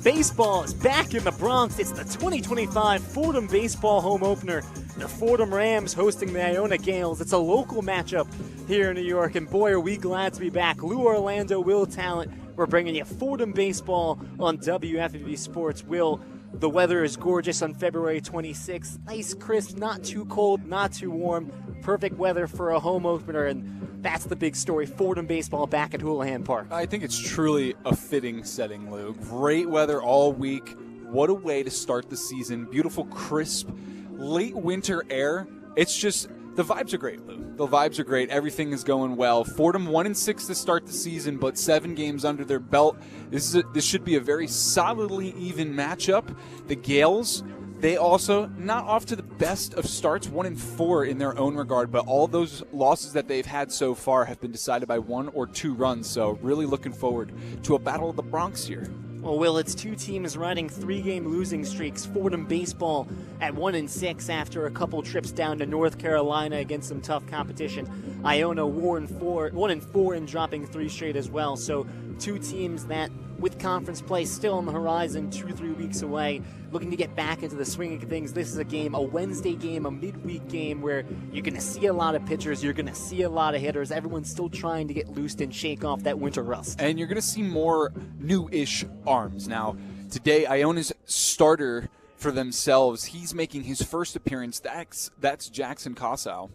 Baseball is back in the Bronx. It's the 2025 Fordham Baseball Home Opener. The Fordham Rams hosting the Iona Gaels. It's a local matchup here in New York, and boy, are we glad to be back. Lou Orlando, Will Tallant, we're bringing you Fordham Baseball on WFUV Sports. Will, the weather is gorgeous on February 26th. Nice, crisp, not too cold, not too warm. Perfect weather for a home opener, and that's the big story. Fordham Baseball back at Houlihan Park. I think it's truly a fitting setting, Lou. Great weather all week. What a way to start the season. Beautiful, crisp, late winter air. It's just, the vibes are great, Lou. The vibes are great. Everything is going well. Fordham 1-6 to start the season, but 7 games under their belt. This should be a very solidly even matchup. The Gaels, they also not off to the best of starts, 1-4 in their own regard, but all those losses that they've had so far have been decided by 1 or 2 runs. So really looking forward to a battle of the Bronx here. Well, Will, it's 2 teams riding 3-game losing streaks. Fordham Baseball at 1-6 after a couple trips down to North Carolina against some tough competition. Iona 1-4 and dropping 3 straight as well. So 2 teams that, with conference play still on the horizon, 2-3 weeks away, looking to get back into the swing of things. This is a game, a Wednesday game, a midweek game where you're going to see a lot of pitchers, you're going to see a lot of hitters. Everyone's still trying to get loosed and shake off that winter rust. And you're going to see more new-ish arms. Now, today, Iona's starter for themselves, he's making his first appearance. That's Jackson Cossow.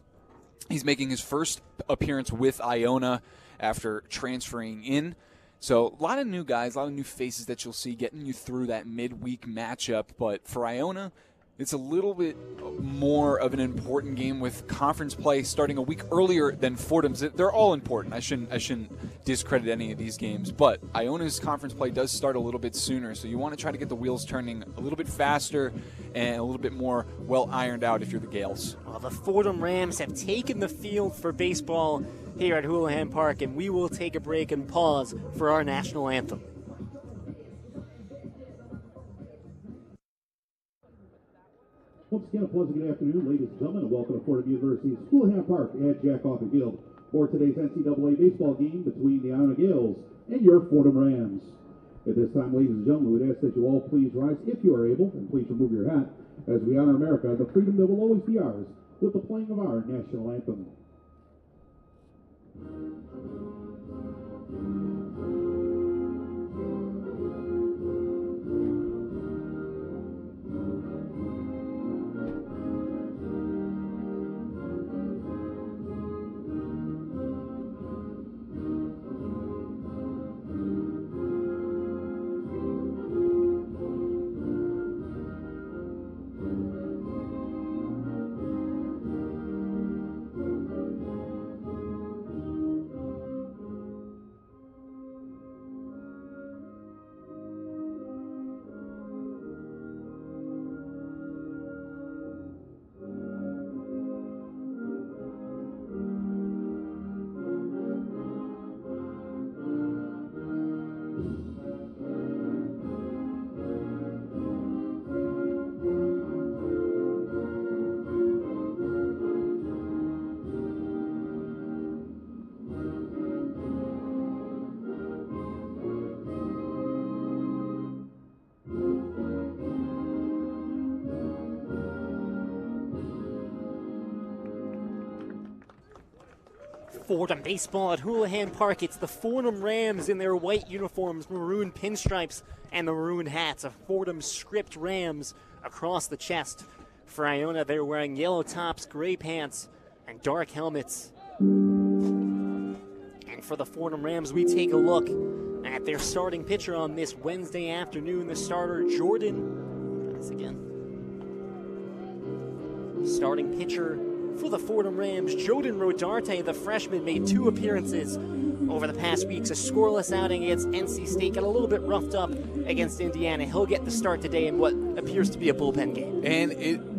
He's making his first appearance with Iona after transferring in. So a lot of new guys, a lot of new faces that you'll see getting you through that midweek matchup. But for Iona, it's a little bit more of an important game with conference play starting a week earlier than Fordham's. They're all important. I shouldn't discredit any of these games. But Iona's conference play does start a little bit sooner. So you want to try to get the wheels turning a little bit faster and a little bit more well ironed out if you're the Gaels. Well, the Fordham Rams have taken the field for baseball here at Houlihan Park, and we will take a break and pause for our national anthem. Once again, a pleasant good afternoon, ladies and gentlemen, and welcome to Fordham University's Houlihan Park at Jack Coffey Field for today's NCAA baseball game between the Iona Gaels and your Fordham Rams. At this time, ladies and gentlemen, we would ask that you all please rise if you are able, and please remove your hat as we honor America and the freedom that will always be ours with the playing of our national anthem. Fordham Baseball at Houlihan Park. It's the Fordham Rams in their white uniforms, maroon pinstripes, and the maroon hats. A Fordham script Rams across the chest. For Iona, they're wearing yellow tops, gray pants, and dark helmets. And for the Fordham Rams, we take a look at their starting pitcher on this Wednesday afternoon. The starter, Jordan. Try this again. Starting pitcher for the Fordham Rams, Jordan Rodarte, the freshman, made 2 appearances over the past weeks. A scoreless outing against NC State, got a little bit roughed up against Indiana. He'll get the start today in what appears to be a bullpen game. And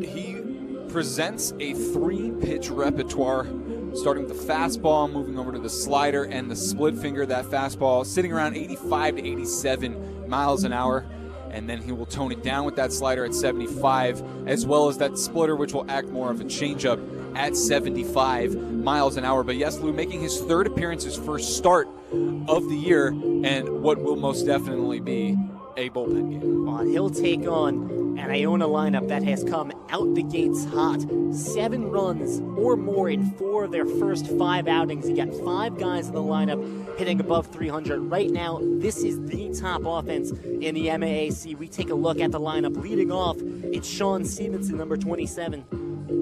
he presents a 3-pitch repertoire, starting with the fastball, moving over to the slider and the split finger. That fastball sitting around 85 to 87 miles an hour. And then he will tone it down with that slider at 75, as well as that splitter, which will act more of a changeup at 75 miles an hour. But yes, Lou, making his 3rd appearance, his first start of the year, and what will most definitely be a bullpen game. Well, he'll take on an Iona lineup that has come out the gates hot. 7 runs or more in 4 of their first 5 outings. You got 5 guys in the lineup hitting above 300. Right now, this is the top offense in the MAAC. We take a look at the lineup. Leading off, it's Sean Stevenson, number 27.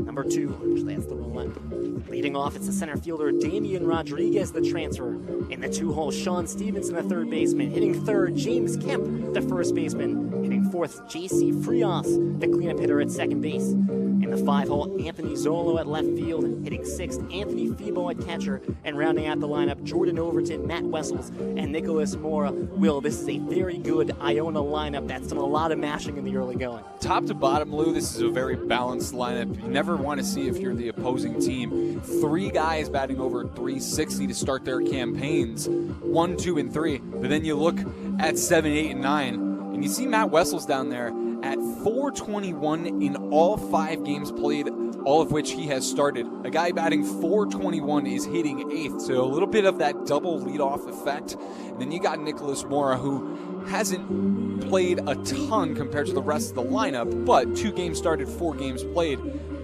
Number 2, actually that's the wrong line. Leading off, it's the center fielder Damian Rodriguez, the transfer. In the 2-hole, Sean Stevenson, the third baseman. Hitting third, James Kemp, the first baseman. Hitting fourth, J.C. Frias, the cleanup hitter at second base. In the 5-hole, Anthony Zolo at left field. Hitting sixth, Anthony Febo at catcher. And rounding out the lineup, Jordan Overton, Matt Wessels, and Nicholas Mora. Will, this is a very good Iona lineup that's done a lot of mashing in the early going. Top to bottom, Lou, this is a very balanced lineup. You never want to see if you're the opposing team. 3 guys batting over 360 to start their campaigns. 1, 2, and 3. But then you look at 7, 8, and 9, and you see Matt Wessels down there at 421 in all 5 games played, all of which he has started. A guy batting 421 is hitting 8th, so a little bit of that double leadoff effect. And then you got Nicholas Mora, who hasn't played a ton compared to the rest of the lineup, but 2 games started, 4 games played.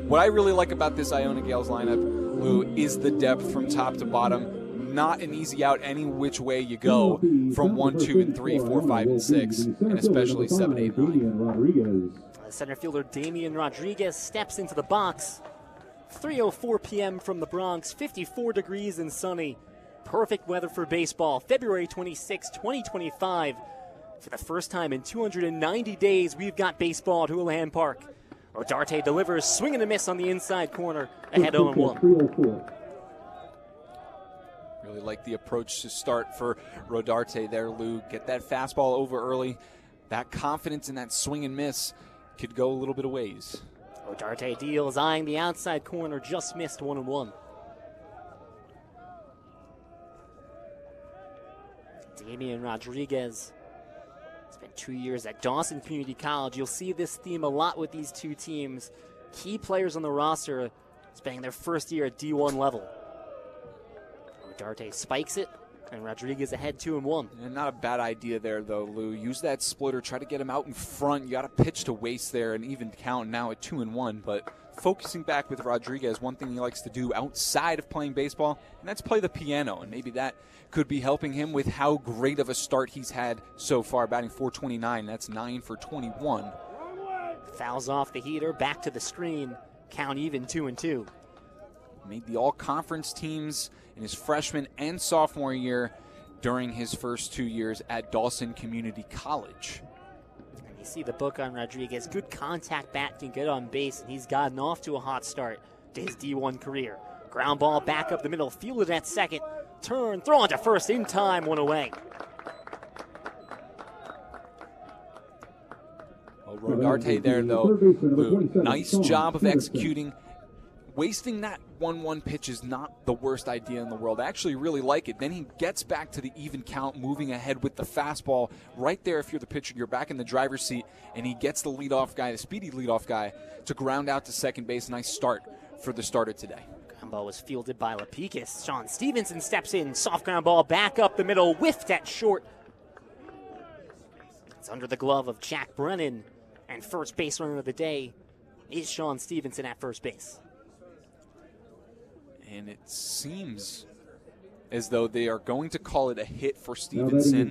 What I really like about this Iona Gaels lineup, Lou, is the depth from top to bottom. Not an easy out any which way you go from 1, 2, and 3, 4, 5, and 6, and especially 7, 8, 9. Center fielder Damian Rodriguez steps into the box. 3:04 p.m. from the Bronx, 54 degrees and sunny. Perfect weather for baseball. February 26, 2025. For the first time in 290 days, we've got baseball at Houlihan Park. Rodarte delivers, swing and a miss on the inside corner, ahead 0-1. Really like the approach to start for Rodarte there, Lou. Get that fastball over early. That confidence in that swing and miss could go a little bit of ways. Rodarte deals, eyeing the outside corner, just missed 1-1. Damian Rodriguez. It's been 2 years at Dawson Community College. You'll see this theme a lot with these two teams. Key players on the roster spending their first year at D1 level. Rodarte spikes it, and Rodriguez ahead 2-1. And not a bad idea there, though, Lou. Use that splitter, try to get him out in front. You got a pitch to waste there, and even count now at 2-1. But focusing back with Rodriguez, one thing he likes to do outside of playing baseball, and that's play the piano. And maybe that could be helping him with how great of a start he's had so far, batting .429. That's 9 for 21. Fouls off the heater, back to the screen. Count even 2-2. Made the all-conference teams in his freshman and sophomore year during his first 2 years at Dawson Community College. And you see the book on Rodriguez. Good contact bat, can get on base, and he's gotten off to a hot start to his D1 career. Ground ball back up the middle, fielded at second. Turn, throw on to first in time, 1 away. Well, Rodarte there, though. Lou, nice job of executing. Wasting that 1-1 pitch is not the worst idea in the world. I actually really like it. Then he gets back to the even count, moving ahead with the fastball. Right there, if you're the pitcher, you're back in the driver's seat, and he gets the leadoff guy, the speedy leadoff guy, to ground out to second base. Nice start for the starter today. Ground ball was fielded by Lapikis. Sean Stevenson steps in, soft ground ball back up the middle, whiffed at short. It's under the glove of Jack Brennan, and first base runner of the day is Sean Stevenson at first base. And it seems as though they are going to call it a hit for Stevenson.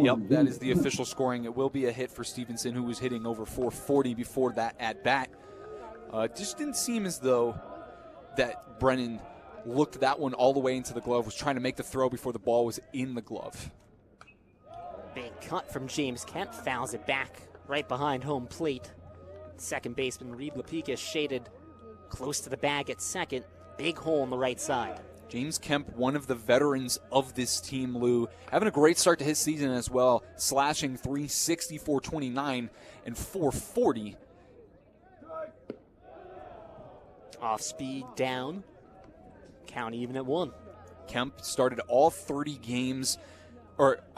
Yep, that is the official scoring. It will be a hit for Stevenson, who was hitting over .440 before that at bat. Just didn't seem as though that Brennan looked that one all the way into the glove, was trying to make the throw before the ball was in the glove. Big cut from James Kemp, fouls it back right behind home plate. Second baseman Reed Lapikis shaded close to the bag at second. Big hole on the right side. James Kemp, one of the veterans of this team, Lou, having a great start to his season as well, slashing .360, .429, and .440. Off speed down. Count even at 1. Kemp started all 30 games,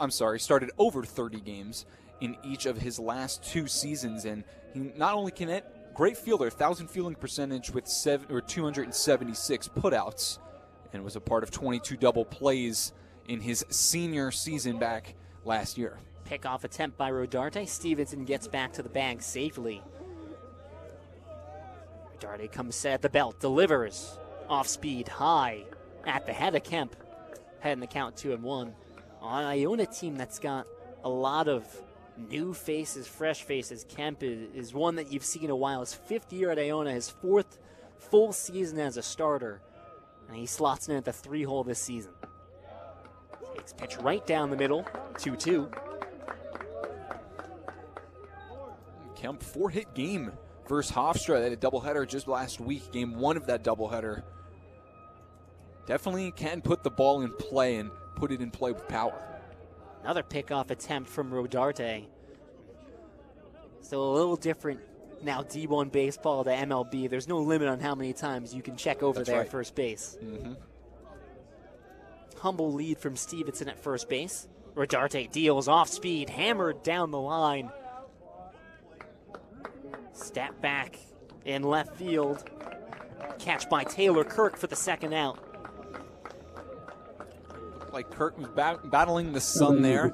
started over 30 games in each of his last 2 seasons, and he not only can hit, great fielder, 1,000 fielding percentage with 276 putouts, and was a part of 22 double plays in his senior season back last year. Pickoff attempt by Rodarte. Stevenson gets back to the bag safely. Rodarte comes set at the belt, delivers. Off speed, high, at the head of Kemp. Heading the count 2-1. On Iona team that's got a lot of new faces, fresh faces. Kemp is one that you've seen a while. His 5th year at Iona, his 4th full season as a starter. And he slots in at the 3-hole this season. Takes pitch right down the middle, 2-2. Kemp 4-hit game versus Hofstra. They had a doubleheader just last week, game 1 of that doubleheader. Definitely can put the ball in play and put it in play with power. Another pickoff attempt from Rodarte. So a little different now, D1 baseball to MLB. There's no limit on how many times you can check over there at first base. Mm-hmm. Humble lead from Stevenson at first base. Rodarte deals off speed, hammered down the line. Step back in left field. Catch by Taylor Kirk for the second out. Like Kirk was battling the sun there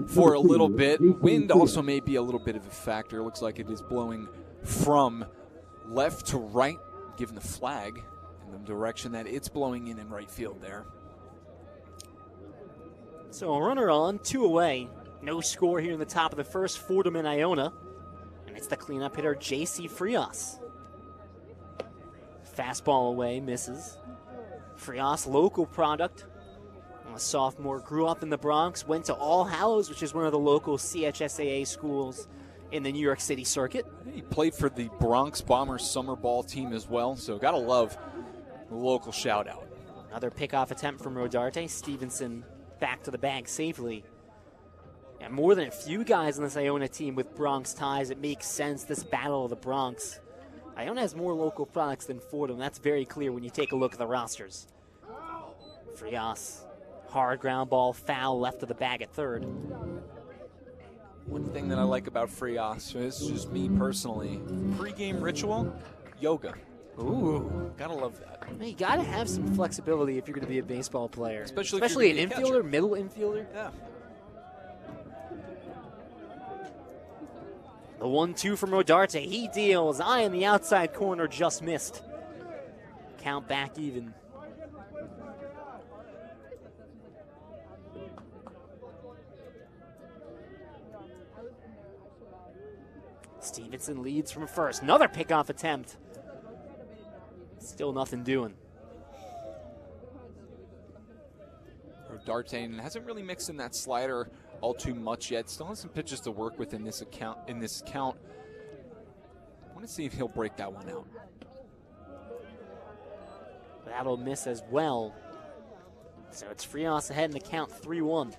for a little bit. Wind also may be a little bit of a factor. Looks like it is blowing from left to right, given the flag in the direction that it's blowing in right field there. So a runner on, 2 away. No score here in the top of the first, Fordham and Iona. And it's the cleanup hitter, J.C. Frias. Fastball away, misses. Frias, local product. A sophomore, grew up in the Bronx, went to All Hallows, which is one of the local CHSAA schools in the New York City circuit. He played for the Bronx Bombers summer ball team as well, so gotta love the local shout out. Another pickoff attempt from Rodarte. Stevenson back to the bag safely. And more than a few guys on this Iona team with Bronx ties, it makes sense, this battle of the Bronx. Iona has more local products than Fordham. That's very clear when you take a look at the rosters. Frias. Hard ground ball, foul, left of the bag at third. One thing that I like about Frias, this is just me personally, pre-game ritual, yoga. Ooh. Gotta love that. You gotta have some flexibility if you're gonna be a baseball player. Especially an infielder, middle infielder. Yeah. The 1-2 from Rodarte. He deals. Eye in the outside corner, just missed. Count back even. Stevenson leads from first. Another pickoff attempt. Still nothing doing. Rodarte hasn't really mixed in that slider all too much yet. Still has some pitches to work with in this count. I want to see if he'll break that one out. That'll miss as well. So it's Frias ahead in the count, 3-1.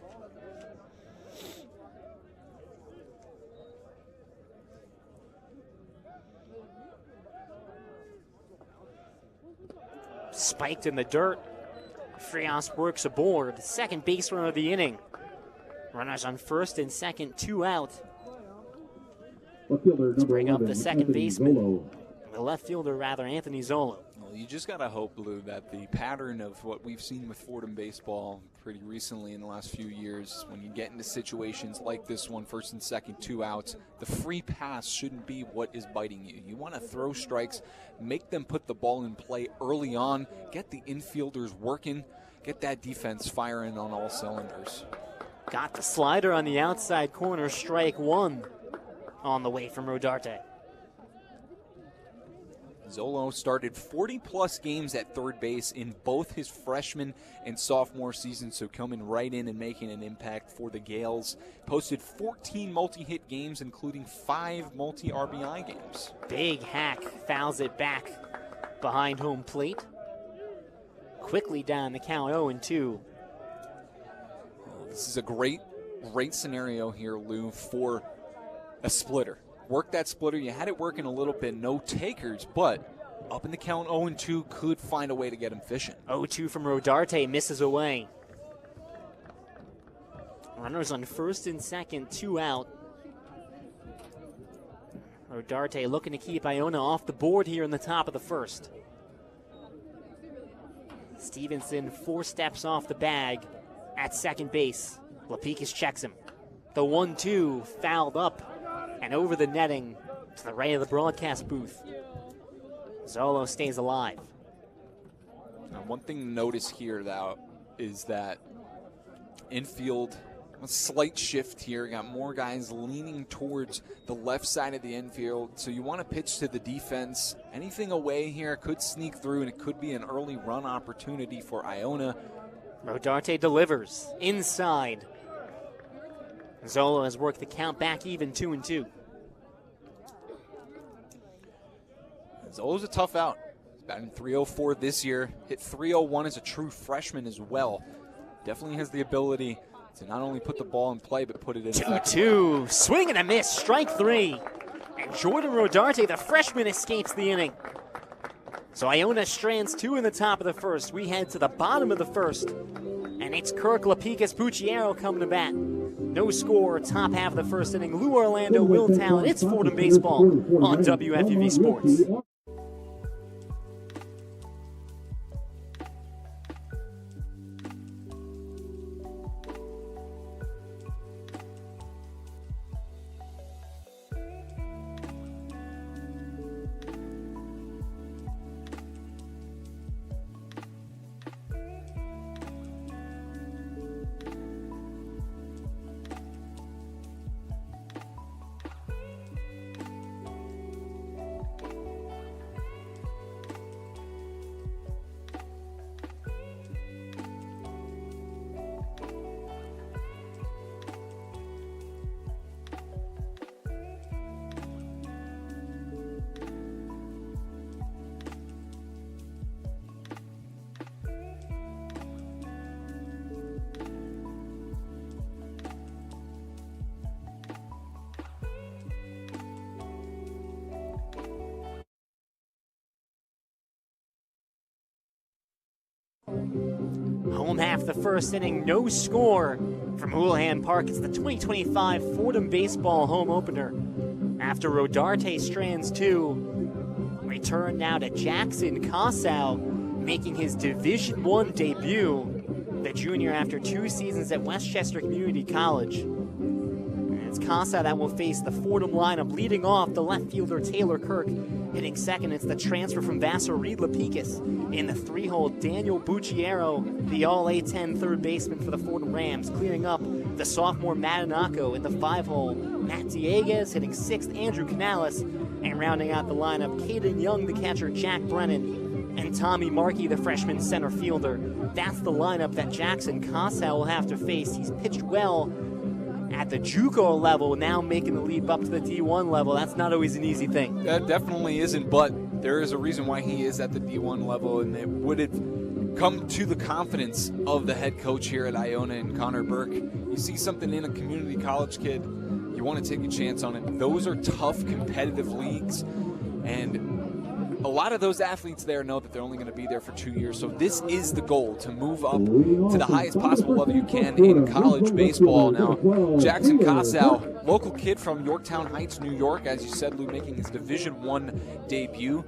Spiked in the dirt. Frias works aboard. Second base runner of the inning. Runners on first and second, 2 out. Let's bring up the second baseman. The left fielder, rather, Anthony Zolo. Well, you just got to hope, Lou, that the pattern of what we've seen with Fordham baseball pretty recently in the last few years, when you get into situations like this one, first and second, 2 outs, the free pass shouldn't be what is biting you. You want to throw strikes, make them put the ball in play early on, get the infielders working, get that defense firing on all cylinders. Got the slider on the outside corner, strike 1 on the way from Rodarte. Zolo started 40-plus games at third base in both his freshman and sophomore seasons, so coming right in and making an impact for the Gaels. Posted 14 multi-hit games, including 5 multi-RBI games. Big hack, fouls it back behind home plate. Quickly down the count, 0-2. This is a great scenario here, Lou, for a splitter. Work that splitter. You had it working a little bit. No takers, but up in the count 0-2 could find a way to get him fishing. 0-2 from Rodarte, misses away. Runners on first and second, 2 out. Rodarte looking to keep Iona off the board here in the top of the first. Stevenson 4 steps off the bag at second base. Lapikis checks him. The 1-2 fouled up and over the netting to the right of the broadcast booth. Zolo stays alive. Now, one thing to notice here, though, is that infield, a slight shift here. Got more guys leaning towards the left side of the infield. So you want to pitch to the defense. Anything away here could sneak through, and it could be an early run opportunity for Iona. Rodarte delivers inside. Zolo has worked the count back even 2-2. Zolo's a tough out. He's batting .304 this year. Hit .301 as a true freshman as well. Definitely has the ability to not only put the ball in play, but put it in. 2-2. Swing and a miss. Strike 3. And Jordan Rodarte, the freshman, escapes the inning. So Iona strands 2 in the top of the first. We head to the bottom of the first. And it's Kirk Lapicas-Bucciero coming to bat. No score, top half of the first inning. Lou Orlando, Will Tallant. It's Fordham Baseball on WFUV Sports. Home half the first inning, no score from Houlihan Park. It's the 2025 Fordham Baseball Home Opener. After Rodarte strands 2, return now to Jackson Cossow, making his Division I debut. The junior after 2 seasons at Westchester Community College. And it's Cossow that will face the Fordham lineup, leading off the left fielder Taylor Kirk. Hitting second, it's the transfer from Vassar, Reed Lapicas. In the 3-hole, Daniel Bucciero, the All-A-10 third baseman for the Fordham Rams. Clearing up, the sophomore Matanako. In the 5-hole, Matt Dieguez. Hitting 6th, Andrew Canales. And rounding out the lineup, Caden Young, the catcher, Jack Brennan. And Tommy Markey, the freshman center fielder. That's the lineup that Jackson Cossow will have to face. He's pitched well at the JUCO level, now making the leap up to the D1 level. That's not always an easy thing. That definitely isn't, but there is a reason why he is at the D1 level, and it would have come to the confidence of the head coach here at Iona and Connor Burke. You see something in a community college kid, you want to take a chance on it. Those are tough, competitive leagues, and a lot of those athletes there know that they're only going to be there for 2 years. So this is the goal, to move up to the highest possible level you can in college baseball. Now, Jackson Cossow, local kid from Yorktown Heights, New York, as you said, Lou, making his Division I debut.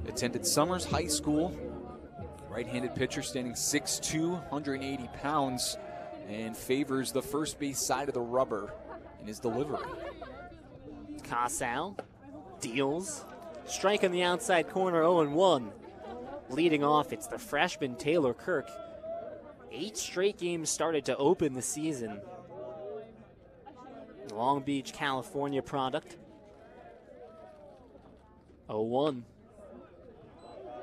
Attended Summers High School. Right-handed pitcher, standing 6'2", 180 pounds, and favors the first base side of the rubber in his delivery. Cossow deals. Strike on the outside corner, 0-1. Leading off, it's the freshman Taylor Kirk. 8 straight games started to open the season. Long Beach, California product. 0-1.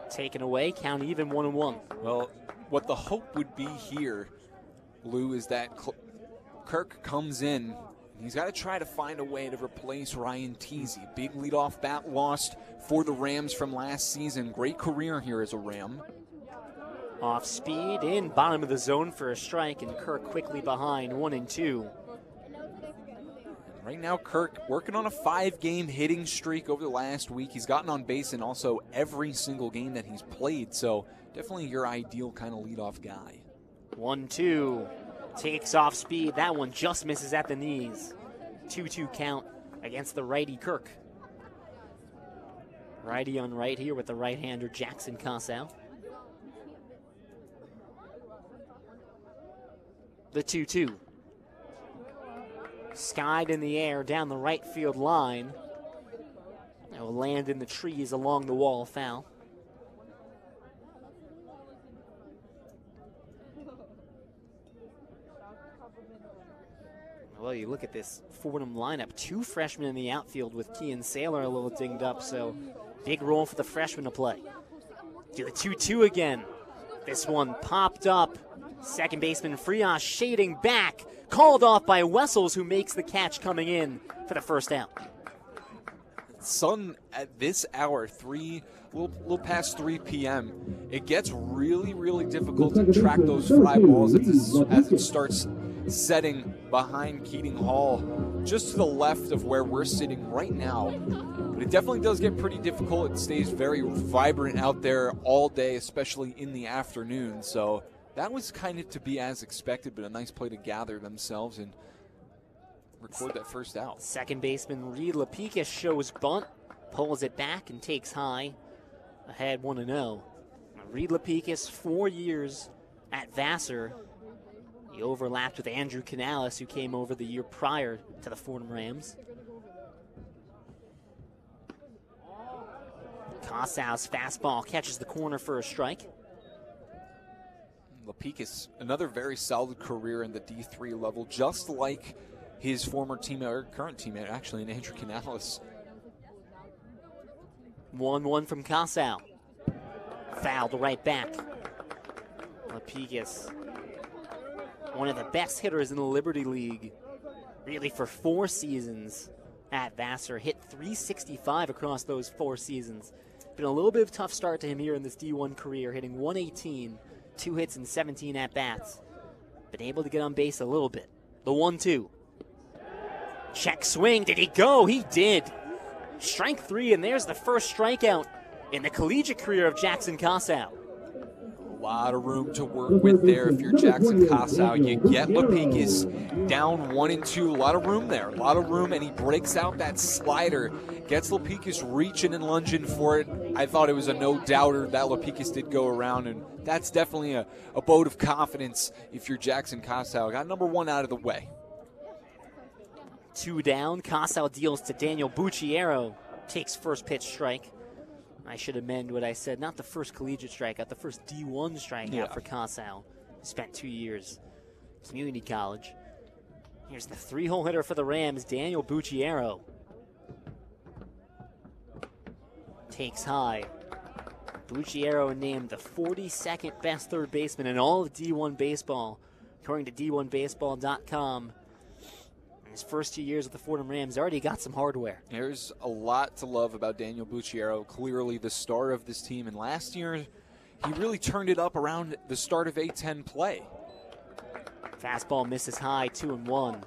Taken away, count even, 1-1. Well, what the hope would be here, Lou, is that Kirk comes in. He's got to try to find a way to replace Ryan Teasy. Big leadoff bat lost for the Rams from last season. Great career here as a Ram. Off speed, in bottom of the zone for a strike, and Kirk quickly behind, 1-2. Right now, Kirk working on a 5-game hitting streak over the last week. He's gotten on base in also every single game that he's played, so definitely your ideal kind of leadoff guy. 1-2. Takes off speed. That one just misses at the knees. 2-2 count against the righty Kirk. Righty on right here with the right-hander Jackson Cossow. The 2-2. skied in the air down the right field line. It will land in the trees along the wall, foul. Well, you look at this Fordham lineup. 2 freshmen in the outfield with Kean Saylor a little dinged up, so big role for the freshman to play. Do the 2-2 again. This one popped up. Second baseman Frias shading back. Called off by Wessels, who makes the catch coming in for the first out. Sun at this hour, little past 3 p.m., it gets really, really difficult to track those fly balls as it starts setting behind Keating Hall, just to the left of where we're sitting right now. But it definitely does get pretty difficult. It stays very vibrant out there all day, especially in the afternoon. So that was kind of to be as expected, but a nice play to gather themselves and record that first out. Second baseman Reed Lapicus shows bunt, pulls it back, and takes high. Ahead 1-0. Reed Lapicus, 4 years at Vassar. He overlapped with Andrew Canales, who came over the year prior to the Fordham Rams. Kossau's fastball catches the corner for a strike. Lapicus, another very solid career in the D3 level, just like his former teammate, or current teammate actually, in Andrew Canales. 1-1 from Kossau. Fouled right back. Lapicus, one of the best hitters in the Liberty League, really for 4 seasons at Vassar. Hit .365 across those 4 seasons. Been a little bit of a tough start to him here in this D1 career, hitting .118, 2 hits and 17 at-bats. Been able to get on base a little bit. The 1-2. Check swing. Did he go? He did. Strike 3, and there's the first strikeout in the collegiate career of Jackson Kossau. A lot of room to work with there if you're Jackson Kossau. You get Lapicus down 1-2. A lot of room there. A lot of room, and he breaks out that slider. Gets Lapicus reaching and lunging for it. I thought it was a no-doubter that Lapicus did go around, and that's definitely a vote of confidence if you're Jackson Kossau. Got number 1 out of the way. 2 down. Kossau deals to Daniel Bucciero. Takes first pitch strike. I should amend what I said. Not the first collegiate strikeout, the first D1 strikeout for Kossau. Spent 2 years. Community college. Here's the 3-hole hitter for the Rams, Daniel Bucciero. Takes high. Bucciero named the 42nd best third baseman in all of D1 baseball, according to D1Baseball.com. His first 2 years with the Fordham Rams already got some hardware. There's a lot to love about Daniel Bucciero, clearly the star of this team. And last year, he really turned it up around the start of A10 play. Fastball misses high, 2-1.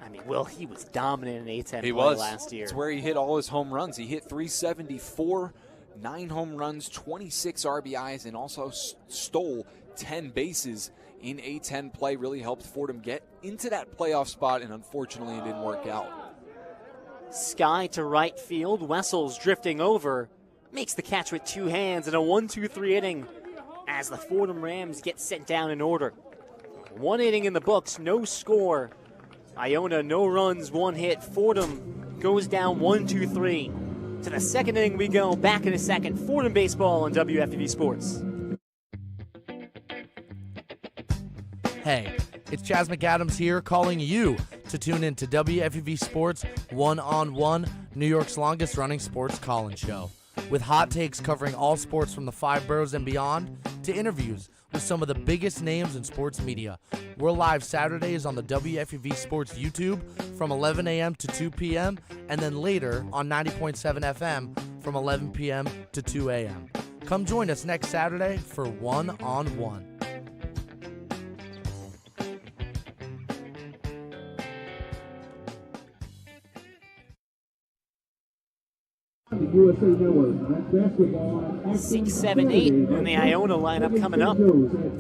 I mean, Will, he was dominant in A10 play last year. It's where he hit all his home runs. He hit .374, 9 home runs, 26 RBIs, and also stole 10 bases in A10 play. Really helped Fordham get into that playoff spot, and unfortunately it didn't work out. Sky to right field. Wessels drifting over. Makes the catch with 2 hands in a 1-2-3 inning as the Fordham Rams get sent down in order. 1 inning in the books, no score. Iona, no runs, 1 hit. Fordham goes down 1-2-3. To the second inning we go. Back in a second. Fordham Baseball on WFUV Sports. Hey, it's Chaz McAdams here calling you to tune in to WFUV Sports One-on-One, New York's longest running sports call-in show. With hot takes covering all sports from the 5 boroughs and beyond, to interviews with some of the biggest names in sports media. We're live Saturdays on the WFUV Sports YouTube from 11 a.m. to 2 p.m. and then later on 90.7 FM from 11 p.m. to 2 a.m. Come join us next Saturday for One-on-One. USA Network. That's basketball. 6, 7, 8 in the Iona lineup coming up.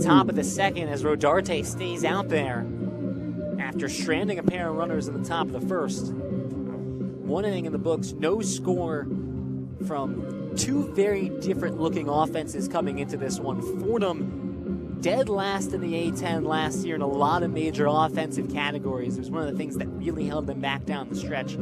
Top of the second as Rodarte stays out there after stranding a pair of runners in the top of the first. 1 inning in the books, no score from 2 very different looking offenses coming into this one. Fordham dead last in the A10 last year in a lot of major offensive categories. It was one of the things that really held them back down the stretch.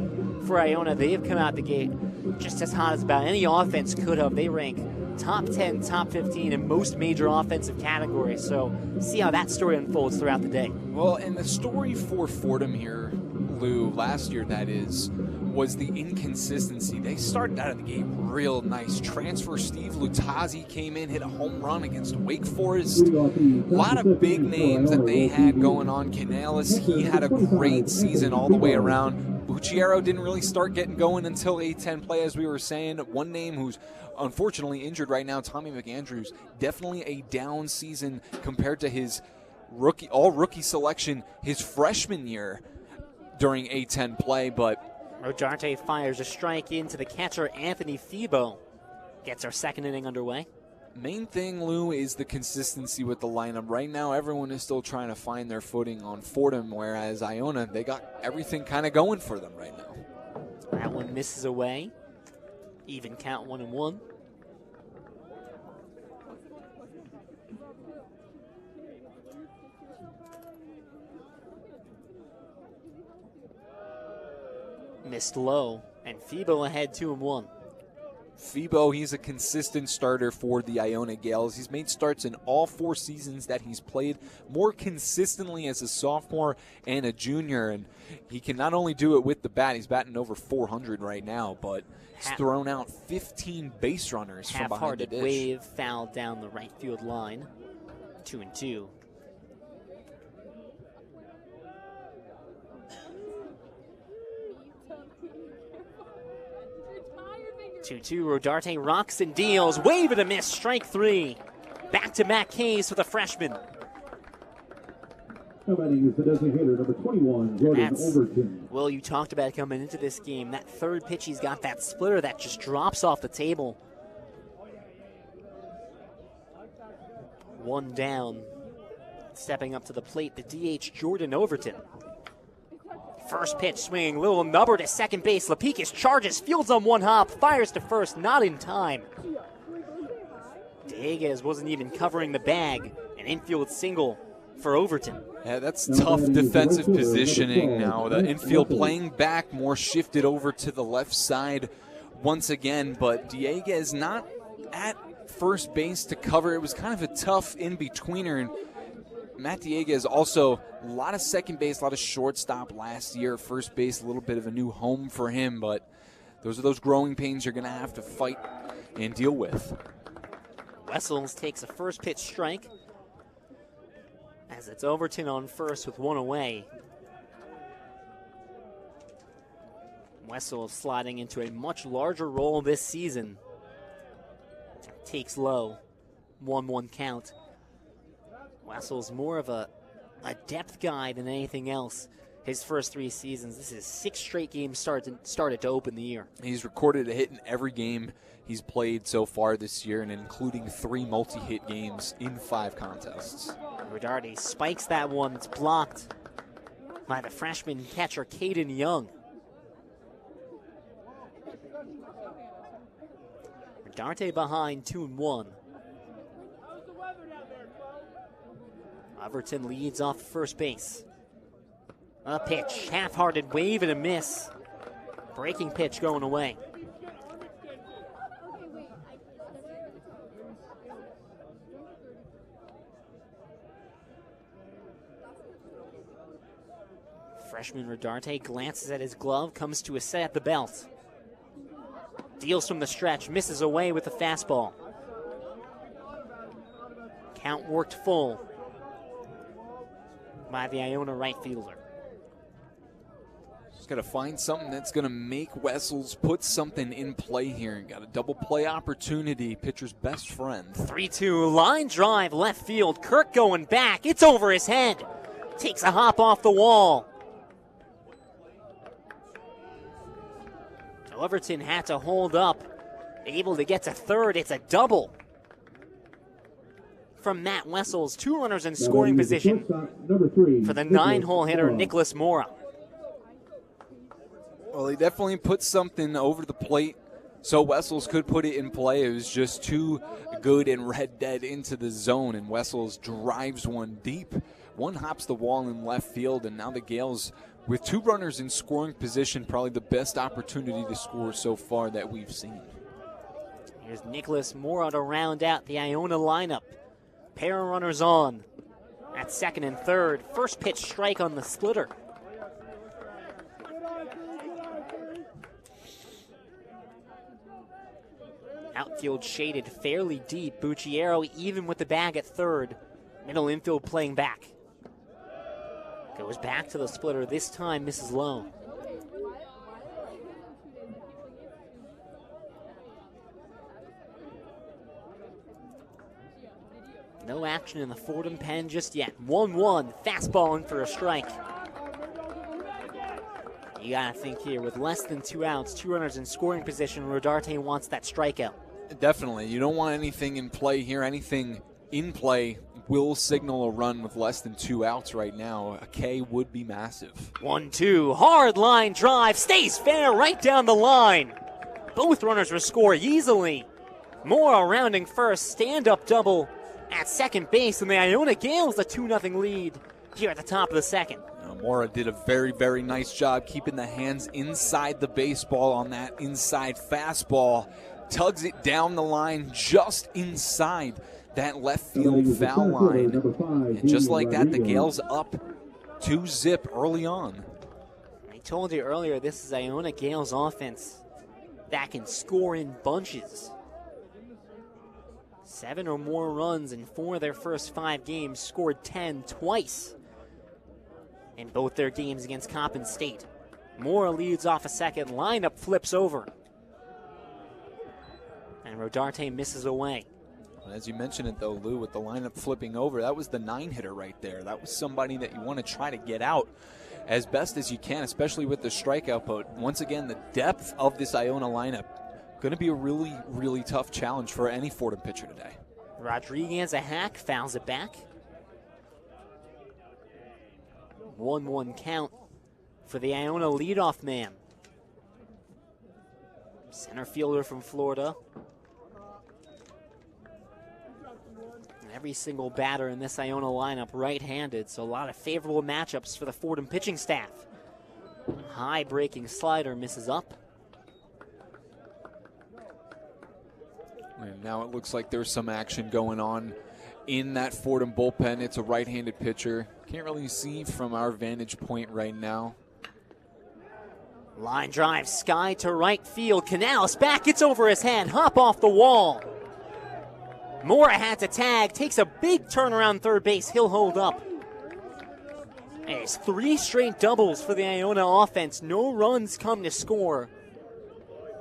For Iona, they have come out the gate just as hot as about any offense could have. They rank top 10, top 15 in most major offensive categories. So see how that story unfolds throughout the day. Well, and the story for Fordham here, Lou, last year that is, was the inconsistency. They started out of the gate real nice. Transfer Steve Lutazzi came in, hit a home run against Wake Forest. A lot of big names that they had going on. Canales, he had a great season all the way around. Bucciero didn't really start getting going until A10 play, as we were saying. One name who's unfortunately injured right now, Tommy McAndrews, definitely a down season compared to his all-rookie selection his freshman year during A10 play, but Rodarte fires a strike into the catcher, Anthony Febo. Gets our second inning underway. Main thing, Lou, is the consistency with the lineup. Right now, everyone is still trying to find their footing on Fordham, whereas Iona, they got everything kind of going for them right now. That one misses away. Even count 1-1. Missed low, and Febo ahead 2-1. Febo, he's a consistent starter for the Iona Gaels. He's made starts in all 4 seasons that he's played, more consistently as a sophomore and a junior. And he can not only do it with the bat, he's batting over 400 right now, but he's thrown out 15 base runners from behind the dish. Half-hearted wave fouled down the right field line. 2-2. 2-2, Rodarte rocks and deals. Wave and a miss, strike 3. Back to Matt Case for the freshman. Now batting is the designator, number 21, Jordan Overton. Well, you talked about coming into this game. That third pitch, he's got that splitter that just drops off the table. 1 down. Stepping up to the plate, the DH, Jordan Overton. First pitch swinging, little nubber to second base. Lapikis charges, fields on 1 hop, fires to first, not in time. Dieguez wasn't even covering the bag. An infield single for Overton. Yeah, that's tough defensive positioning now. The infield playing back, more shifted over to the left side once again, but Dieguez not at first base to cover. It was kind of a tough in-betweener, and Matt Dieguez also a lot of second base, a lot of shortstop last year. First base, a little bit of a new home for him, but those are those growing pains you're going to have to fight and deal with. Wessels takes a first pitch strike as it's Overton on first with 1 away. Wessels sliding into a much larger role this season. Takes low, 1-1 count. Wessels more of a depth guy than anything else. His first 3 seasons, this is 6 straight games started to open the year. He's recorded a hit in every game he's played so far this year, and including 3 multi-hit games in 5 contests. Rodarte spikes that one. It's blocked by the freshman catcher, Caden Young. Rodarte behind 2-1. Overton leads off first base. A pitch, half-hearted wave and a miss. Breaking pitch going away. Freshman Rodarte glances at his glove, comes to a set at the belt. Deals from the stretch, misses away with the fastball. Count worked full by the Iona right fielder. Just got to find something that's going to make Wessels put something in play here. And got a double play opportunity, pitcher's best friend. 3-2, line drive, left field. Kirk going back. It's over his head. Takes a hop off the wall. Overton had to hold up. Able to get to third. It's a double from Matt Wessels. 2 runners in scoring position for the 9-hole hitter, Nicholas Mora. Well, he definitely put something over the plate So Wessels could put it in play. It was just too good and red dead into the zone, and Wessels drives one deep. One hops the wall in left field, and now the Gaels, with 2 runners in scoring position, probably the best opportunity to score so far that we've seen. Here's Nicholas Mora to round out the Iona lineup. Pair of runners on at second and third. First pitch strike on the splitter. Outfield shaded fairly deep. Bucciero even with the bag at third. Middle infield playing back. Goes back to the splitter. This time misses low. No action in the Fordham pen just yet. 1-1. Fastball in for a strike. You got to think here, with less than 2 outs, 2 runners in scoring position, Rodarte wants that strikeout. Definitely. You don't want anything in play here. Anything in play will signal a run with less than 2 outs right now. A K would be massive. 1-2. Hard line drive. Stays fair right down the line. Both runners will score easily. Mora rounding first. Stand-up double at second base, and the Iona Gaels a 2-0 lead here at the top of the second. Mora did a very, very nice job keeping the hands inside the baseball on that inside fastball. Tugs it down the line just inside that left field foul line. And just like that, the Gaels up 2-0 early on. I told you earlier, this is Iona Gaels offense that can score in bunches. 7 or more runs in 4 of their first 5 games, scored 10 twice in both their games against Coppin State. Mora leads off a second, lineup flips over. And Rodarte misses away. As you mentioned it though, Lou, with the lineup flipping over, that was the 9-hitter right there. That was somebody that you want to try to get out as best as you can, especially with the strikeout. But once again, the depth of this Iona lineup, going to be a really, really tough challenge for any Fordham pitcher today. Rodriguez a hack, fouls it back. 1-1 count for the Iona leadoff man. Center fielder from Florida. And every single batter in this Iona lineup right-handed, so a lot of favorable matchups for the Fordham pitching staff. High breaking slider misses up. And now it looks like there's some action going on in that Fordham bullpen. It's a right-handed pitcher. Can't really see from our vantage point right now. Line drive, sky to right field. Canales back, it's over his head. Hop off the wall. Mora had to tag, takes a big turnaround third base. He'll hold up. And it's 3 straight doubles for the Iona offense. No runs come to score.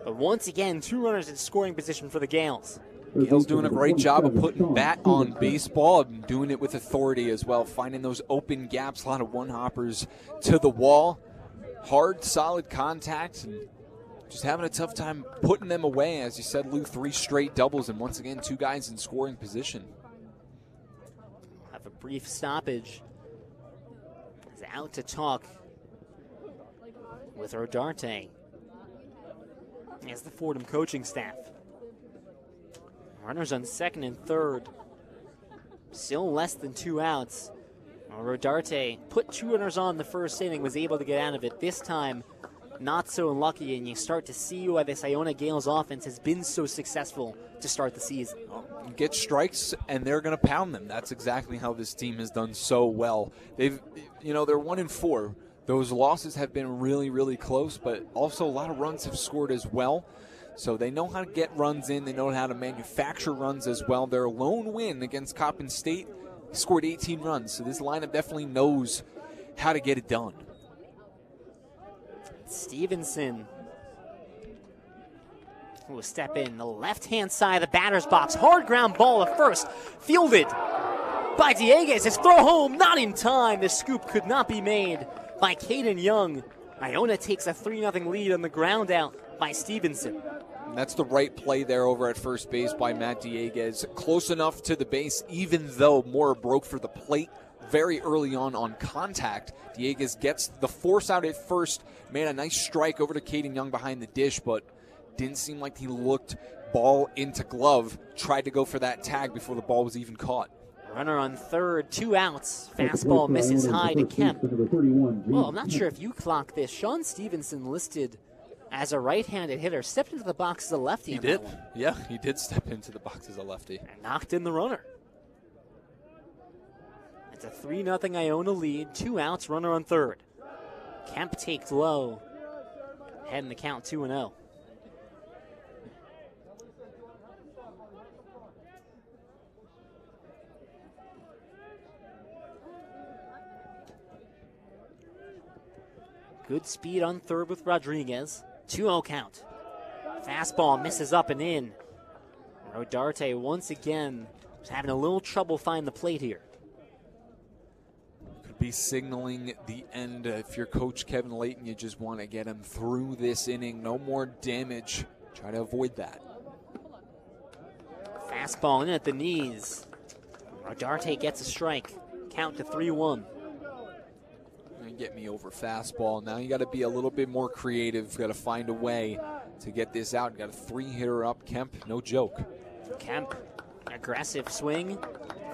But once again, 2 runners in scoring position for the Gaels. Gaels doing a great job of putting bat on baseball and doing it with authority as well, finding those open gaps, a lot of one-hoppers to the wall. Hard, solid contact, and just having a tough time putting them away. As you said, Lou, 3 straight doubles, and once again, 2 guys in scoring position. Have a brief stoppage. He's out to talk with Rodarte as the Fordham coaching staff. Runners on second and third. Still less than 2 outs. Rodarte put 2 runners on the first inning, was able to get out of it. This time, not so lucky, and you start to see why this Iona Gaels offense has been so successful to start the season. Get strikes, and they're going to pound them. That's exactly how this team has done so well. They're 1-4. Those losses have been really, really close, but also a lot of runs have scored as well. So they know how to get runs in. They know how to manufacture runs as well. Their lone win against Coppin State scored 18 runs. So this lineup definitely knows how to get it done. Stevenson will step in the left-hand side of the batter's box. Hard ground ball at first. Fielded by Dieguez. His throw home, not in time. The scoop could not be made by Caden Young. Iona takes a 3-0 lead on the ground out by Stevenson. And that's the right play there over at first base by Matt Dieguez. Close enough to the base, even though Mora broke for the plate very early on contact. Dieguez gets the force out at first, made a nice strike over to Caden Young behind the dish, but Didn't seem like he looked ball into glove, tried to go for that tag before the ball was even caught. Runner on third, 2 outs. Fastball misses high to Kemp. Well, I'm not sure if you clocked this. Sean Stevenson listed as a right-handed hitter, stepped into the box as a lefty. He did. Yeah, he did step into the box as a lefty. And knocked in the runner. It's a 3-0 Iona lead, 2 outs, runner on third. Kemp takes low, heading the count 2-0. Good speed on third with Rodriguez. 2-0 count. Fastball misses up and in. Rodarte once again is having a little trouble finding the plate here. Could be signaling the end. If you're Coach Kevin Layton, you just want to get him through this inning. No more damage. Try to avoid that. Fastball in at the knees. Rodarte gets a strike. Count to 3-1. Get me over fastball. Now you got to be a little bit more creative. Got to find a way to get this out. Got a 3-hitter up. Kemp, no joke. Kemp, aggressive swing.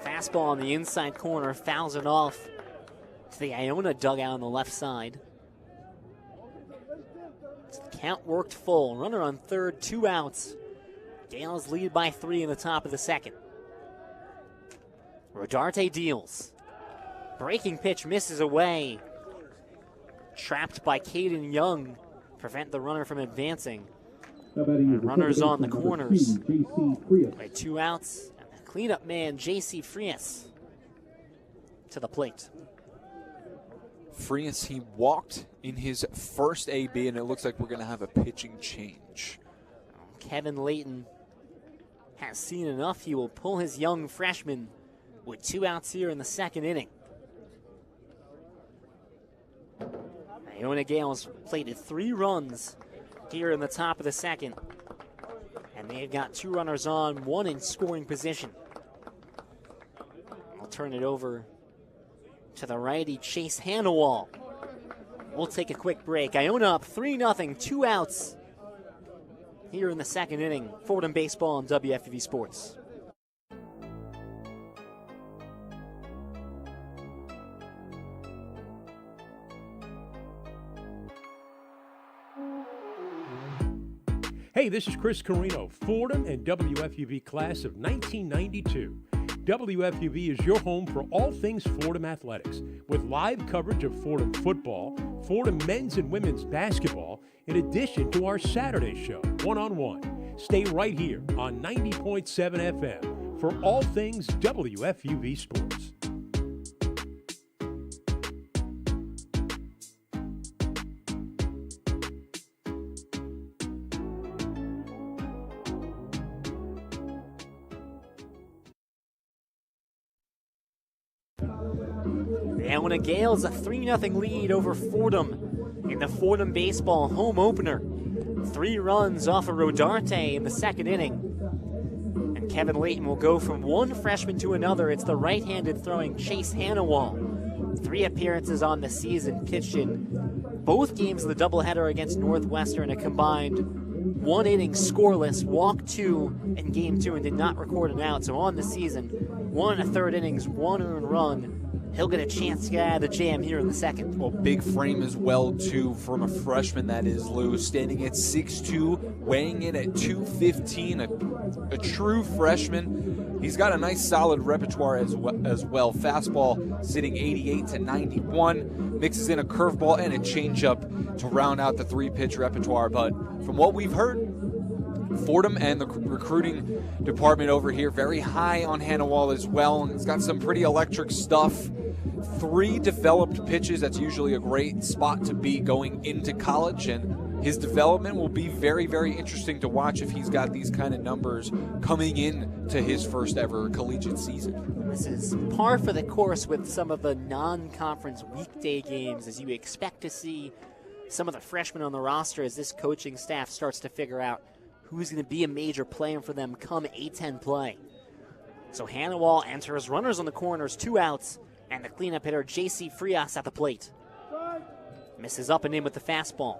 Fastball on the inside corner, fouls it off to the Iona dugout on the left side. So the count worked full. Runner on third, 2 outs. Gaels lead by 3 in the top of the second. Rodarte deals. Breaking pitch misses away. Trapped by Caden Young. Prevent the runner from advancing. Runners on the corners. By 2 outs. And the cleanup man, J.C. Frias, to the plate. Frias, he walked in his first AB, and it looks like we're going to have a pitching change. Kevin Layton has seen enough. He will pull his young freshman with 2 outs here in the second inning. Iona Gaels plated 3 runs here in the top of the second. And they've got 2 runners on, 1 in scoring position. I'll turn it over to the righty, Chase Hannawall. We'll take a quick break. Iona up 3-0, 2 outs here in the second inning. Fordham Baseball on WFUV Sports. Hey, this is Chris Carino, Fordham and WFUV class of 1992. WFUV is your home for all things Fordham athletics, with live coverage of Fordham football, Fordham men's and women's basketball, in addition to our Saturday show, One on One. Stay right here on 90.7 FM for all things WFUV sports. Iona Gaels a 3-0 lead over Fordham in the Fordham Baseball Home Opener. 3 runs off of Rodarte in the second inning. And Kevin Layton will go from one freshman to another. It's the right-handed throwing Chase Hannawall. 3 appearances on the season, pitched in both games of the doubleheader against Northwestern, a combined 1 inning scoreless, walked 2 in game 2 and did not record an out. So on the season, 1 1/3 innings, 1 earned run. He'll get a chance to get out of the jam here in the second. Well, big frame as well, too, from a freshman, that is, Lou. Standing at 6'2", weighing in at 215, a true freshman. He's got a nice, solid repertoire as well. Fastball sitting 88 to 91, mixes in a curveball and a changeup to round out the 3-pitch repertoire. But from what we've heard, Fordham and the recruiting department over here very high on Hannawall as well. He's got some pretty electric stuff. 3 developed pitches. That's usually a great spot to be going into college, and his development will be very, very interesting to watch if he's got these kind of numbers coming in to his first ever collegiate season. This is par for the course with some of the non-conference weekday games, as you expect to see some of the freshmen on the roster as this coaching staff starts to figure out who's going to be a major player for them come A-10 play. So Hannawall enters, runners on the corners, 2 outs, and the cleanup hitter J.C. Frias at the plate. Misses up and in with the fastball.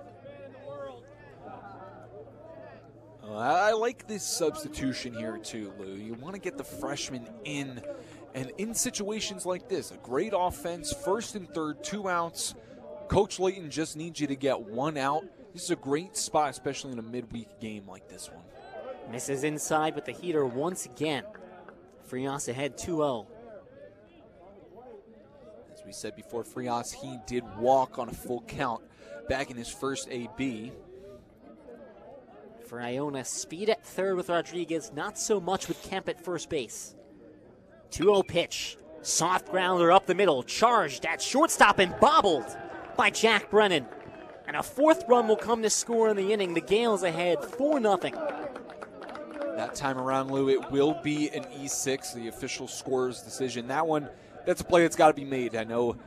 I like this substitution here too, Lou. You want to get the freshman in, and in situations like this, a great offense, 1st and 3rd, 2 outs. Coach Layton just needs you to get 1 out. This is a great spot, especially in a midweek game like this one. Misses inside with the heater once again. Frias ahead 2-0. As we said before, Frias, he did walk on a full count back in his first AB. For Iona, speed at 3rd with Rodriguez, not so much with Kemp at first base. 2-0 pitch. Soft grounder up the middle, charged at shortstop and bobbled by Jack Brennan. And a 4th run will come to score in the inning. The Gaels ahead 4-0. That time around, Lou, it will be an E6, the official scorer's decision. That one, that's a play that's got to be made. I know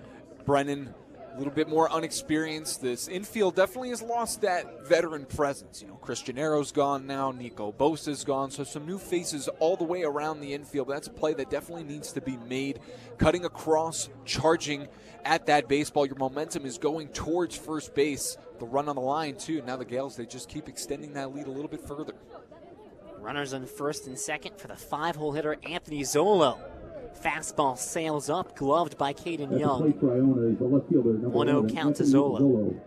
Brennan, a little bit more unexperienced. This infield definitely has lost that veteran presence. You know, Christian Arrow's gone now, Nico Bosa's gone, so some new faces all the way around the infield. That's a play that definitely needs to be made. Cutting across, charging at that baseball. Your momentum is going towards first base. The run on the line, too. Now the Gaels, they just keep extending that lead a little bit further. Runners on 1st and 2nd for the 5-hole hitter, Anthony Zolo. Fastball sails up, gloved by Caden Young. 1-0 count to Zolo.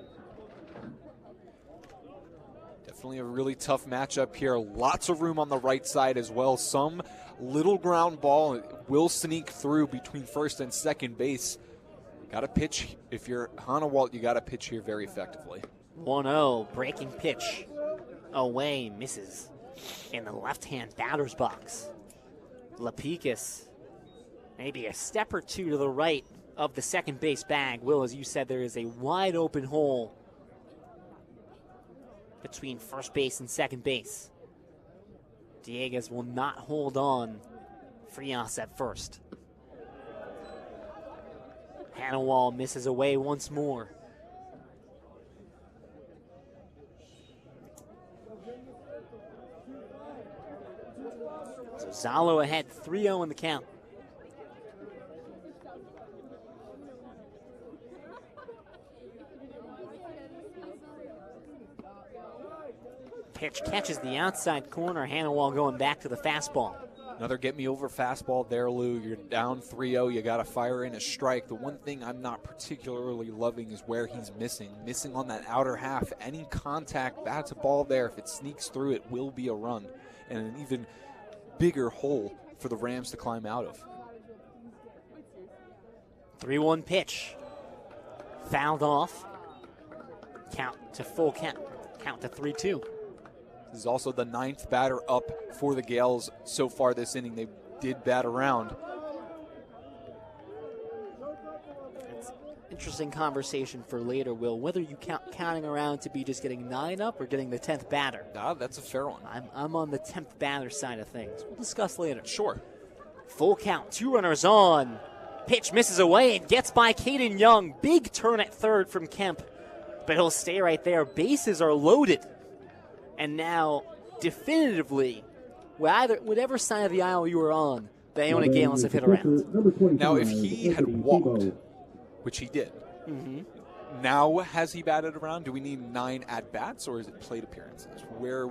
Definitely a really tough matchup here. Lots of room on the right side as well. Some little ground ball will sneak through between 1st and 2nd base. Got to pitch. If you're Hanawalt, you got to pitch here very effectively. 1-0, breaking pitch. Away, misses. In the left-hand batter's box. Lapikis, maybe a step or 2 to the right of the 2nd base bag. Will, as you said, there is a wide open hole between first base and 2nd base. Dieguez will not hold on. Frias at first. Hanawal misses away once more. So Zalo ahead 3-0 in the count. Pitch catches the outside corner. Hanawal going back to the fastball. Another get-me-over fastball there, Lou. You're down 3-0. You got to fire in a strike. The one thing I'm not particularly loving is where he's missing. Missing on that outer half. Any contact, bats a ball there. If it sneaks through, it will be a run. And an even bigger hole for the Rams to climb out of. 3-1 pitch. Fouled off. Count to full count. Count to 3-2. This is also the 9th batter up for the Gaels so far this inning. They did bat around. It's interesting conversation for later, Will, whether you count counting around to be just getting 9 up or getting the 10th batter. That's a fair one. I'm on the 10th batter side of things. We'll discuss later. Sure. Full count, 2 runners on. Pitch misses away and gets by Caden Young. Big turn at 3rd from Kemp, but he'll stay right there. Bases are loaded. And now, definitively, whatever side of the aisle you were on, the Iona Gaels have hit around. Now, if he had walked, which he did, now has he batted around? Do we need 9 at-bats, or is it plate appearances? Where are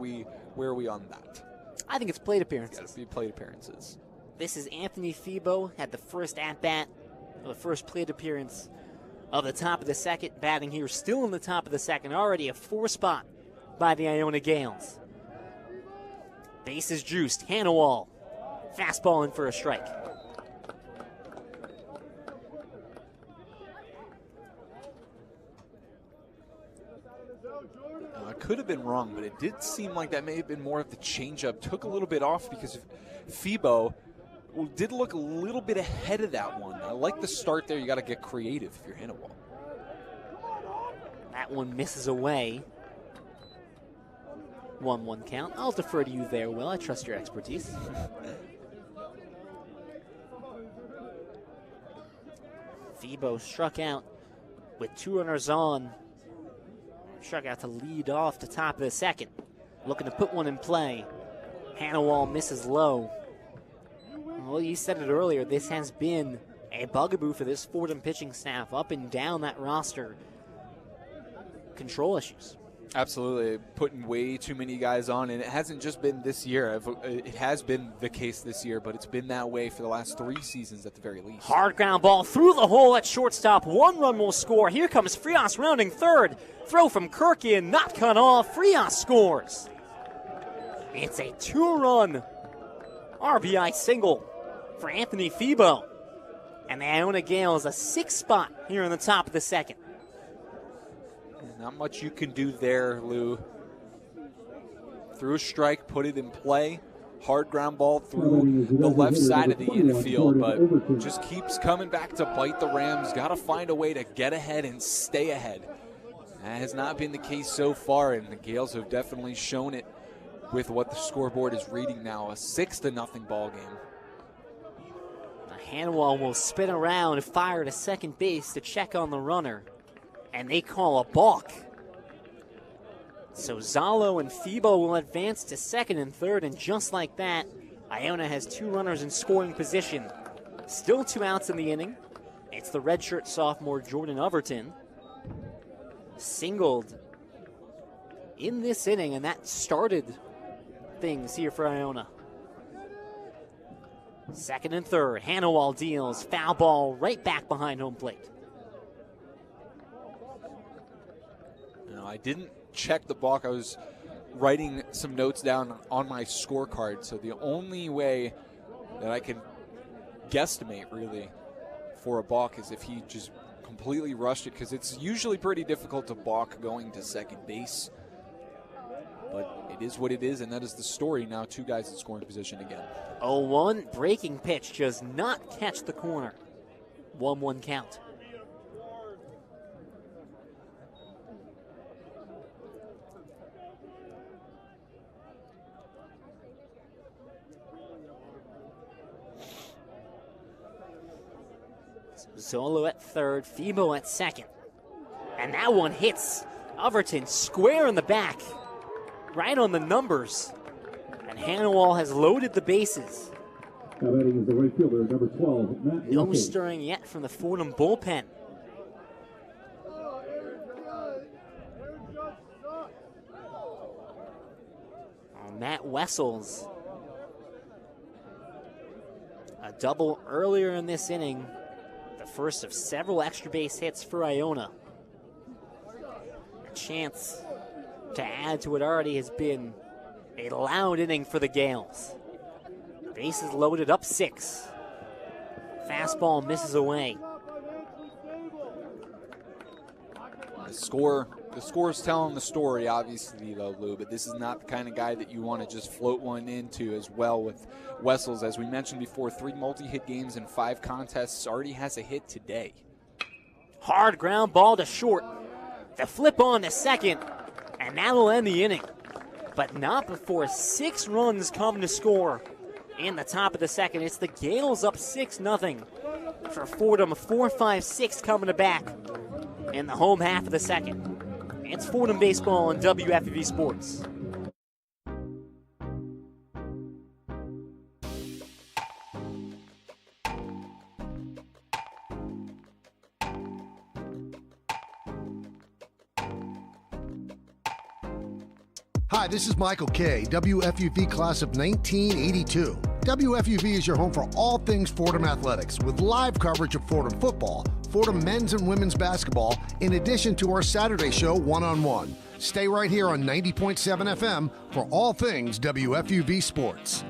we on that? I think it's plate appearances. It's got to be plate appearances. This is Anthony Febo, had the first at-bat, or the first plate appearance of the top of the 2nd, batting here still in the top of the 2nd, already a 4 spot by the Iona Gaels. Base is juiced. Hanawal. Fastball in for a strike. I could have been wrong, but it did seem like that may have been more of the changeup. Took a little bit off because Febo did look a little bit ahead of that one. I like the start there. You got to get creative if you're Hanawal. That one misses away. 1-1 count. I'll defer to you there, Will. I trust your expertise. Febo struck out with 2 runners on. Struck out to lead off the top of the 2nd. Looking to put one in play. Hanawal misses low. Well, you said it earlier. This has been a bugaboo for this Fordham pitching staff up and down that roster. Control issues. Absolutely, putting way too many guys on, and it hasn't just been this year. It has been the case this year, but it's been that way for the last 3 seasons at the very least. Hard ground ball through the hole at shortstop. 1 run will score. Here comes Frias rounding third. Throw from Kirkian, not cut off. Frias scores. It's a 2-run RBI single for Anthony Febo. And the Iona Gaels a 6th spot here in the top of the second. Not much you can do there, Lou. Threw a strike, put it in play. Hard ground ball through the left side of the infield, but just keeps coming back to bite the Rams. Got to find a way to get ahead and stay ahead. That has not been the case so far, and the Gaels have definitely shown it with what the scoreboard is reading now. A 6-0 ball game. Hanwell will spin around, fire to second base to check on the runner. And they call a balk. So Zalo and Febo will advance to second and third, and just like that, Iona has 2 runners in scoring position. Still 2 outs in the inning. It's the redshirt sophomore Jordan Overton. Singled in this inning, and that started things here for Iona. Second and third, Hanawal deals, foul ball right back behind home plate. I didn't check the balk. I was writing some notes down on my scorecard, so the only way that I can guesstimate really for a balk is if he just completely rushed it, because it's usually pretty difficult to balk going to second base. But it is what it is, and that is the story. Now 2 guys in scoring position again. 0-1, breaking pitch does not catch the corner. 1-1 count. Zolo at third, Febo at second. And that one hits Overton square in the back, right on the numbers. And Hanawal has loaded the bases. Now batting is the right fielder, number 12, Matt No Russell. stirring yet from the Fordham bullpen. Matt Wessels. A double earlier in this inning. The first of several extra base hits for Iona. A chance to add to what already has been a loud inning for the Gaels. Bases loaded, up 6. Fastball misses away. The score's telling the story, obviously, though, Lou, but this is not the kind of guy that you want to just float one into as well with Wessels. As we mentioned before, 3 multi-hit games and 5 contests, already has a hit today. Hard ground ball to short. The flip on to second, and that'll end the inning. But not before 6 runs come to score in the top of the second. It's the Gaels up 6-0 for Fordham. 4-5-6 coming to back in the home half of the second. It's Fordham Baseball on WFUV Sports. Hi, this is Michael Kay, WFUV class of 1982. WFUV is your home for all things Fordham athletics, with live coverage of Fordham football, Fordham men's and women's basketball, in addition to our Saturday show, One on One. Stay right here on 90.7 FM for all things WFUV sports.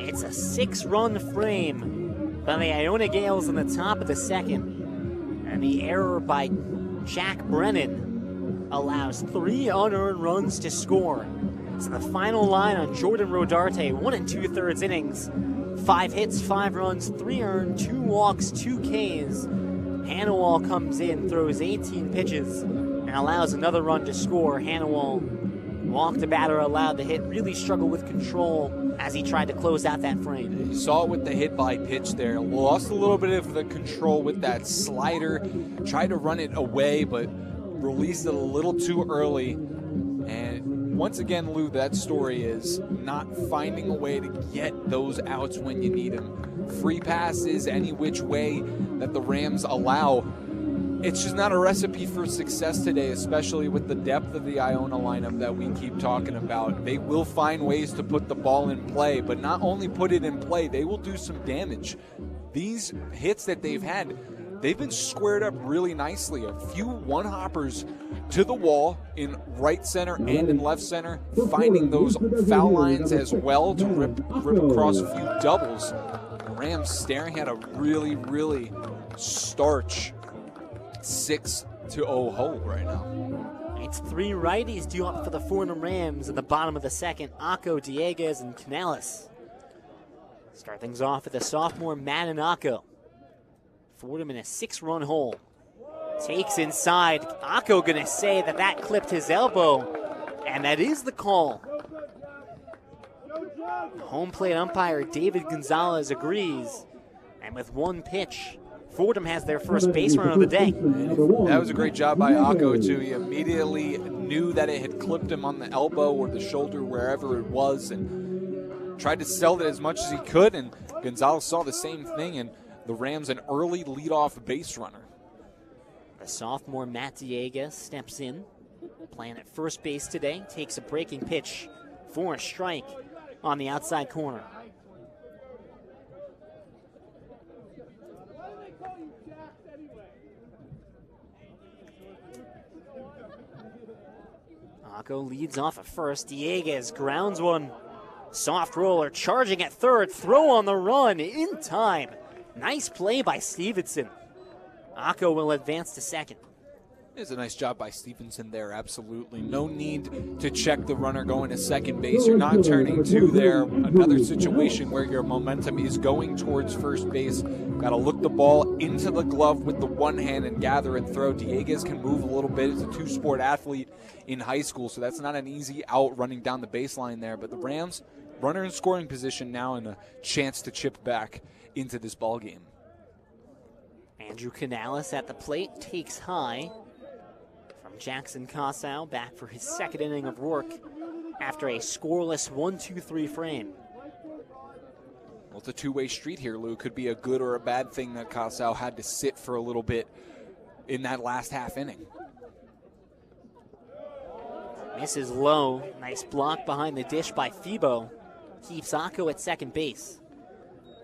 It's a 6-run frame by the Iona Gaels in the top of the second. And the error by Jack Brennan allows 3 unearned runs to score. So the final line on Jordan Rodarte, 1 2/3 innings. 5 hits, 5 runs, 3 earned, 2 walks, 2 Ks. Hanawal comes in, throws 18 pitches, and allows another run to score. Hanawal walked the batter, allowed the hit, really struggled with control as he tried to close out that frame. You saw it with the hit by pitch there. Lost a little bit of the control with that slider. Tried to run it away, but released it a little too early. And once again, Lou, that story is not finding a way to get those outs when you need them. Free passes any which way that the Rams allow. It's just not a recipe for success today, especially with the depth of the Iona lineup that we keep talking about. They will find ways to put the ball in play, but not only put it in play, they will do some damage. These hits that they've had, they've been squared up really nicely. A few one-hoppers to the wall in right center and in left center, finding those foul lines as well to rip across a few doubles. The Rams staring at a really, really starch 6-0 hole right now. It's three righties due up for the Fordham Rams at the bottom of the second. Akko, Dieguez, and Canales. Start things off with the sophomore Matt and Akko. Fordham in a 6-run hole. Takes inside. Akko gonna say that clipped his elbow, and that is the call. Home plate umpire David Gonzalez agrees, and with one pitch, Fordham has their first base run of the day. That was a great job by Akko, too. He immediately knew that it had clipped him on the elbow or the shoulder, wherever it was, and tried to sell it as much as he could, and Gonzalez saw the same thing, and the Rams an early leadoff base runner. The sophomore Matt Dieguez steps in, playing at first base today, takes a breaking pitch for a strike on the outside corner. Akko leads off at first. Dieguez grounds one. Soft roller charging at third. Throw on the run in time. Nice play by Stevenson. Akko will advance to second. It's a nice job by Stevenson there, absolutely. No need to check the runner going to second base. You're not turning two there. Another situation where your momentum is going towards first base. Got to look the ball into the glove with the one hand and gather and throw. Dieguez can move a little bit. He's a two-sport athlete in high school, so that's not an easy out running down the baseline there. But the Rams, runner in scoring position now and a chance to chip back into this ball game. Andrew Canales at the plate, takes high. Jackson Cossow back for his second inning of work after a scoreless 1-2-3 frame. Well, it's a two-way street here, Lou. Could be a good or a bad thing that Cossow had to sit for a little bit in that last half inning. Misses low. Nice block behind the dish by Febo. Keeps Akko at second base.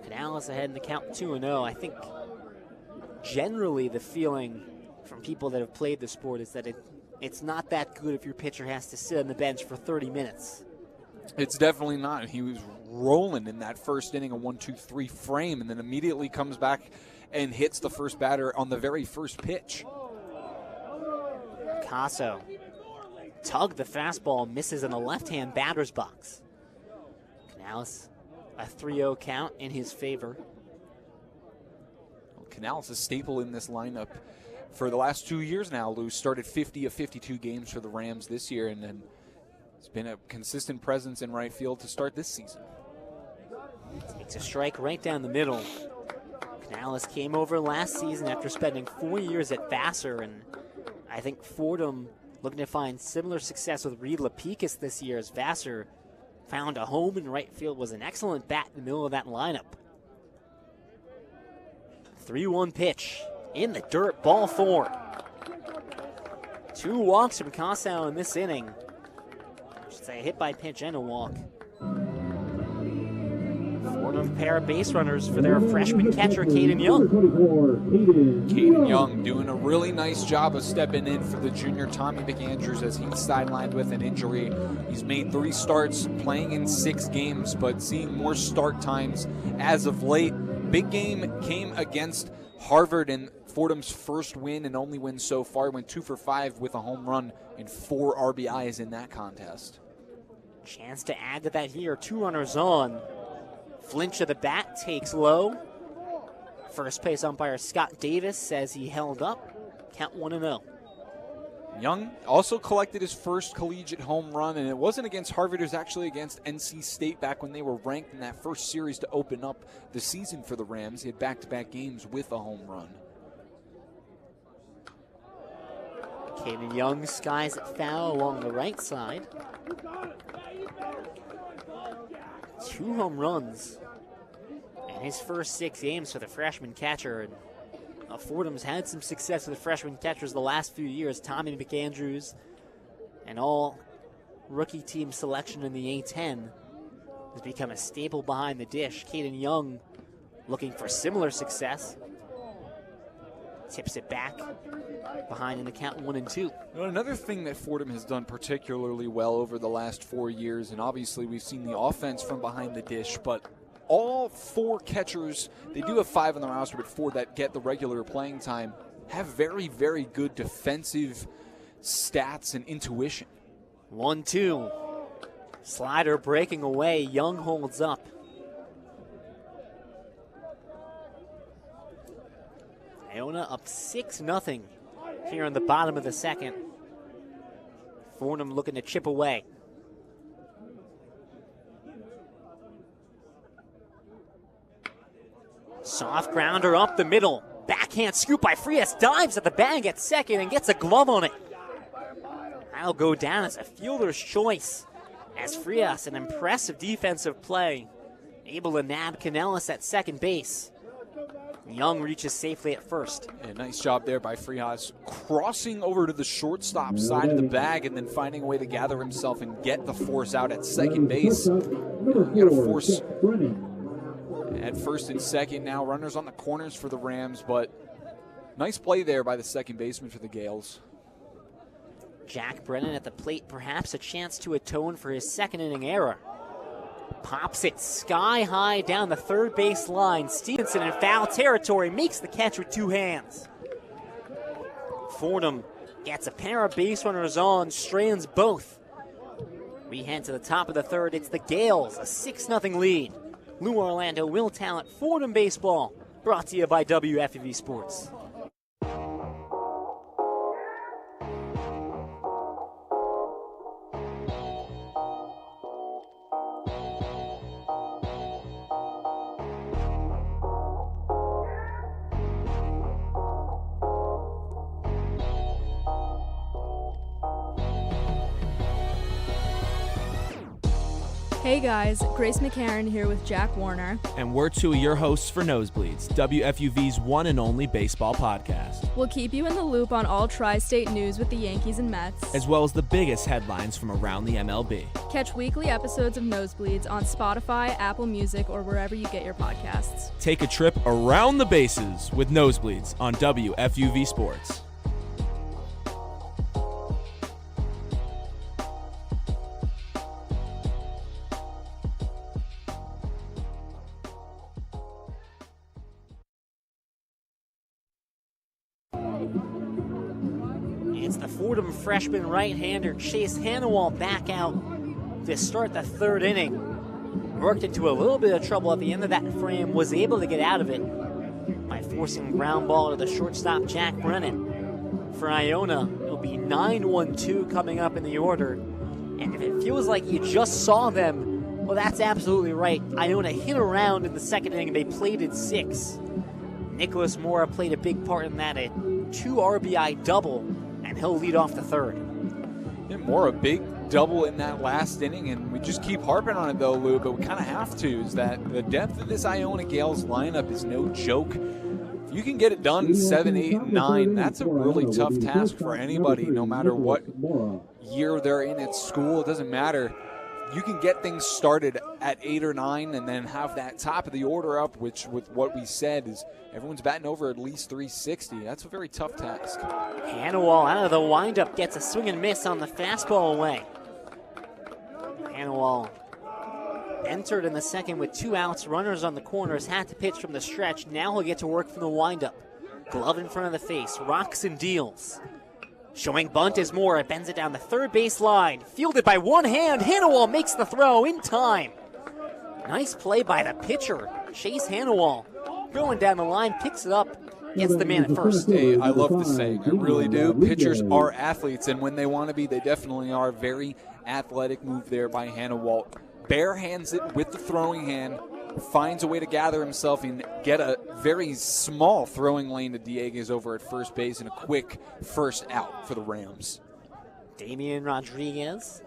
Canales ahead in the count 2-0. I think generally the feeling from people that have played the sport is that it's not that good if your pitcher has to sit on the bench for 30 minutes. It's definitely not. He was rolling in that first inning, a 1-2-3 frame, and then immediately comes back and hits the first batter on the very first pitch. Casso tugged the fastball, misses in the left-hand batter's box. Canales, a 3-0 count in his favor. Well, Canales is a staple in this lineup for the last 2 years now. Lou started 50 of 52 games for the Rams this year, and then it's been a consistent presence in right field to start this season. Takes a strike right down the middle. Canales came over last season after spending 4 years at Vassar, and I think Fordham looking to find similar success with Reed Lapicus this year as Vassar found a home in right field, was an excellent bat in the middle of that lineup. 3-1 pitch. In the dirt, ball 4. 2 walks from Cossow in this inning. I should say a hit by pitch and a walk. Fordham pair of base runners for their freshman catcher, Caden Young. Caden Young doing a really nice job of stepping in for the junior Tommy McAndrews as he's sidelined with an injury. He's made 3 starts, playing in 6 games, but seeing more start times as of late. Big game came against Harvard in Fordham's first win and only win so far. Went 2 for 5 with a home run and 4 RBIs in that contest. Chance to add to that here. 2 runners on. Flinch of the bat, takes low. First base umpire Scott Davis says he held up. Count 1-0. Young also collected his first collegiate home run, and it wasn't against Harvard. It was actually against NC State back when they were ranked in that first series to open up the season for the Rams. He had back-to-back games with a home run. Caden Young skies it foul along the right side. 2 home runs in his first 6 games for the freshman catcher. And Fordham's had some success with the freshman catchers the last few years. Tommy McAndrews, an all-rookie team selection in the A-10, has become a staple behind the dish. Caden Young looking for similar success. Tips it back behind in the count 1-2. Another thing that Fordham has done particularly well over the last 4 years, and obviously we've seen the offense from behind the dish, but all 4 catchers, they do have 5 on the roster, but 4 that get the regular playing time, have very, very good defensive stats and intuition. 1-2. Slider breaking away. Young holds up. Iona up 6-0 here in the bottom of the second. Fordham looking to chip away. Soft grounder up the middle. Backhand scoop by Frias. Dives at the bag at second and gets a glove on it. That'll go down as a fielder's choice, as Frias, an impressive defensive play, able to nab Canellis at second base. Young reaches safely at first. Yeah, nice job there by Frias, crossing over to the shortstop side of the bag and then finding a way to gather himself and get the force out at second base. Got a force at first and second now. Runners on the corners for the Rams, but nice play there by the second baseman for the Gaels. Jack Brennan at the plate, perhaps a chance to atone for his second inning error. Pops it sky high down the third base line. Stevenson in foul territory makes the catch with 2 hands. Fordham gets a pair of base runners on, strands both. We head to the top of the third. It's the Gaels, a 6-0 lead. Lou Orlando, Will Tallant, Fordham Baseball, brought to you by WFUV Sports. Hey guys, Grace McCarran here with Jack Warner. And we're 2 of your hosts for Nosebleeds, WFUV's one and only baseball podcast. We'll keep you in the loop on all tri-state news with the Yankees and Mets, as well as the biggest headlines from around the MLB. Catch weekly episodes of Nosebleeds on Spotify, Apple Music, or wherever you get your podcasts. Take a trip around the bases with Nosebleeds on WFUV Sports. It's the Fordham freshman right-hander Chase Hannawall back out to start the third inning. Worked into a little bit of trouble at the end of that frame, was able to get out of it by forcing a ground ball to the shortstop Jack Brennan. For Iona, it'll be 9-1-2 coming up in the order. And if it feels like you just saw them, well, that's absolutely right. Iona hit around in the second inning. They played at 6. Nicholas Mora played a big part in that, a 2 RBI double, and he'll lead off the third. And Mora, big double in that last inning, and we just keep harping on it though, Lou, but we kind of have to, is that the depth of this Iona Gaels lineup is no joke. If you can get it done 7, 8, and 9, that's a really tough task for anybody, no matter what year they're in at school. It doesn't matter. You can get things started at 8 or 9 and then have that top of the order up, which with what we said is everyone's batting over at least 360. That's a very tough task. Hannawall out of the windup gets a swing and miss on the fastball away. Hannawall entered in the second with 2 outs. Runners on the corners, had to pitch from the stretch. Now he'll get to work from the windup. Glove in front of the face, rocks and deals. Showing bunt is Moore. It bends it down the third base line. Fielded by one hand. Hannawall makes the throw in time. Nice play by the pitcher, Chase Hannawall. Going down the line, picks it up gets the man at first. Hey, I love the saying. I really do. Pitchers are athletes, and when they want to be, they definitely are. Very athletic move there by Hannah Walt. Bare hands it with the throwing hand, finds a way to gather himself and get a very small throwing lane to Dieguez over at first base and a quick first out for the Rams. Damian Rodriguez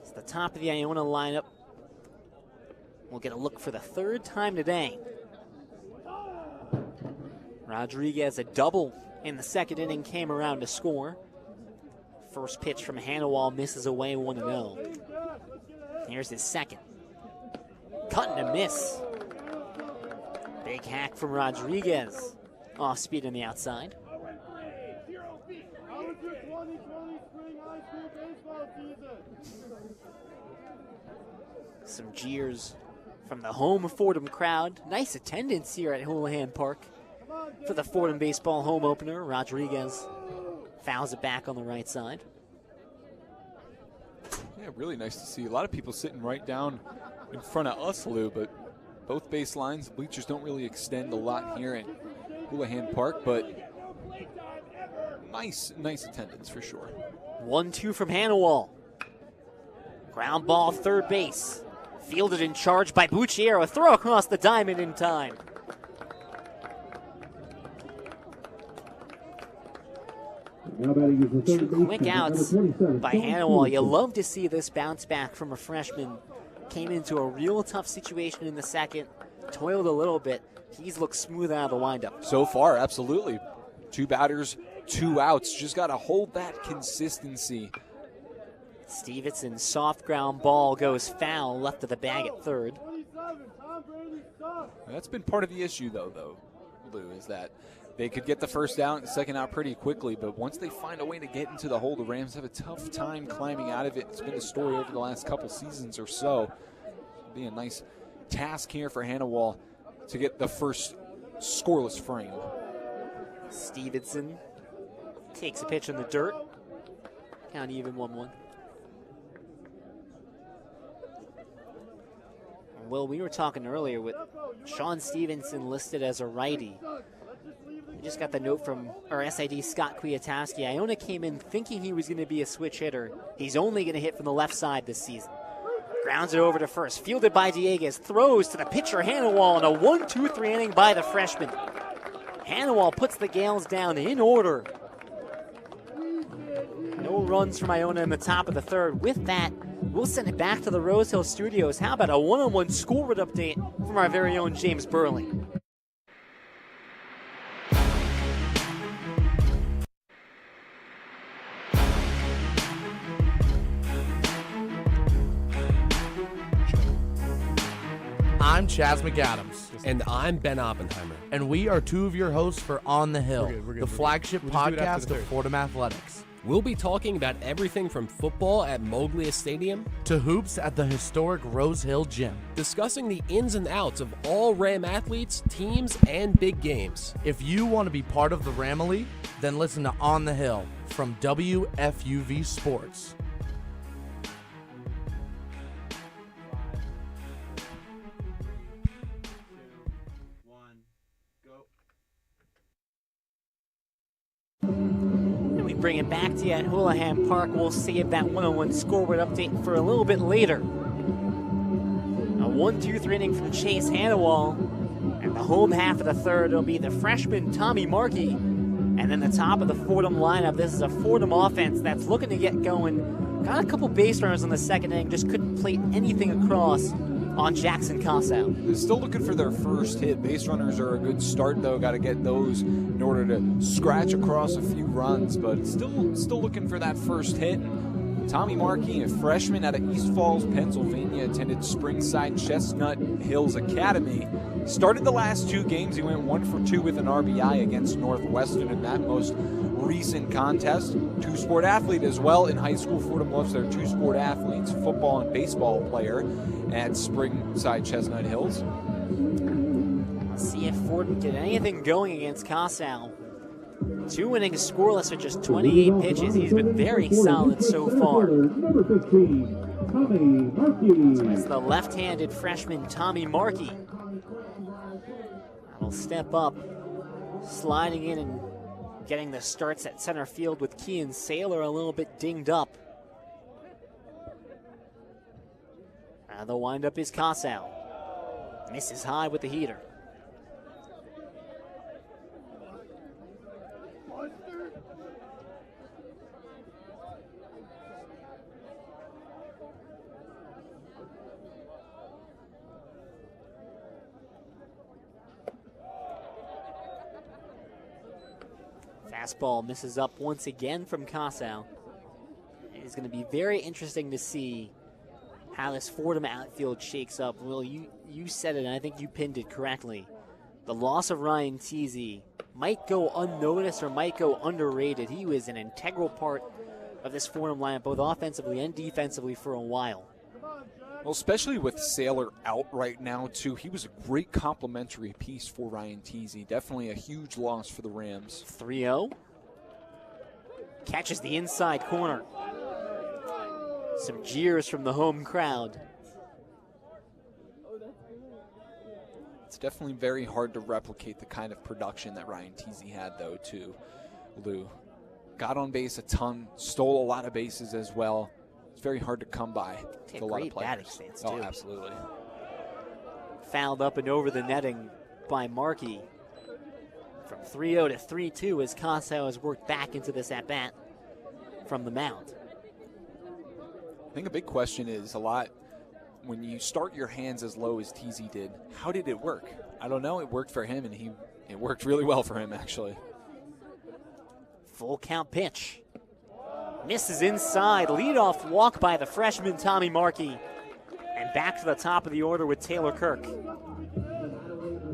is the top of the Iona lineup. We'll get a look for the third time today. Rodriguez, a double in the second inning, came around to score. First pitch from Hannawall misses away 1-0. Here's his second. Cut and a miss. Big hack from Rodriguez. Off speed on the outside. Some jeers from the home Fordham crowd. Nice attendance here at Houlihan Park for the Fordham Baseball Home Opener. Rodriguez fouls it back on the right side. Yeah, really nice to see. A lot of people sitting right down in front of us, Lou, but both baselines, the bleachers don't really extend a lot here at Houlihan Park, but nice attendance for sure. 1-2 from Hannawall. Ground ball, third base. Fielded and charged by Bucciero. A throw across the diamond in time. Two quick outs by Hannawall. You love to see this bounce back from a freshman. Came into a real tough situation in the second. Toiled a little bit. He's looked smooth out of the windup. So far, absolutely. 2 batters, 2 outs. Just got to hold that consistency. Stevenson, soft ground ball goes foul, left of the bag at third. That's been part of the issue, though, Lou, is that they could get the first out and second out pretty quickly, but once they find a way to get into the hole, the Rams have a tough time climbing out of it. It's been a story over the last couple seasons or so. It'll be a nice task here for Hannawall to get the first scoreless frame. Stevenson takes a pitch in the dirt. Count even 1-1. Well, we were talking earlier with Sean Stevenson listed as a righty. We just got the note from our SID Scott Kwiatkowski. Iona came in thinking he was going to be a switch hitter. He's only going to hit from the left side this season. Grounds it over to first. Fielded by Dieguez. Throws to the pitcher Hannawall in a 1-2-3 inning by the freshman. Hannawall puts the Gaels down in order. No runs from Iona in the top of the third. With that, we'll send it back to the Rose Hill Studios. How about a one-on-one scoreboard update from our very own James Birle? I'm Chaz McAdams. And I'm Ben Oppenheimer. And we are 2 of your hosts for On the Hill, We're good, the flagship we'll just do it after podcast the of third. Fordham Athletics. We'll be talking about everything from football at Moglia Stadium To hoops at the historic Rose Hill Gym. discussing the ins and outs of all Ram athletes, teams, and big games. If you want to be part of the Ramily, then listen to On the Hill from WFUV Sports. And we bring it back to you at Houlihan Park. We'll save that one-on-one scoreboard update for a little bit later. A 1-2-3 inning from Chase Hannawall. And the home half of the third will be the freshman Tommy Markey. And then the top of the Fordham lineup. This is a Fordham offense that's looking to get going. Got a couple base runners on the second inning, just couldn't plate anything across on Jackson Cossow. They're still looking for their first hit. Base runners are a good start, though. Got to get those in order to scratch across a few runs, but still looking for that first hit. Tommy Markey, a freshman out of East Falls, Pennsylvania, attended Springside Chestnut Hills Academy. Started the last 2 games. He went 1 for 2 with an RBI against Northwestern in that most recent contest. 2-sport athlete as well in high school. Fordham loves their 2-sport athletes, football and baseball player at Springside Chestnut Hills. Let's see if Fordham get anything going against Cossow. 2 innings scoreless with just 28 pitches. He's been very solid so far. Number 15, Tommy Markey. It's the left-handed freshman Tommy Markey. That'll step up sliding in and getting the starts at center field with Kean Saylor a little bit dinged up. The windup is Casal. Misses high with the heater. Fastball misses up once again from Casal. It's going to be very interesting to see how this Fordham outfield shakes up. Will, you said it, and I think you pinned it correctly. The loss of Ryan Teasy might go unnoticed or might go underrated. He was an integral part of this Fordham lineup, both offensively and defensively, for a while. Well, especially with Saylor out right now, too. He was a great complimentary piece for Ryan Teasy. Definitely a huge loss for the Rams. 3-0. Catches the inside corner. Some jeers from the home crowd. It's definitely very hard to replicate the kind of production that Ryan Teasy had, though, too, Lou. Got on base a ton, stole a lot of bases as well. It's very hard to come by with a lot of players. Batting stance, too. Oh, absolutely. Fouled up and over the netting by Markey. From 3-0 to 3-2 as Casal has worked back into this at-bat from the mound. I think a big question is when you start your hands as low as Teasy did, how did it work? I don't know. It worked for him, and it worked really well for him, actually. Full count pitch. Misses inside. Leadoff walk by the freshman Tommy Markey. And back to the top of the order with Taylor Kirk.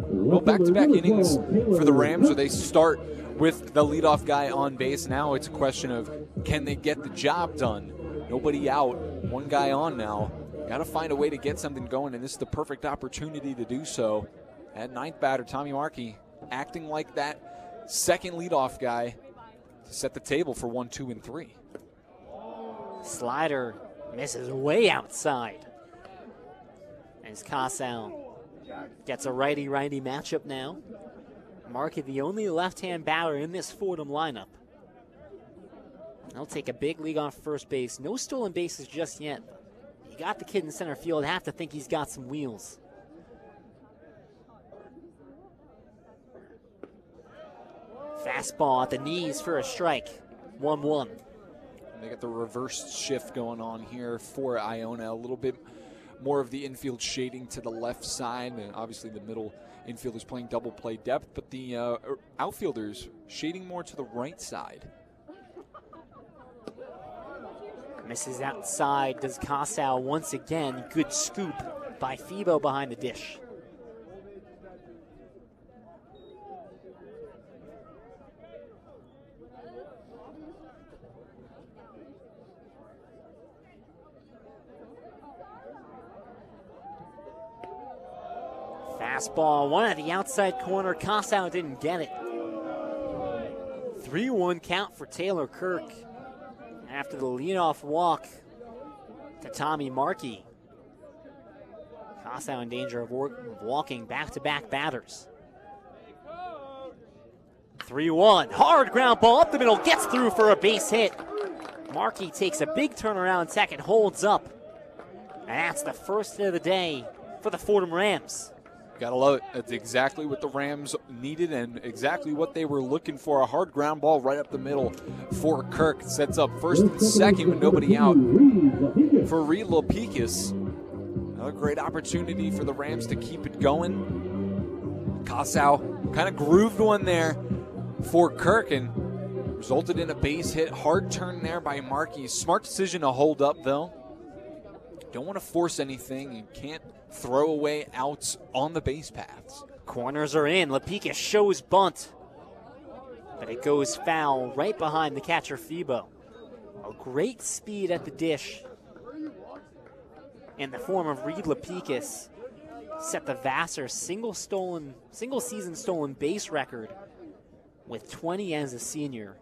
Well, back-to-back innings for the Rams where they start with the leadoff guy on base. Now it's a question of, can they get the job done? Nobody out, one guy on now. Got to find a way to get something going, and this is the perfect opportunity to do so. At ninth batter, Tommy Markey acting like that second leadoff guy to set the table for 1, 2, and 3. Slider misses way outside. As Casal gets a righty-righty matchup now. Markey, the only left-hand batter in this Fordham lineup. He'll take a big league on first base. No stolen bases just yet. You got the kid in center field. Have to think he's got some wheels. Fastball at the knees for a strike. 1-1. They got the reverse shift going on here for Iona. A little bit more of the infield shading to the left side. And obviously the middle infielders playing double play depth, but the outfielders shading more to the right side. Misses outside, does Casal once again. Good scoop by Febo behind the dish. Fastball, one at the outside corner. Casal didn't get it. 3-1 count for Taylor Kirk. After the leadoff walk to Tommy Markey. Casal in danger of walking back-to-back batters. 3-1, hard ground ball up the middle, gets through for a base hit. Markey takes a big turnaround second, holds up. And that's the first hit of the day for the Fordham Rams. Gotta love it. That's exactly what the Rams needed and exactly what they were looking for. A hard ground ball right up the middle for Kirk. Sets up first and second with nobody out for Reed Lopikis. Another great opportunity for the Rams to keep it going. Casal kind of grooved one there for Kirk and resulted in a base hit. Hard turn there by Markey. Smart decision to hold up, though. Don't want to force anything. You can't throw away outs on the base paths. Corners are in. Lopikis shows bunt. But it goes foul right behind the catcher Febo. A great speed at the dish in the form of Reed Lopikis. Set the Vassar single season stolen base record with 20 as a senior.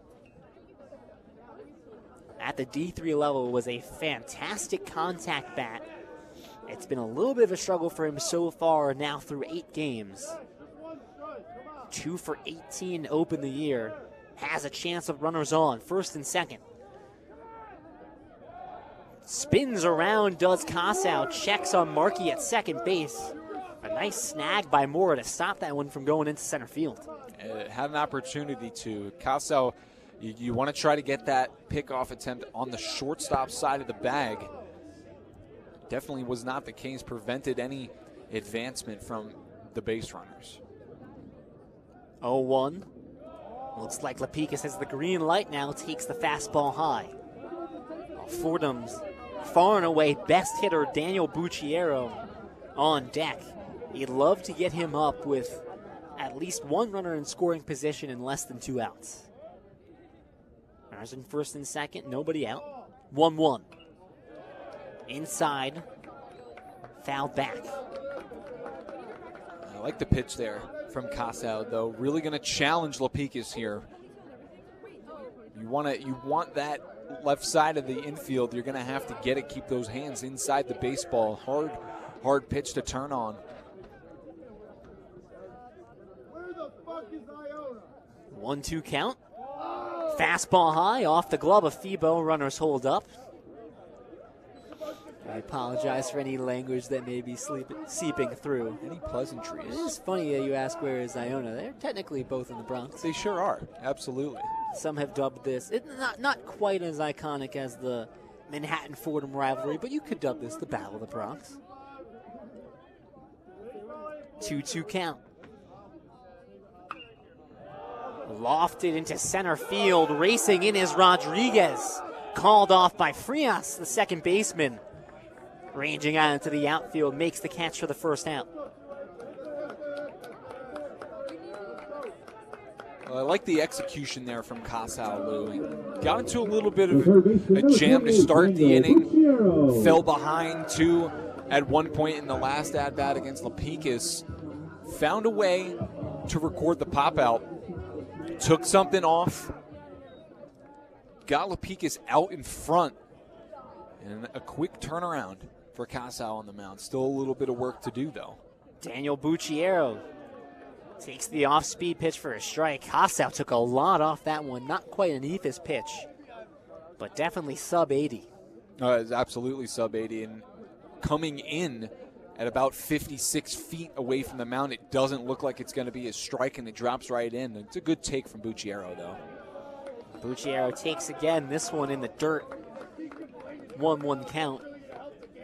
At the D3 level, was a fantastic contact bat. It's been a little bit of a struggle for him so far, now through 8 games. 2 for 18 to open the year, has a chance of runners on, first and second. Spins around, does Kossow, checks on Markey at second base. A nice snag by Moore to stop that one from going into center field. Had an opportunity to. Kossow, you want to try to get that pickoff attempt on the shortstop side of the bag. Definitely was not the case, prevented any advancement from the base runners. 0-1. Looks like Lapicus has the green light now, takes the fastball high. Fordham's far and away best hitter, Daniel Bucciero, on deck. You'd love to get him up with at least one runner in scoring position and less than 2 outs. Runners in first and second, nobody out. 1-1. Inside, foul back. I like the pitch there from Kossow, though. Really going to challenge Lapicus here. You want that left side of the infield. You're going to have to get it, keep those hands inside the baseball. Hard pitch to turn on. Where the fuck is Iona? 1-2 count. Fastball high off the glove of Febo. Runners hold up. I apologize for any language that may be seeping through. Any pleasantries? It is funny that you ask where is Iona. They're technically both in the Bronx. They sure are. Absolutely. Some have dubbed this, not quite as iconic as the Manhattan-Fordham rivalry, but you could dub this the Battle of the Bronx. 2-2 count. Lofted into center field. Racing in is Rodriguez. Called off by Frias, the second baseman. Ranging out into the outfield, makes the catch for the first out. Well, I like the execution there from Kossow, Lou. He got into a little bit of a jam to start the inning. Fell behind, too, at one point in the last at-bat against Lapicus. Found a way to record the pop-out. Took something off. Got Lapicus out in front. And a quick turnaround for Kossow on the mound. Still a little bit of work to do, though. Daniel Bucciero takes the off-speed pitch for a strike. Kossow took a lot off that one. Not quite an Ephus pitch, but definitely sub-80. It's absolutely sub-80. And coming in at about 56 feet away from the mound, it doesn't look like it's going to be a strike, and it drops right in. It's a good take from Bucciero, though. Bucciero takes again, this one in the dirt. 1-1 count.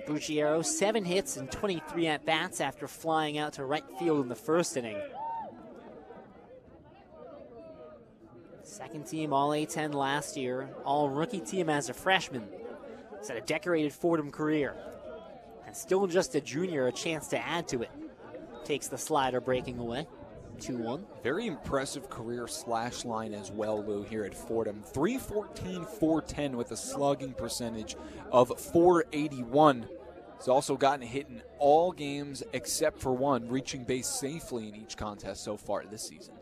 Bucciero, 7 hits and 23 at-bats after flying out to right field in the first inning. Second team All-A-10 last year, all-rookie team as a freshman. He's had a decorated Fordham career. And still just a junior, a chance to add to it. Takes the slider breaking away. 2-1. Very impressive career slash line as well, Lou, here at Fordham. 314, 410 with a slugging percentage of 481. He's also gotten a hit in all games except for one, reaching base safely in each contest so far this season.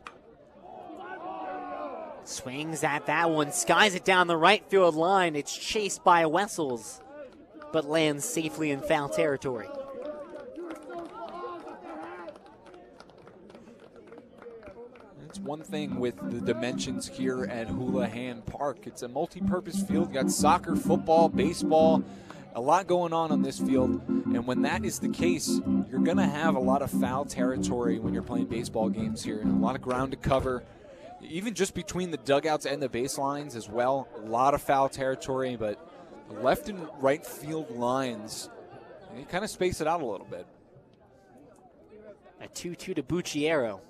Swings at that one, skies it down the right field line. It's chased by Wessels, but lands safely in foul territory. It's one thing with the dimensions here at Houlihan Park. It's a multi-purpose field. You got soccer, football, baseball, a lot going on this field. And when that is the case, you're going to have a lot of foul territory when you're playing baseball games here. And a lot of ground to cover, even just between the dugouts and the baselines as well. A lot of foul territory, but the left and right field lines, you kind of space it out a little bit. A 2-2 to Bucciero.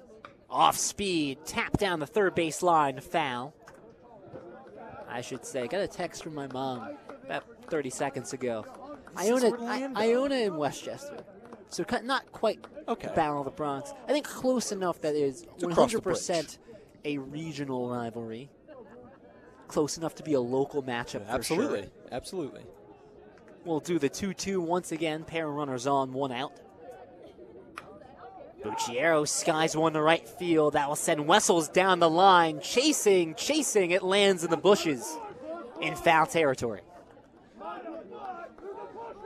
Off speed, tap down the third base line, foul. I should say, got a text from my mom about 30 seconds ago. Iona in Westchester. So not quite the Battle of the Bronx. I think close enough that it is 100% a regional rivalry. Close enough to be a local matchup for Absolutely, sure. absolutely. We'll do the 2-2 once again. Pair of runners on, 1 out. Bucciero skies one to right field. That will send Wessels down the line. Chasing. It lands in the bushes in foul territory.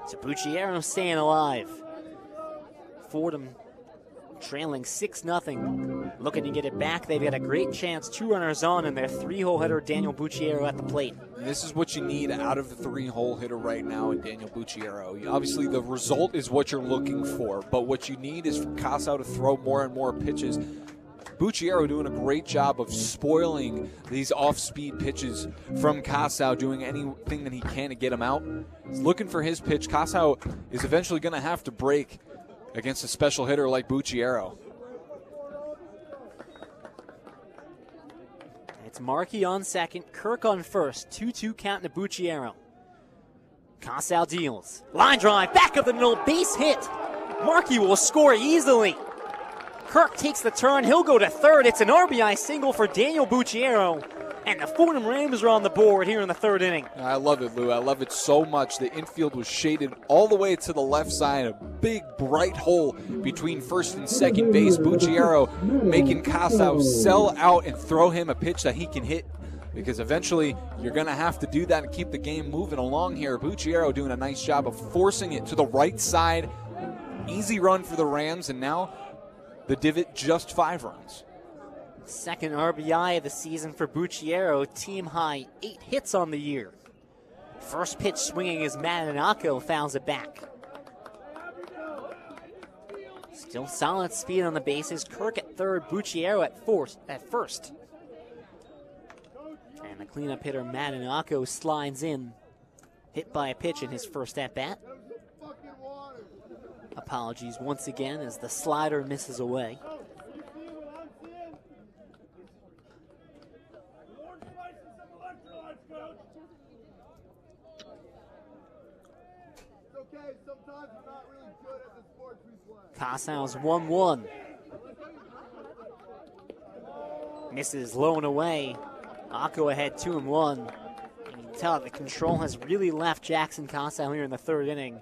So Bucciero staying alive. Fordham trailing 6-0. Looking to get it back. They've got a great chance. 2 runners on, and their 3-hole hitter, Daniel Bucciero, at the plate. This is what you need out of the 3-hole hitter right now in Daniel Bucciero. Obviously, the result is what you're looking for, but what you need is for Casau to throw more and more pitches. Bucciero doing a great job of spoiling these off-speed pitches from Casau, doing anything that he can to get him out. He's looking for his pitch. Casau is eventually going to have to break against a special hitter like Bucciero. It's Markey on second, Kirk on first. 2-2 count to Bucciero. Casau deals. Line drive, back of the middle, base hit. Markey will score easily. Kirk takes the turn. He'll go to third. It's an RBI single for Daniel Bucciero. And the Fordham Rams are on the board here in the 3rd inning. I love it, Lou. I love it so much. The infield was shaded all the way to the left side. A big, bright hole between first and second base. Bucciero making Casau sell out and throw him a pitch that he can hit, because eventually you're going to have to do that and keep the game moving along here. Bucciero doing a nice job of forcing it to the right side. Easy run for the Rams, and now the divot, just 5 runs. Second RBI of the season for Bucciero, team high 8 hits on the year. First pitch swinging as Madanako fouls it back. Still solid speed on the bases. Kirk at third, Bucciero at first. And the cleanup hitter Madanako slides in, hit by a pitch in his first at-bat. Apologies once again as the slider misses away. Casau's 1-1. Misses low and away. Akko ahead 2-1. You can tell the control has really left Jackson Casau here in the 3rd inning.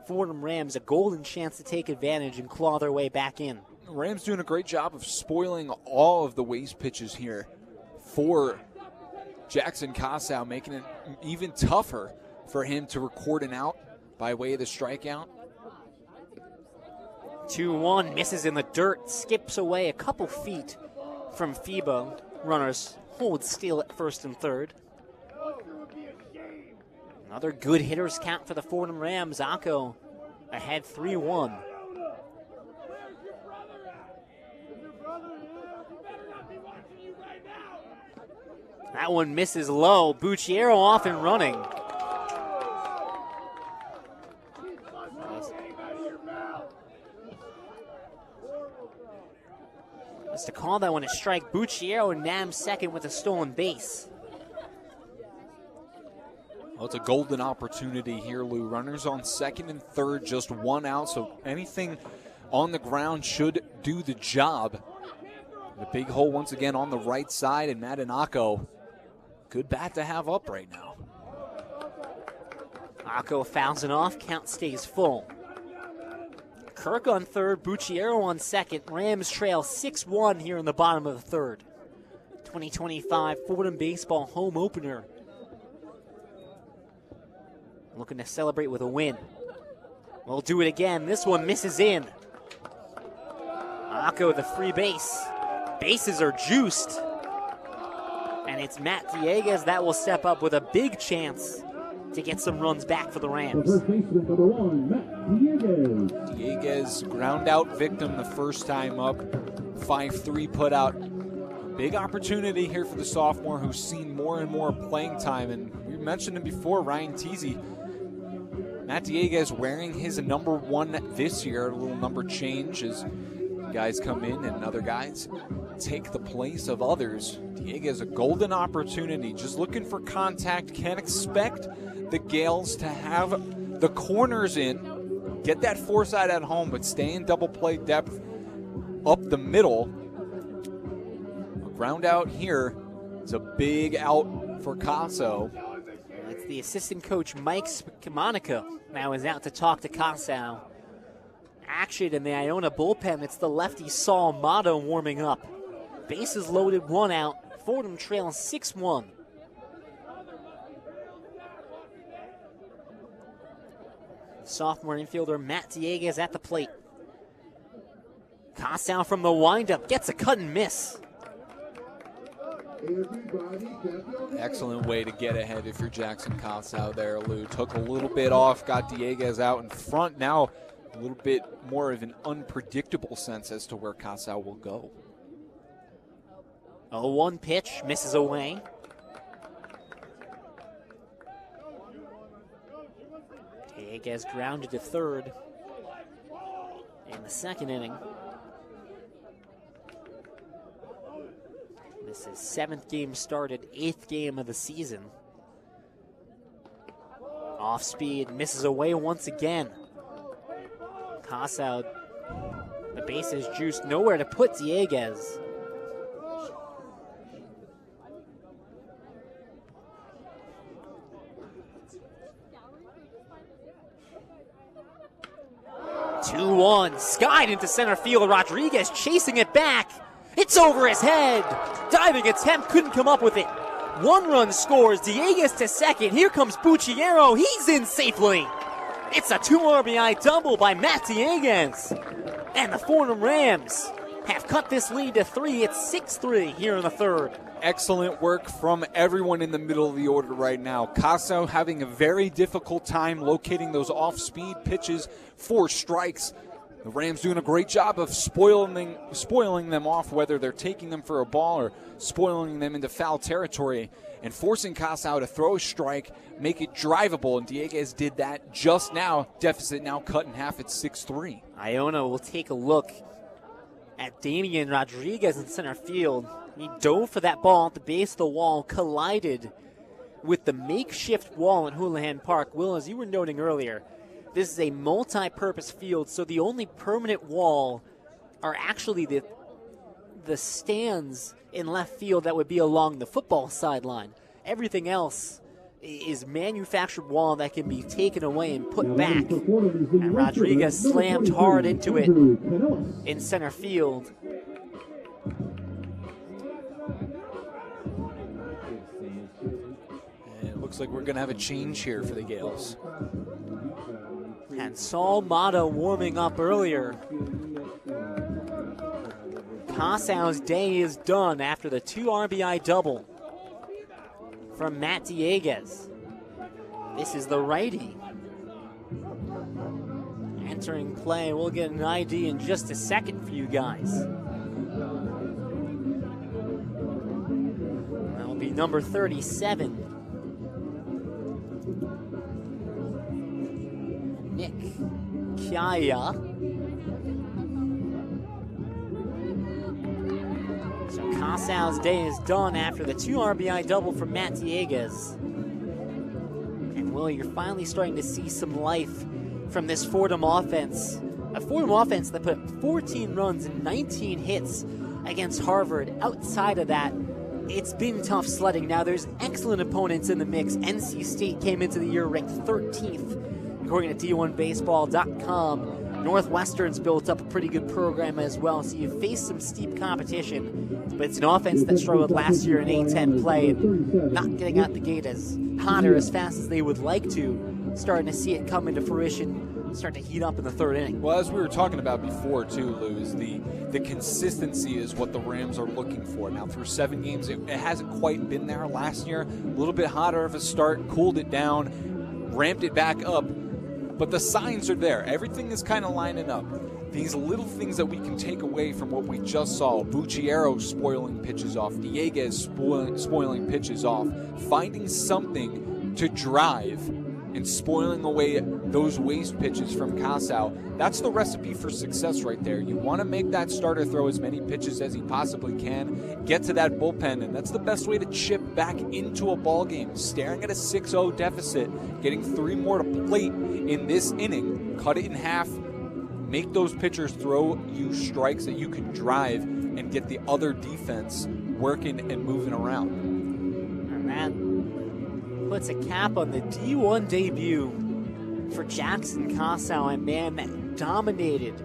Fordham Rams a golden chance to take advantage and claw their way back in. The Rams doing a great job of spoiling all of the waste pitches here for Jackson Casau, making it even tougher for him to record an out by way of the strikeout. 2-1, misses in the dirt, skips away a couple feet from Febo. Runners hold still at first and third. Another good hitters count for the Fordham Rams. Akko ahead 3-1. That one misses low. Bucciero off and running. That's to call that one a strike. Bucciero and Nam second with a stolen base. Well, it's a golden opportunity here, Lou. Runners on second and third, just 1 out, so anything on the ground should do the job. The big hole once again on the right side, and Madanako, good bat to have up right now. Akko fouls it off, count stays full. Kirk on third, Bucciero on second. Rams trail 6-1 here in the bottom of the 3rd. 2025 Fordham Baseball Home Opener. Looking to celebrate with a win. We'll do it again. This one misses in. Akko the free base. Bases are juiced. And it's Matt Dieguez that will step up with a big chance to get some runs back for the Rams. First baseman, number 1, Matt Dieguez. Dieguez, ground out victim the first time up. 5-3 put out. Big opportunity here for the sophomore who's seen more and more playing time. And we mentioned him before, Ryan Teasy. Matt Dieguez wearing his number 1 this year. A little number change as guys come in and other guys take the place of others. Dieguez, a golden opportunity. Just looking for contact. Can't expect the Gaels to have the corners in. Get that four-side at home, but stay in double play depth up the middle. A ground out here. It's a big out for Casau. It's the assistant coach, Mike Monica, now is out to talk to Casau. Action in the Iona bullpen. It's the lefty Saul Motto warming up. Bases loaded, 1 out. Fordham trails 6-1. Sophomore infielder Matt Dieguez at the plate. Kossow from the windup gets a cut and miss. Excellent way to get ahead if you're Jackson Kossow there, Lou. Took a little bit off, got Dieguez out in front. Now a little bit more of an unpredictable sense as to where Kossow will go. A 1 pitch, misses away. Dieguez grounded to third in the second inning. This is 7th game started, 8th game of the season. Off speed, misses away once again. Kossow, the base is juiced, nowhere to put Dieguez. Two-one, skied into center field. Rodriguez chasing it back. It's over his head. Diving attempt, couldn't come up with it. 1 run scores. Dieguez to second. Here comes Bucciero. He's in safely. It's a 2 RBI double by Matt Dieguez. And the Fordham Rams have cut this lead to 3. It's 6-3 here in the third. Excellent work from everyone in the middle of the order right now. Kossow having a very difficult time locating those off-speed pitches for strikes. The Rams doing a great job of spoiling them off, whether they're taking them for a ball or spoiling them into foul territory, and forcing Kossow to throw a strike, make it drivable, and Dieguez did that just now. Deficit now cut in half at 6-3. Iona will take a look at Damian Rodriguez in center field. He dove for that ball at the base of the wall, collided with the makeshift wall in Houlihan Park. Will, as you were noting earlier, this is a multi-purpose field, so the only permanent wall are actually the stands in left field that would be along the football sideline. Everything else is manufactured wall that can be taken away and put back. And Rodriguez slammed hard into it in center field. And it looks like we're going to have a change here for the Gaels. And Saul Mata warming up earlier. Kossow's day is done after the 2 RBI double from Matt Dieguez. This is the righty entering play. We'll get an ID in just a second for you guys. That'll be number 37. Nick Kiaya. So Kossow's day is done after the 2 RBI double from Matt Dieguez. And Will, you're finally starting to see some life from this Fordham offense. A Fordham offense that put 14 runs and 19 hits against Harvard. Outside of that, it's been tough sledding. Now there's excellent opponents in the mix. NC State came into the year ranked 13th. According to D1Baseball.com, Northwestern's built up a pretty good program as well, so you face some steep competition, but it's an offense that struggled last year in A-10 play and not getting out the gate as hot or as fast as they would like to. Starting to see it come into fruition, start to heat up in the third inning. Well, as we were talking about before too, Lou, is the consistency is what the Rams are looking for. Now through 7 games, it hasn't quite been there last year. A little bit hotter of a start, cooled it down, ramped it back up. But the signs are there. Everything is kind of lining up. These little things that we can take away from what we just saw. Bucciero spoiling pitches off. Dieguez spoiling pitches off. Finding something to drive and spoiling away those waste pitches from Kossow. That's the recipe for success right there. You want to make that starter throw as many pitches as he possibly can, get to that bullpen, and that's the best way to chip back into a ball game. Staring at a 6-0 deficit, getting 3 more to plate in this inning, cut it in half, make those pitchers throw you strikes that you can drive and get the other defense working and moving around. And that puts a cap on the D1 debut for Jackson Kossow, a man that dominated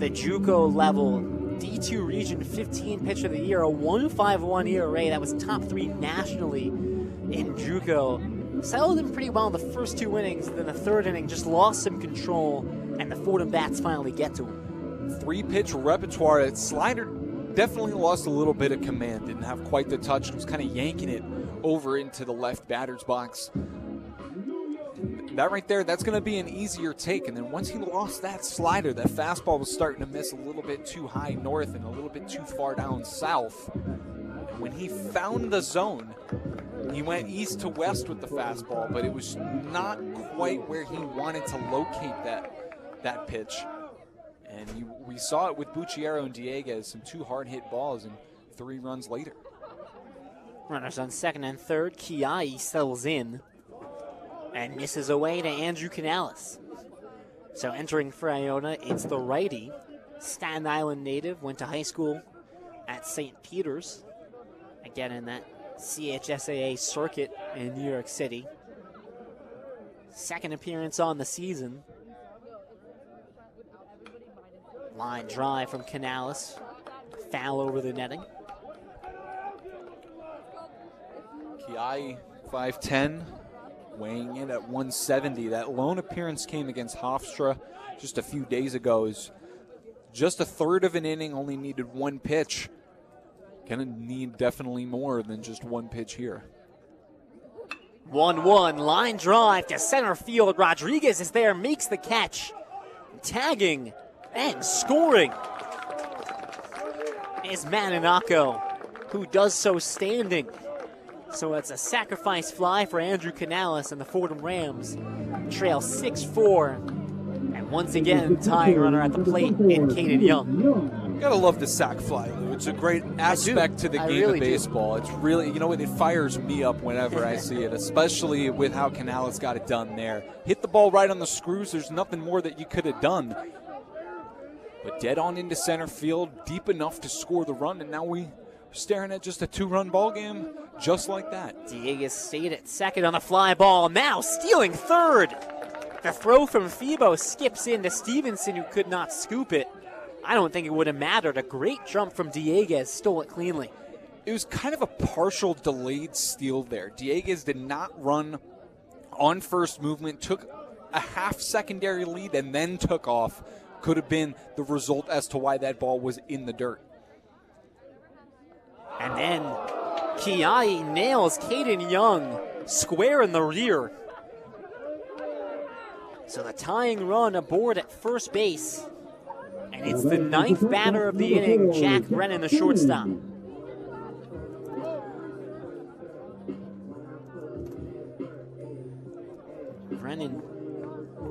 the JUCO level D2 Region 15 Pitcher of the Year, a 1.51 ERA that was top 3 nationally in JUCO. Settled in pretty well in the first 2 innings, then the third inning just lost some control, and the Fordham Bats finally get to him. 3-pitch repertoire. That slider definitely lost a little bit of command. Didn't have quite the touch. Was kind of yanking it over into the left batter's box. That right there, that's going to be an easier take. And then once he lost that slider, that fastball was starting to miss a little bit too high north and a little bit too far down south. And when he found the zone, he went east to west with the fastball, but it was not quite where he wanted to locate that pitch. And we saw it with Bucciero and Dieguez, some 2 hard-hit balls and 3 runs later. Runners on second and third. Kiai settles in and misses away to Andrew Canales. So entering for Iona, it's the righty. Staten Island native, went to high school at St. Peter's. Again in that CHSAA circuit in New York City. Second appearance on the season. Line drive from Canales. Foul over the netting. Kiai, 5'10", weighing in at 170. That lone appearance came against Hofstra just a few days ago. Is just a third of an inning, only needed 1 pitch. Gonna need definitely more than just 1 pitch here. 1-1, line drive to center field. Rodriguez is there, makes the catch. Tagging and scoring is Maninako, who does so standing. So it's a sacrifice fly for Andrew Canales, and the Fordham Rams trail 6-4. And once again, tying runner at the plate in Caden Young. Gotta love the sac fly, Lou. It's a great aspect to the game of baseball. It's really, you know what, it fires me up whenever I see it, especially with how Canales got it done there. Hit the ball right on the screws. There's nothing more that you could have done. But dead on into center field, deep enough to score the run, and now we're staring at just a 2-run ball game just like that. Dieguez stayed at second on the fly ball, now stealing third. The throw from Febo skips into Stevenson, who could not scoop it. I don't think it would have mattered. A great jump from Dieguez, stole it cleanly. It was kind of a partial delayed steal there. Dieguez did not run on first movement, took a half secondary lead, and then took off. Could have been the result as to why that ball was in the dirt. And then Kiai nails Caden Young square in the rear. So the tying run aboard at first base. And it's the 9th batter of the inning, Jack Brennan, the shortstop. Brennan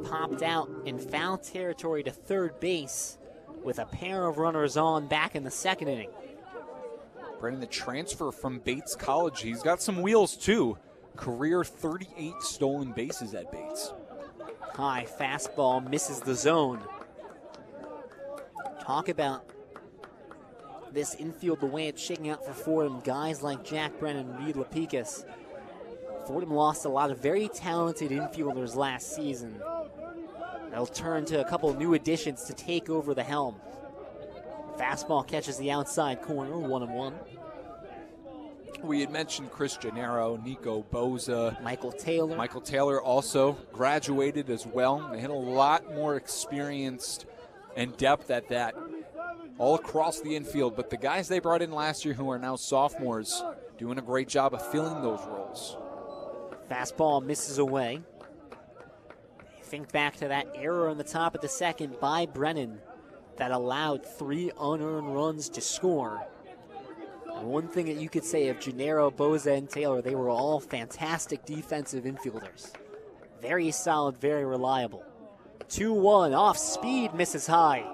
popped out in foul territory to third base with a pair of runners on back in the second inning. Brennan, the transfer from Bates College, he's got some wheels too. Career 38 stolen bases at Bates. High fastball misses the zone. Talk about this infield, the way it's shaking out for Fordham. Guys like Jack Brennan, Reed Lapicus. Fordham lost a lot of very talented infielders last season. They'll turn to a couple new additions to take over the helm. Fastball catches the outside corner, 1-1. We had mentioned Chris Gennaro, Nico Boza. Michael Taylor. Michael Taylor also graduated as well. They had a lot more experienced and depth at that all across the infield. But the guys they brought in last year who are now sophomores doing a great job of filling those roles. Fastball misses away. Think back to that error in the top of the second by Brennan that allowed 3 unearned runs to score. One thing that you could say of Gennaro, Boza, and Taylor, they were all fantastic defensive infielders. Very solid, very reliable. 2-1, off speed, misses high.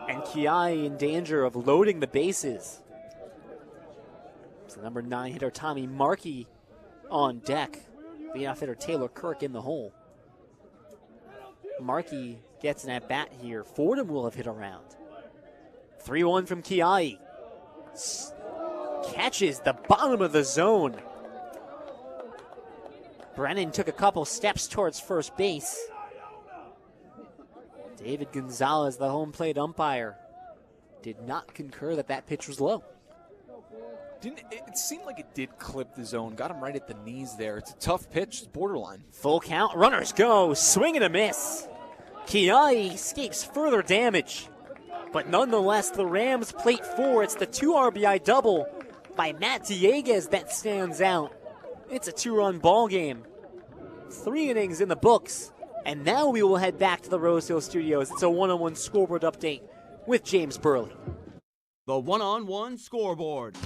And Kiai in danger of loading the bases. So number 9 hitter Tommy Markey on deck. Leadoff hitter Taylor Kirk in the hole. Markey gets an at-bat here. Fordham will have hit a round. 3-1 from Kiai. Catches the bottom of the zone. Brennan took a couple steps towards first base. David Gonzalez, the home plate umpire, did not concur that that pitch was low. It seemed like it did clip the zone. Got him right at the knees there. It's a tough pitch. It's borderline. Full count. Runners go. Swing and a miss. Kiai escapes further damage. But nonetheless, the Rams plate 4. It's the 2 RBI double by Matt Dieguez that stands out. It's a 2-run ball game. 3 innings in the books. And now we will head back to the Rose Hill Studios. It's a one-on-one scoreboard update with James Birle. The one-on-one scoreboard.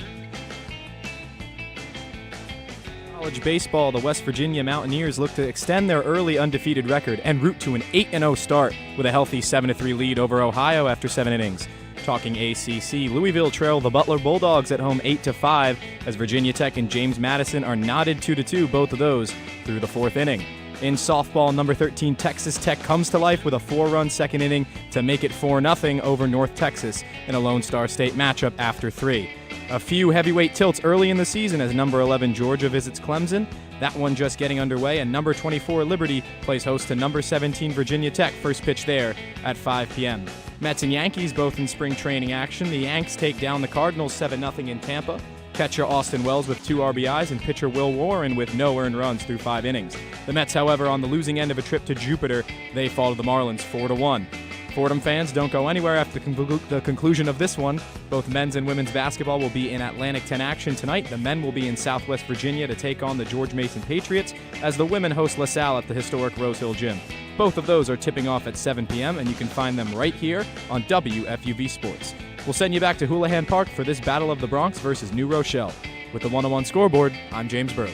College baseball, the West Virginia Mountaineers look to extend their early undefeated record and root to an 8-0 start with a healthy 7-3 lead over Ohio after 7 innings. Talking ACC, Louisville trail the Butler Bulldogs at home 8-5 as Virginia Tech and James Madison are knotted 2-2, both of those through the 4th inning. In softball, number 13 Texas Tech comes to life with a 4-run second inning to make it 4-0 over North Texas in a Lone Star State matchup after 3. A few heavyweight tilts early in the season as number 11 Georgia visits Clemson. That one just getting underway, and number 24 Liberty plays host to number 17 Virginia Tech. First pitch there at 5 p.m. Mets and Yankees both in spring training action. The Yanks take down the Cardinals 7-0 in Tampa. Catcher Austin Wells with 2 RBIs and pitcher Will Warren with no earned runs through 5 innings. The Mets, however, on the losing end of a trip to Jupiter, they fall to the Marlins 4-1. Fordham fans, don't go anywhere after the conclusion of this one. Both men's and women's basketball will be in Atlantic 10 action tonight. The men will be in Southwest Virginia to take on the George Mason Patriots as the women host LaSalle at the historic Rose Hill Gym. Both of those are tipping off at 7 p.m., and you can find them right here on WFUV Sports. We'll send you back to Houlihan Park for this Battle of the Bronx versus New Rochelle. With the one-on-one scoreboard, I'm James Birle.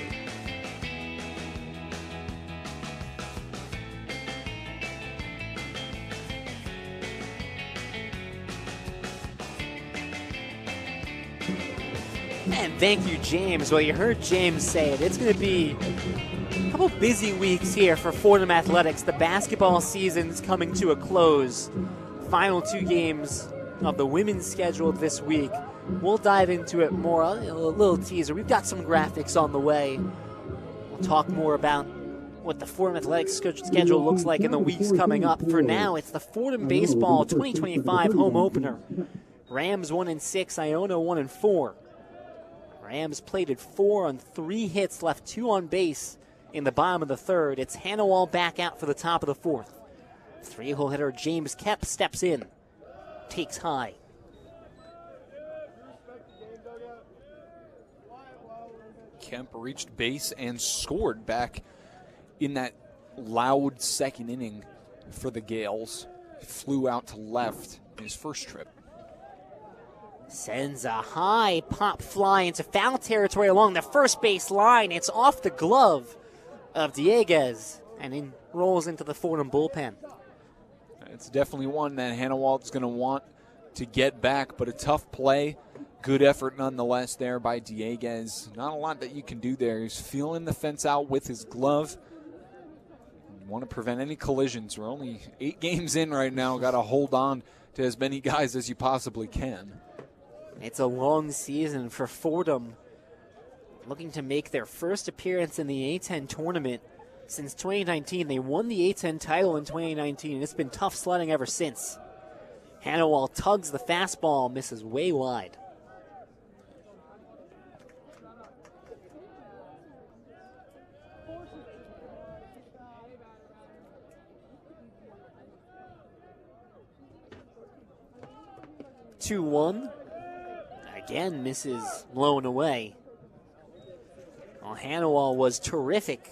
And thank you, James. Well, you heard James say it. It's going to be a couple busy weeks here for Fordham Athletics. The basketball season's coming to a close. Final 2 games of the women's schedule this week. We'll dive into it more. A little teaser. We've got some graphics on the way. We'll talk more about what the Fordham Athletics schedule looks like in the weeks coming up. For now, it's the Fordham Baseball 2025 Home Opener. Rams 1-6, Iona 1-4. Rams plated 4 on 3 hits, left 2 on base in the bottom of the 3rd. It's Hannawall back out for the top of the 4th. 3-hole hitter James Kemp steps in, takes high. Kemp reached base and scored back in that loud second inning for the Gaels. Flew out to left in his first trip. Sends a high pop fly into foul territory along the first base line. It's off the glove of Dieguez and then rolls into the Fordham bullpen. It's definitely one that Hannawald's going to want to get back, but a tough play. Good effort nonetheless there by Dieguez. Not a lot that you can do there. He's feeling the fence out with his glove. You want to prevent any collisions. We're only 8 games in right now. Got to hold on to as many guys as you possibly can. It's a long season for Fordham, looking to make their first appearance in the A-10 tournament since 2019. They won the A-10 title in 2019, and it's been tough sledding ever since. Hannawall tugs the fastball, misses way wide. Two-one. Again, misses blown away. Well, Hannawall was terrific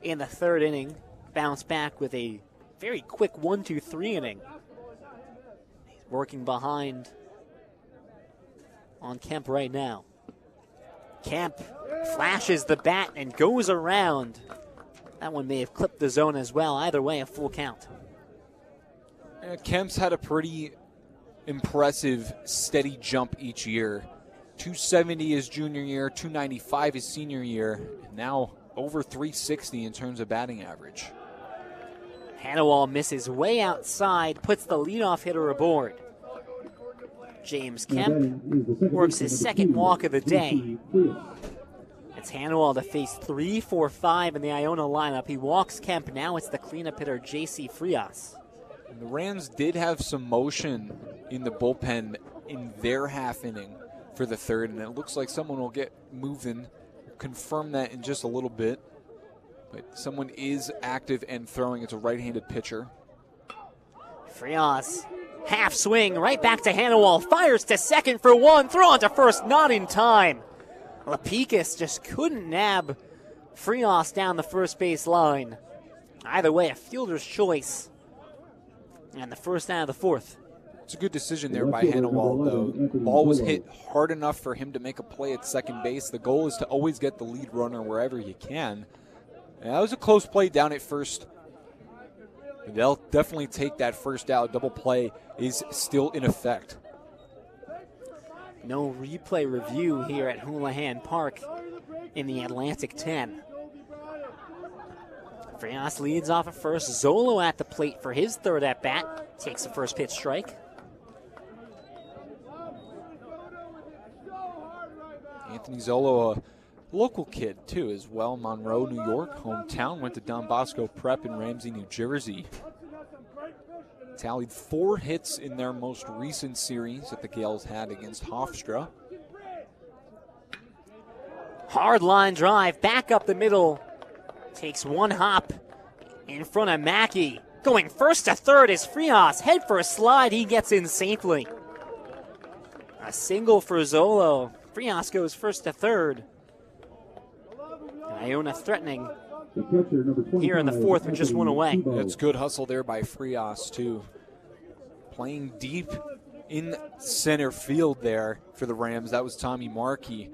in the 3rd inning. Bounced back with a very quick 1-2-3 inning. He's working behind on Kemp right now. Kemp flashes the bat and goes around. That one may have clipped the zone as well. Either way, a full count. Kemp's had a pretty impressive, steady jump each year. 270 his junior year, 295 his senior year, and now over 360 in terms of batting average. Hannawall misses way outside, puts the leadoff hitter aboard. James Kemp works his 2nd walk of the day. It's Hannawall to face 3-4-5 in the Iona lineup. He walks Kemp. Now it's the cleanup hitter, J.C. Frias. The Rams did have some motion in the bullpen in their half inning for the 3rd, and it looks like someone will get moving. Confirm that in just a little bit. But someone is active and throwing. It's a right-handed pitcher. Frias Half swing, right back to Hannawall. Fires to second for one. Throw on to first, not in time. Lapikis just couldn't nab Frias down the first base line. Either way, a fielder's choice. And the first out of the fourth. It's a good decision there by Hannawall, though. The ball was hit hard enough for him to make a play at second base. The goal is to always get the lead runner wherever you can. And that was a close play down at first. They'll definitely take that first out. Double play is still in effect. No replay review here at Houlihan Park in the Atlantic 10. Frias leads off at first. Zolo at the plate for his third at-bat. Takes the first pitch strike. Anthony Zolo, a local kid, too, as well. Monroe, New York, hometown. Went to Don Bosco Prep in Ramsey, New Jersey. Tallied 4 hits in their most recent series that the Gaels had against Hofstra. Hard line drive, back up the middle. Takes one hop in front of Mackey. Going first to third is Frias. Head for a slide, he gets in safely. A single for Zolo. Frias goes first to third. Iona threatening here in the fourth with just one away. That's good hustle there by Frias, too. Playing deep in center field there for the Rams. That was Tommy Markey.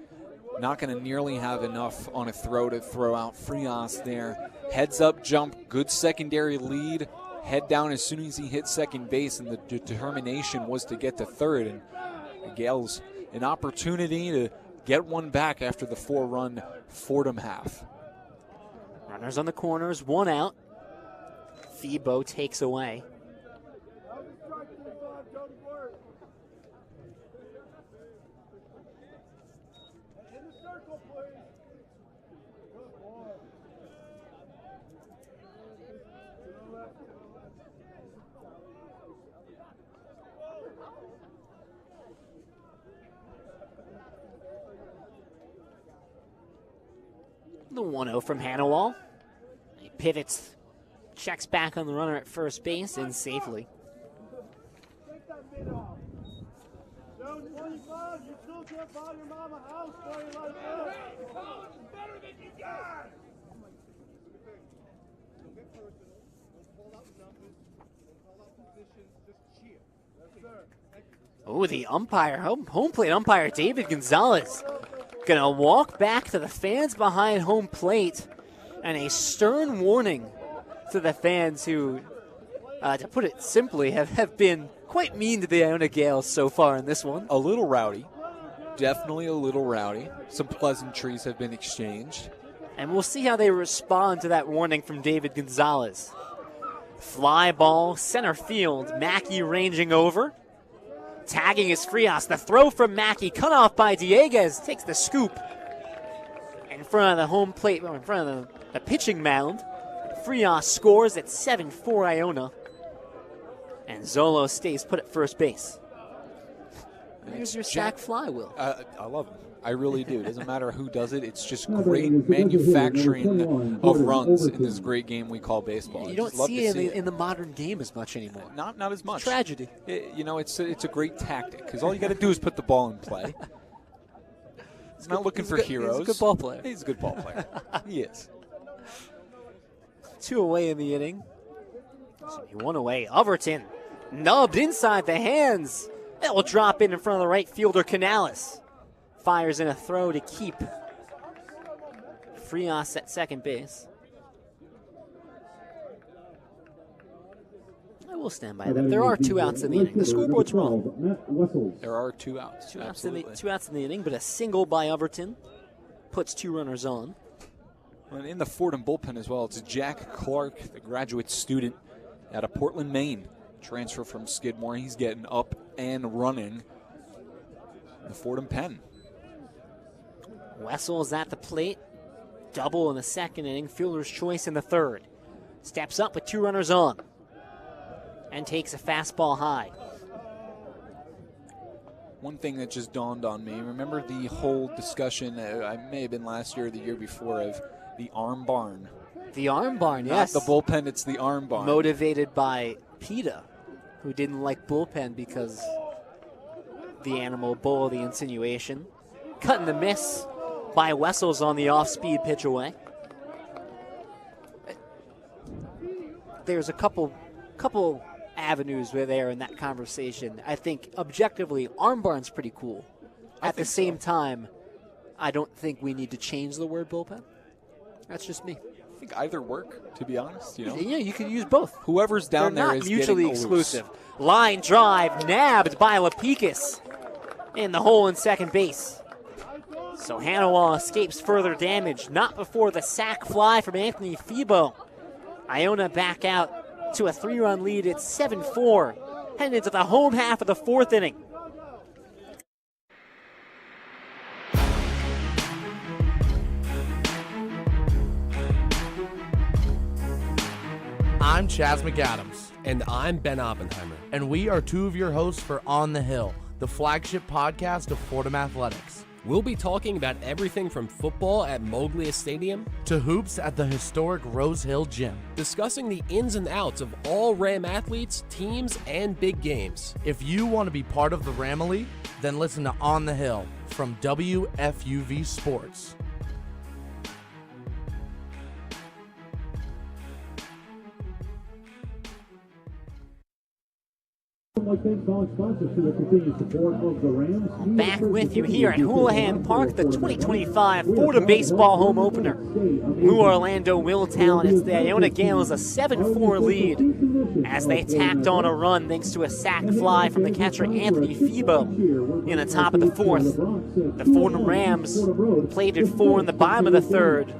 Not going to nearly have enough on a throw to throw out Frias there. Heads up jump, good secondary lead. Head down as soon as he hit second base, and the determination was to get to third. And the Gaels an opportunity to get one back after the 4-run Fordham half. Runners on the corners, one out. Thebo takes away. The 1-0 from Hannawall. He pivots, checks back on the runner at first base, and safely. Oh, the umpire, home plate umpire David Gonzalez, gonna walk back to the fans behind home plate, and a stern warning to the fans who, to put it simply, have been quite mean to the Iona Gaels so far in this one. A little rowdy. Definitely a little rowdy. Some pleasantries have been exchanged. And we'll see how they respond to that warning from David Gonzalez. Fly ball, center field. Mackey ranging over. Tagging is Frias. The throw from Mackey, cut off by Dieguez. Takes the scoop in front of the home plate, in front of the pitching mound. Frias scores at 7-4 Iona. And Zolo stays put at first base. There's your sack fly, Will. I love him. I really do. It doesn't matter who does it. It's just great manufacturing of runs in this great game we call baseball. You don't see it in the modern game as much anymore. Not as much. It's tragedy. It's a great tactic because all you got to do is put the ball in play. He's not looking for heroes. He's a good ball player. He's a good ball player. He is. 2 away in the inning. 1 away. Overton nubbed inside the hands. That will drop in front of the right fielder, Canales. Fires in a throw to keep Frias at second base. I will stand by that. There are 2 outs in the inning. The scoreboard's wrong. There are 2 outs. 2 outs in the inning, but a single by Overton puts 2 runners on. And in the Fordham bullpen as well, it's Jack Clark, the graduate student out of Portland, Maine. Transfer from Skidmore. He's getting up and running the Fordham pen. Wessel's at the plate. Double in the second inning. Fielder's choice in the third. Steps up with 2 runners on. And takes a fastball high. One thing that just dawned on me, remember the whole discussion, I may have been last year or the year before, of the arm barn. The arm barn, yes. Not the bullpen, it's the arm barn. Motivated by PETA. who didn't like bullpen because the animal bull, the insinuation. Cut and the miss by Wessels on the off-speed pitch away. There's a couple avenues where they're in that conversation. I think objectively, arm barn's pretty cool. At the same time, I don't think we need to change the word bullpen. That's just me. I think either work, to be honest. Yeah, you can use both. Whoever's down there is mutually getting exclusive. Line drive nabbed by Lapikis in the hole in second base. So Hanawa escapes further damage, not before the sac fly from Anthony Febo. Iona back out to a 3-run lead. It's 7-4, heading into the home half of the fourth inning. I'm Chaz McAdams. And I'm Ben Oppenheimer. And we are two of your hosts for On the Hill, the flagship podcast of Fordham Athletics. We'll be talking about everything from football at Moglia Stadium to hoops at the historic Rose Hill Gym, discussing the ins and outs of all Ram athletes, teams, and big games. If you want to be part of the Ramily, then listen to On the Hill from WFUV Sports. Back with you here at Houlihan Park, the 2025 Fordham Baseball Home Opener. New Orlando will Tallant. It's the Iona Gaels, a 7-4 lead as they tacked on a run thanks to a sac fly from the catcher Anthony Febo in the top of the fourth. The Fordham Rams played at 4 in the bottom of the third.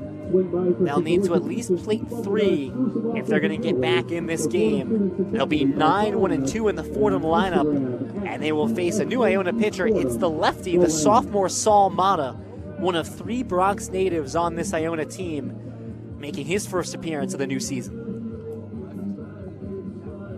They'll need to at least plate 3 if they're going to get back in this game. They'll be 9-1-2 in the Fordham lineup, and they will face a new Iona pitcher. It's the lefty, the sophomore Saul Mata, one of 3 Bronx natives on this Iona team, making his first appearance of the new season.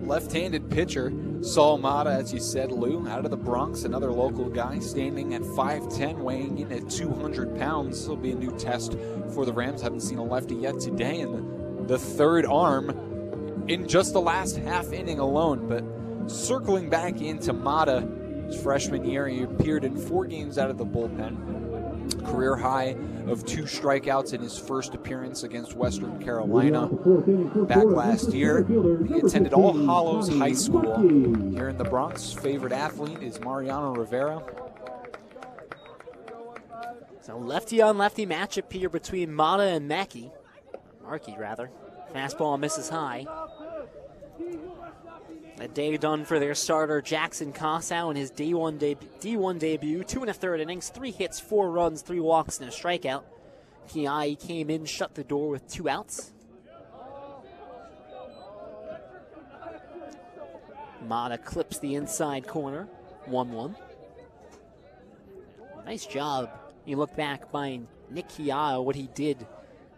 Left-handed pitcher, Saul Mata, as you said, Lou, out of the Bronx, another local guy, standing at 5'10", weighing in at 200 pounds. This will be a new test for the Rams. Haven't seen a lefty yet today, and the third arm in just the last half inning alone. But circling back into Mata, his freshman year, he appeared in 4 games out of the bullpen. Career high of 2 strikeouts in his first appearance against Western Carolina back last year. He attended All Hallows High School here in the Bronx. Favorite athlete is Mariano Rivera. So lefty on lefty matchup here between Mata and Markey, rather. Fastball misses high. A day done for their starter, Jackson Cossow, in his D1 debut. 2 1/3 innings, 3 hits, 4 runs, 3 walks, and a strikeout. Kiai came in, shut the door with 2 outs. Mata clips the inside corner, 1-1. Nice job. You look back by Nick Kiai, what he did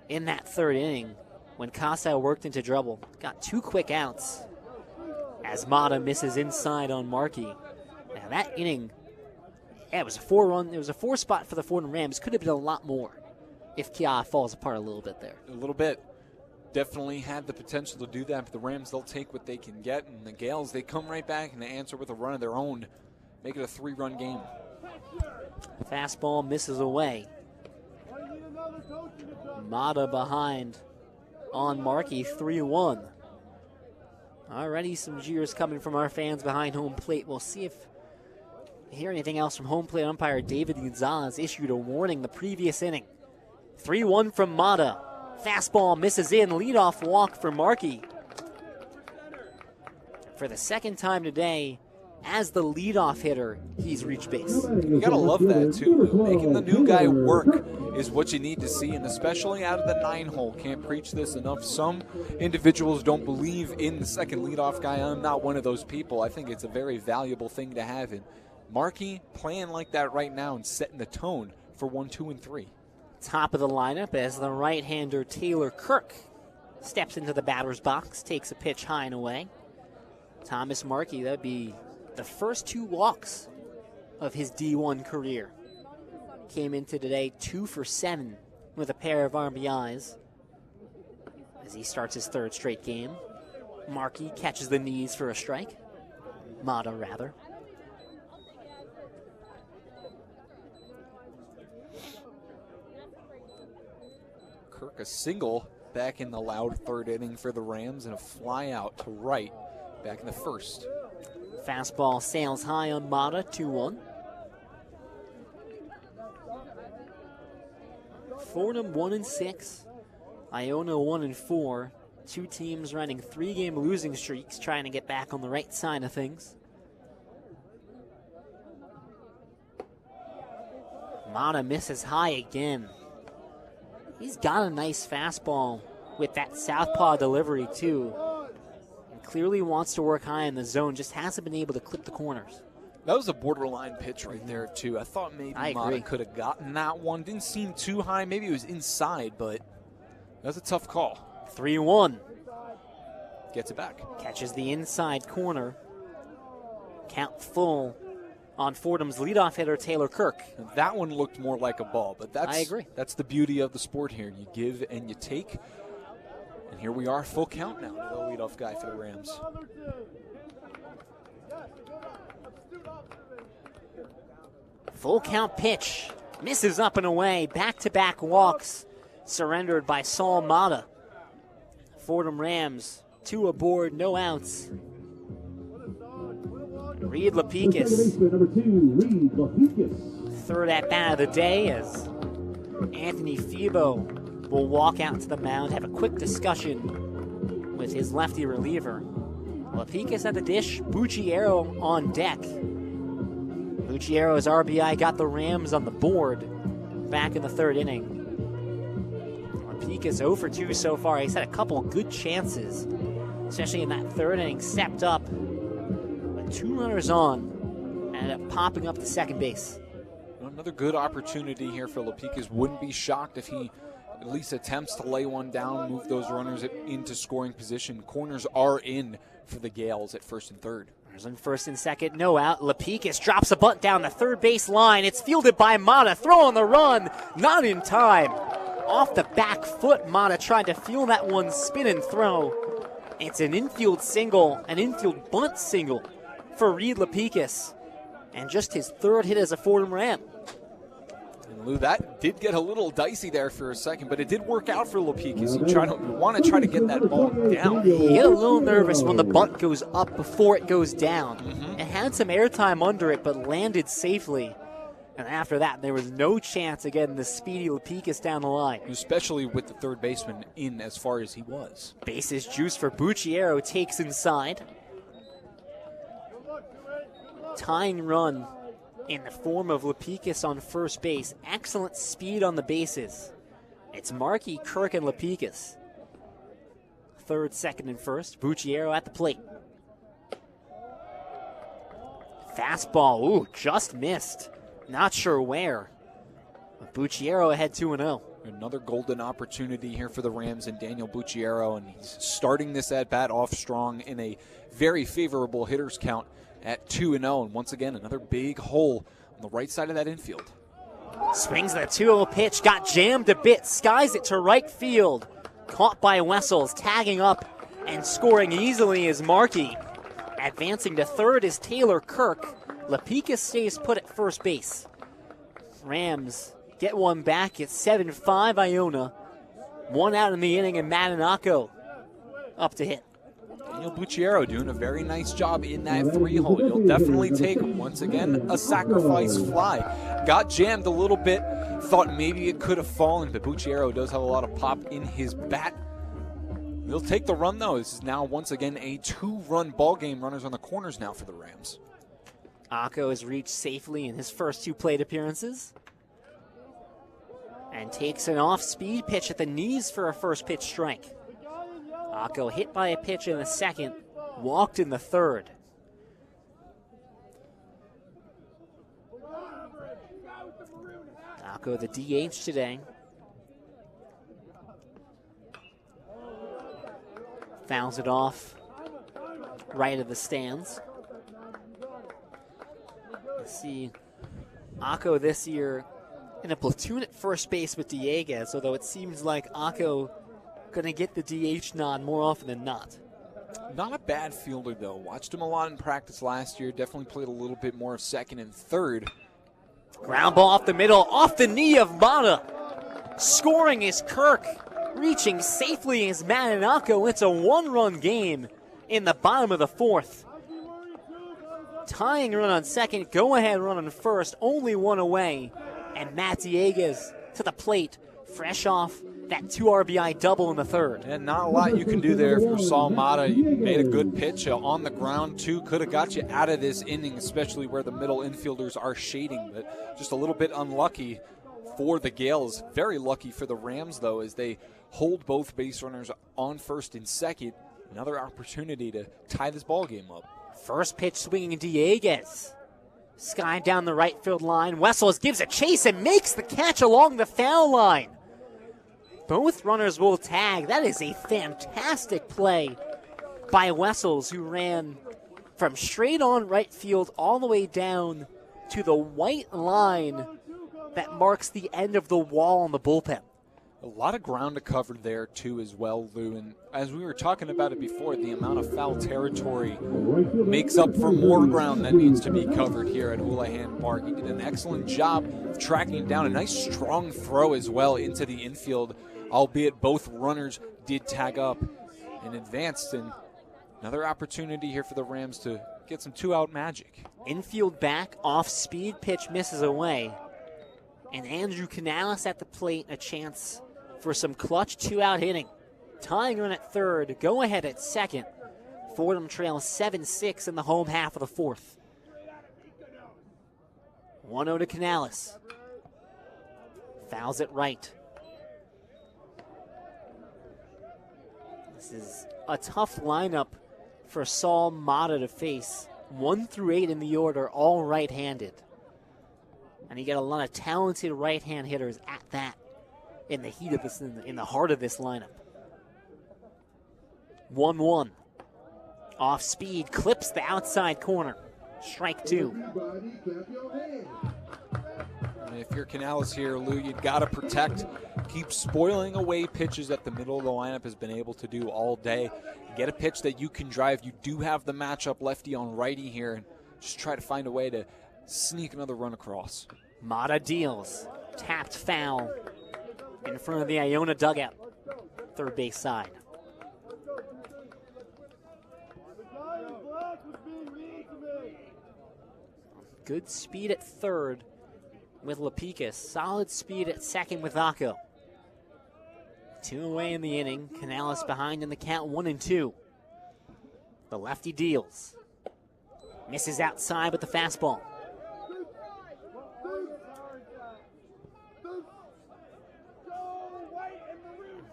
in that 3rd inning when Cossow worked into trouble. Got 2 quick outs as Mata misses inside on Markey. Now that inning, it was a 4-run. It was a 4 spot for the Fordham Rams. Could have been a lot more if Kia falls apart a little bit there. A little bit. Definitely had the potential to do that, but the Rams, they'll take what they can get, and the Gaels, they come right back and they answer with a run of their own. Make it a 3-run game. Fastball misses away. Mata behind on Markey, 3-1. Already some jeers coming from our fans behind home plate. We'll see if we hear anything else from home plate umpire David Gonzalez. Issued a warning the previous inning. 3-1 from Mata. Fastball misses in. Leadoff walk for Markey. For the second time today, as the leadoff hitter, he's reached base. You gotta love that too. Making the new guy work is what you need to see, and especially out of the 9-hole. Can't preach this enough. Some individuals don't believe in the second leadoff guy. I'm not one of those people. I think it's a very valuable thing to have. And Markey playing like that right now and setting the tone for 1, 2, and 3. Top of the lineup as the right-hander Taylor Kirk steps into the batter's box, takes a pitch high and away. Thomas Markey, that'd be the first 2 walks of his D1 career. Came into today 2 for 7 with a pair of RBIs as he starts his 3rd straight game. Markey catches the knees for a strike. Mata, rather. Kirk a single back in the loud third inning for the Rams and a fly out to right back in the first. Fastball sails high on Mata, 2-1. Fordham 1-6, Iona 1-4. Two teams running 3-game losing streaks, trying to get back on the right side of things. Mata misses high again. He's got a nice fastball with that southpaw delivery too. And clearly wants to work high in the zone, just hasn't been able to clip the corners. That was a borderline pitch right there too. I thought maybe Mata could have gotten that one. Didn't seem too high. Maybe it was inside, but that's a tough call. 3-1. Gets it back. Catches the inside corner. Count full on Fordham's leadoff hitter, Taylor Kirk. And that one looked more like a ball, but I agree. That's the beauty of the sport here. You give and you take. And here we are, full count now to the leadoff guy for the Rams. Full count pitch. Misses up and away. Back-to-back walks surrendered by Saul Mata. Fordham Rams, 2 aboard, no outs. Reed Lapikis. Third at bat of the day as Anthony Febo will walk out to the mound, have a quick discussion with his lefty reliever. Lapikis at the dish, Bucciero on deck. Bucciero's RBI got the Rams on the board back in the third inning. Lapikis 0 for 2 so far. He's had a couple good chances, especially in that third inning. Stepped up, but 2 runners on, and ended up popping up to second base. Another good opportunity here for Lapikis. Wouldn't be shocked if he at least attempts to lay one down, move those runners into scoring position. Corners are in for the Gaels at first and third. Runners on first and second, no out. Lapikis drops a bunt down the third base line. It's fielded by Mata, throwing the run, not in time. Off the back foot, Mata tried to field that one, spin and throw. It's an infield single, an infield bunt single for Reed Lapikis. And just his third hit as a Fordham Ram. And Lou, that did get a little dicey there for a second, but it did work out for Lapikis. You want to try to get that ball down. You get a little nervous when the bunt goes up before it goes down. It had some airtime under it, but landed safely. And after that, there was no chance of getting the speedy Lapikis down the line. Especially with the third baseman in as far as he was. Bases juice for Bucciero, takes inside. Tying run in the form of Lapikis on first base. Excellent speed on the bases. It's Markey, Kirk, and Lapikis. Third, second, and first. Bucciero at the plate. Fastball, ooh, just missed. Not sure where. Bucciero ahead 2-0. Another golden opportunity here for the Rams and Daniel Bucciero, and he's starting this at-bat off strong in a very favorable hitter's count at 2-0. And once again, another big hole on the right side of that infield. Swings the 2-0 pitch, got jammed a bit, skies it to right field. Caught by Wessels, tagging up and scoring easily is Markey. Advancing to third is Taylor Kirk. Lapikis stays put at first base. Rams get one back. It's 7-5 Iona. One out in the inning, and Madanako up to hit. Daniel Bucciero doing a very nice job in that 3-hole. You'll definitely take him. Once again, a sacrifice fly. Got jammed a little bit. Thought maybe it could have fallen, but Bucciero does have a lot of pop in his bat. He'll take the run, though. This is now, once again, a 2-run ball game. Runners on the corners now for the Rams. Akko has reached safely in his first 2 plate appearances. And takes an off-speed pitch at the knees for a first pitch strike. Akko hit by a pitch in the second, walked in the third. Akko the DH today. Fouls it off right of the stands. Let's see, Akko this year in a platoon at first base with Dieguez, although it seems like Akko going to get the DH nod more often than not. Not a bad fielder, though. Watched him a lot in practice last year. Definitely played a little bit more of second and third. Ground ball off the middle, off the knee of Mata. Scoring is Kirk. Reaching safely is Maninako. It's a one-run game in the bottom of the fourth. Tying run on second, go-ahead run on first, only one away. And Matt Dieguez to the plate, fresh off that 2 RBI double in the third. And not a lot you can do there for Saul Mata. You made a good pitch on the ground, too. Could have got you out of this inning, especially where the middle infielders are shading. But just a little bit unlucky for the Gaels. Very lucky for the Rams, though, as they hold both base runners on first and second. Another opportunity to tie this ball game up. First pitch swinging Dieguez. Sky down the right field line. Wessels gives a chase and makes the catch along the foul line. Both runners will tag. That is a fantastic play by Wessels, who ran from straight on right field all the way down to the white line that marks the end of the wall on the bullpen. A lot of ground to cover there, too, as well, Lou. And as we were talking about it before, the amount of foul territory makes up for more ground that needs to be covered here at Houlihan Park. He did an excellent job of tracking him down. A nice, strong throw as well into the infield, albeit both runners did tag up and advanced. And another opportunity here for the Rams to get some two-out magic. Infield back, off-speed pitch misses away. And Andrew Canales at the plate, a chance for some clutch two-out hitting. Tying run at third, go ahead at second. Fordham trails 7-6 in the home half of the fourth. 1-0 to Canales. Fouls it right. This is a tough lineup for Saul Mata to face. 1 through 8 in the order, all right-handed. And you get a lot of talented right-hand hitters at that in the heat of this, in the heart of this lineup. 1-1. Off speed, clips the outside corner. Strike 2. And if you're Canales here, Lou, you've got to protect. Keep spoiling away pitches that the middle of the lineup has been able to do all day. Get a pitch that you can drive. You do have the matchup lefty on righty here, and just try to find a way to sneak another run across. Mata deals. Tapped foul in front of the Iona dugout. Third base side. Good speed at third with Lapicus. Solid speed at second with Akko. 2 away in the inning. Canales behind in the count, 1-2. The lefty deals. Misses outside with the fastball.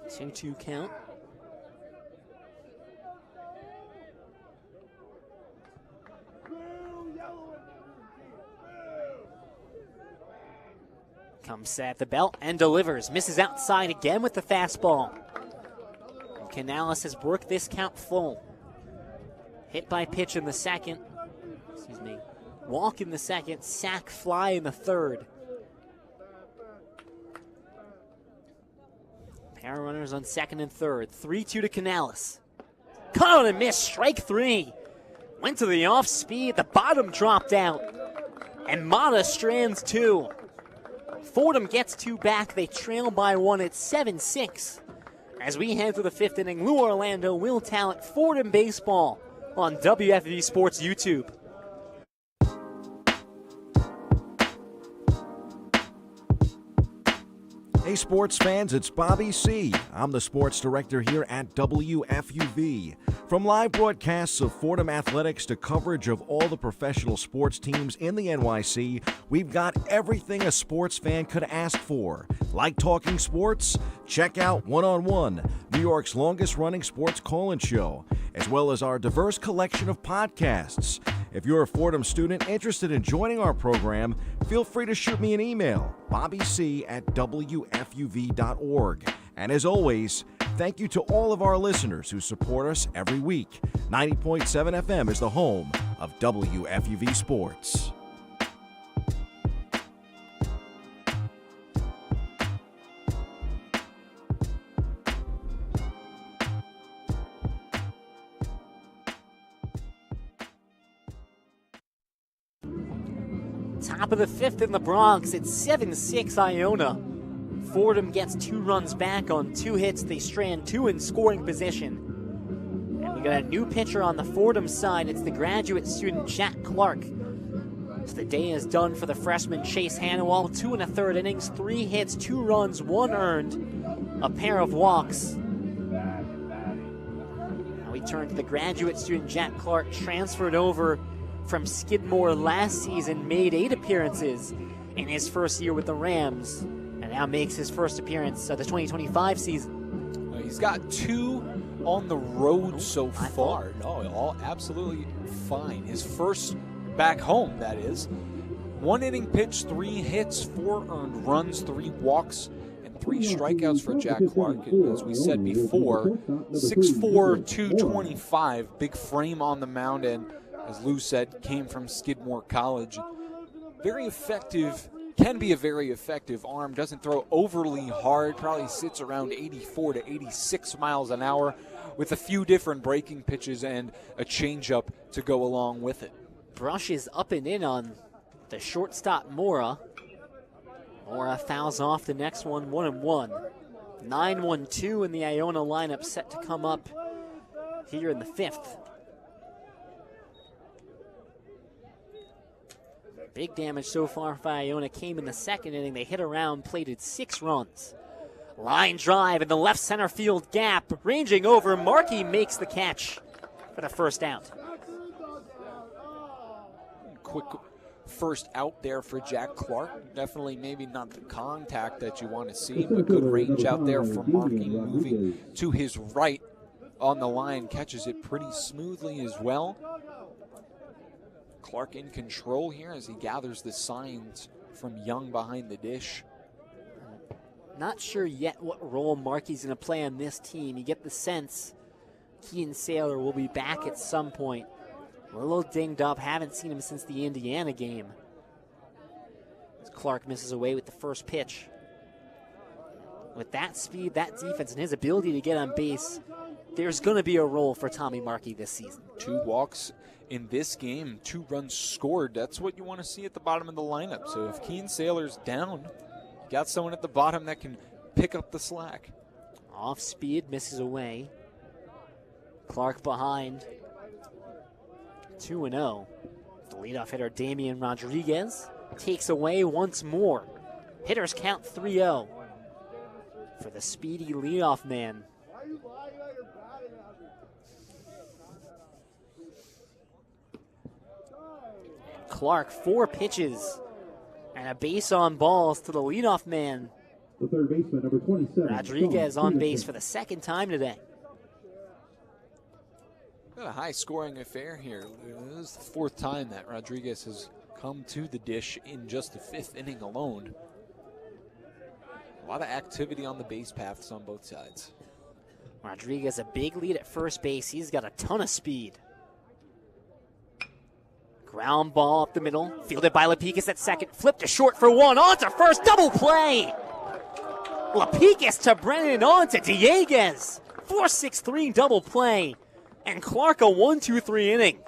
2-2 count. Comes set at the belt and delivers. Misses outside again with the fastball. Canales has worked this count full. Hit by pitch in the second. Walk in the second. Sack fly in the third. Pair of runners on second and third. 3-2 to Canales. Caught on a miss. Strike 3. Went to the off speed. The bottom dropped out. And Mata strands 2. Fordham gets 2 back. They trail by 1 at 7-6. As we head to the 5th inning, Lou Orlando, Will Tallant, Fordham Baseball on WFUV Sports YouTube. Hey sports fans, it's Bobby C. I'm the sports director here at WFUV. From live broadcasts of Fordham athletics to coverage of all the professional sports teams in the NYC, we've got everything a sports fan could ask for. Like talking sports? Check out One on One, New York's longest-running sports call-in show, as well as our diverse collection of podcasts. If you're a Fordham student interested in joining our program, feel free to shoot me an email, bobbyc@wfuv.org. And as always, thank you to all of our listeners who support us every week. 90.7 FM is the home of WFUV Sports. Top of the 5th in the Bronx. It's 7-6 Iona. Fordham gets 2 runs back on 2 hits. They strand 2 in scoring position. And we got a new pitcher on the Fordham side. It's the graduate student Jack Clark. So the day is done for the freshman Chase Hannawell. 2 1/3 innings, 3 hits, 2 runs, 1 earned, a pair of walks. Now we turn to the graduate student Jack Clark, transferred over from Skidmore last season, made 8 appearances in his first year with the Rams, and now makes his first appearance of the 2025 season. Well, he's got 2 on the road so far. No, all absolutely fine. His first back home, that is. 1 inning pitch, 3 hits, 4 earned runs, 3 walks, and 3 strikeouts for Jack Clark. And as we said before, 6'4", 225, big frame on the mound, and as Lou said, came from Skidmore College. Very effective, can be a very effective arm. Doesn't throw overly hard, probably sits around 84 to 86 miles an hour with a few different breaking pitches and a changeup to go along with it. Brushes up and in on the shortstop Mora. Mora fouls off the next one, 1-1. 9-1-2 in the Iona lineup set to come up here in the 5th. Big damage so far for Iona came in the 2nd inning. They hit around, plated 6 runs. Line drive in the left center field gap. Ranging over, Markey makes the catch for the first out. Quick first out there for Jack Clark. Definitely maybe not the contact that you want to see, but good range out there for Markey, moving to his right on the line. Catches it pretty smoothly as well. Clark in control here as he gathers the signs from Young behind the dish. Not sure yet what role Markey's going to play on this team. You get the sense Kean Saylor will be back at some point. A little dinged up, haven't seen him since the Indiana game. As Clark misses away with the first pitch. With that speed, that defense, and his ability to get on base, there's going to be a role for Tommy Markey this season. 2 walks in this game, 2 runs scored. That's what you want to see at the bottom of the lineup. So if Kean Saylor's down, you got someone at the bottom that can pick up the slack. Off speed, misses away. Clark behind. 2-0. The leadoff hitter Damian Rodriguez takes away once more. Hitters count 3-0 for the speedy leadoff man. Clark, 4 pitches and a base on balls to the leadoff man. The third baseman, number 27. Rodriguez on base for the 2nd time today. Got a high-scoring affair here. This is the 4th time that Rodriguez has come to the dish in just the 5th inning alone. A lot of activity on the base paths on both sides. Rodriguez a big lead at first base. He's got a ton of speed. Ground ball up the middle. Fielded by Lapikis at second. Flipped to short for 1. On to first. Double play. Lapikis to Brennan. On to Dieguez. 4-6-3 double play. And Clark a 1-2-3 inning.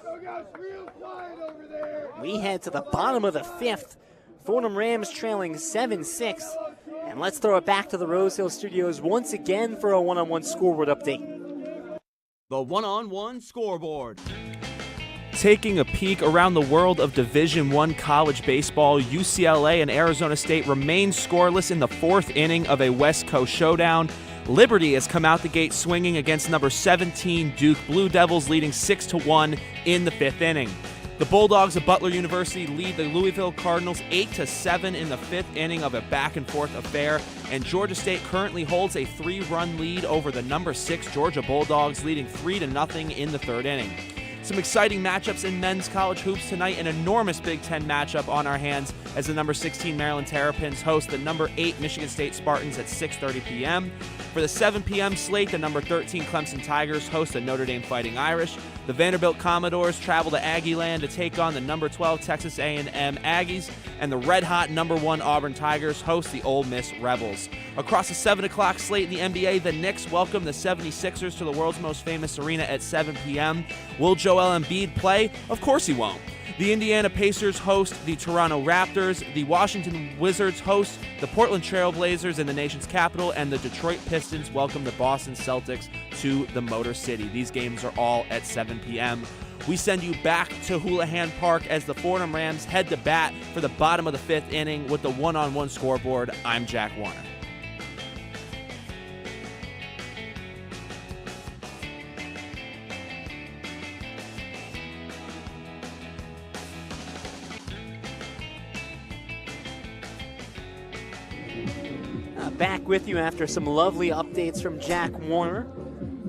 We head to the bottom of the 5th. Fordham Rams trailing 7-6. And let's throw it back to the Rose Hill Studios once again for a one-on-one scoreboard update. The one-on-one scoreboard. Taking a peek around the world of Division I college baseball, UCLA and Arizona State remain scoreless in the 4th inning of a West Coast showdown. Liberty has come out the gate swinging against number 17 Duke Blue Devils, leading 6-1 in the 5th inning. The Bulldogs of Butler University lead the Louisville Cardinals 8-7 in the 5th inning of a back-and-forth affair, and Georgia State currently holds a 3-run lead over the number 6 Georgia Bulldogs, leading 3-0 in the 3rd inning. Some exciting matchups in men's college hoops tonight. An enormous Big Ten matchup on our hands as the number 16 Maryland Terrapins host the number 8 Michigan State Spartans at 6:30 p.m. For the 7 p.m. slate, the number 13 Clemson Tigers host the Notre Dame Fighting Irish. The Vanderbilt Commodores travel to Aggieland to take on the number 12 Texas A&M Aggies. And the red-hot number 1 Auburn Tigers host the Ole Miss Rebels. Across the 7 o'clock slate in the NBA, the Knicks welcome the 76ers to the world's most famous arena at 7 p.m. Will Joel Embiid play? Of course he won't. The Indiana Pacers host the Toronto Raptors. The Washington Wizards host the Portland Trail Blazers in the nation's capital. And the Detroit Pistons welcome the Boston Celtics to the Motor City. These games are all at 7 p.m. We send you back to Houlihan Park as the Fordham Rams head to bat for the bottom of the 5th inning with the one-on-one scoreboard. I'm Jack Warner. Back with you after some lovely updates from Jack Warner.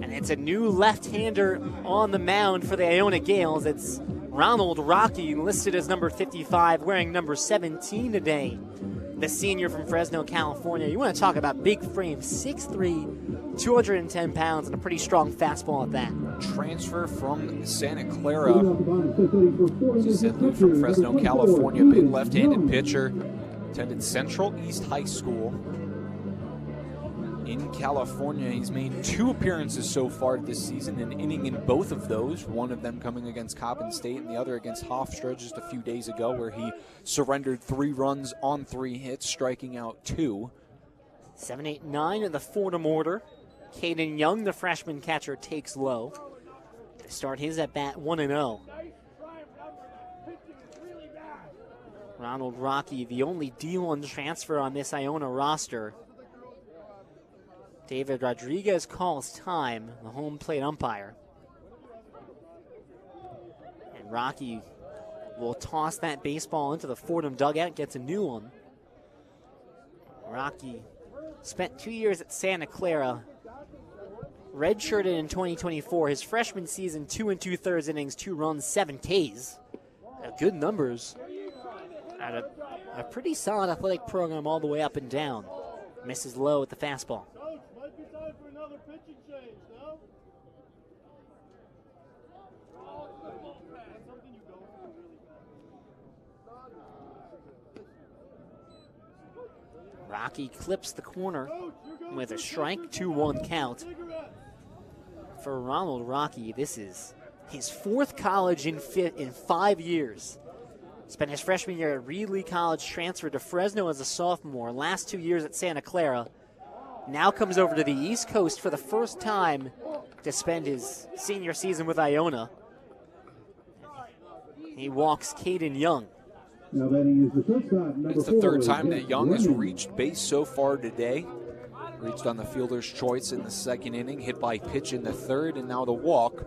And it's a new left-hander on the mound for the Iona Gaels. It's Ronald Rocky, listed as number 55, wearing number 17 today. The senior from Fresno, California. You want to talk about big frame, 6'3", 210 pounds, and a pretty strong fastball at that. Transfer from Santa Clara. As you said, Lou, from Fresno, California. Big left-handed pitcher. Attended Central East High School in California. He's made 2 appearances so far this season, an inning in both of those, one of them coming against Coppin State and the other against Hofstra just a few days ago, where he surrendered 3 runs on 3 hits, striking out 2. 7, 8, 9 in the Fordham order. Caden Young, the freshman catcher, takes low to start his at bat 1-0. Ronald Rocky, the only D1 transfer on this Iona roster. David Rodriguez calls time, the home plate umpire. And Rocky will toss that baseball into the Fordham dugout, gets a new one. Rocky spent 2 years at Santa Clara, redshirted in 2024. His freshman season, 2 2/3 innings, 2 runs, 7 Ks. Good numbers at a pretty solid athletic program all the way up and down. Misses low at the fastball. Rocky clips the corner with a strike, 2-1 count. For Ronald Rocky, this is his 4th college in 5 years. Spent his freshman year at Reedley College, transferred to Fresno as a sophomore, last 2 years at Santa Clara. Now comes over to the East Coast for the first time to spend his senior season with Iona. He walks Caden Young. Now batting is the shortstop, number It's the 4, 3rd time that Young has Brennan. reached base so far today. Reached on the fielder's choice in the 2nd inning, hit by pitch in the 3rd, and now the walk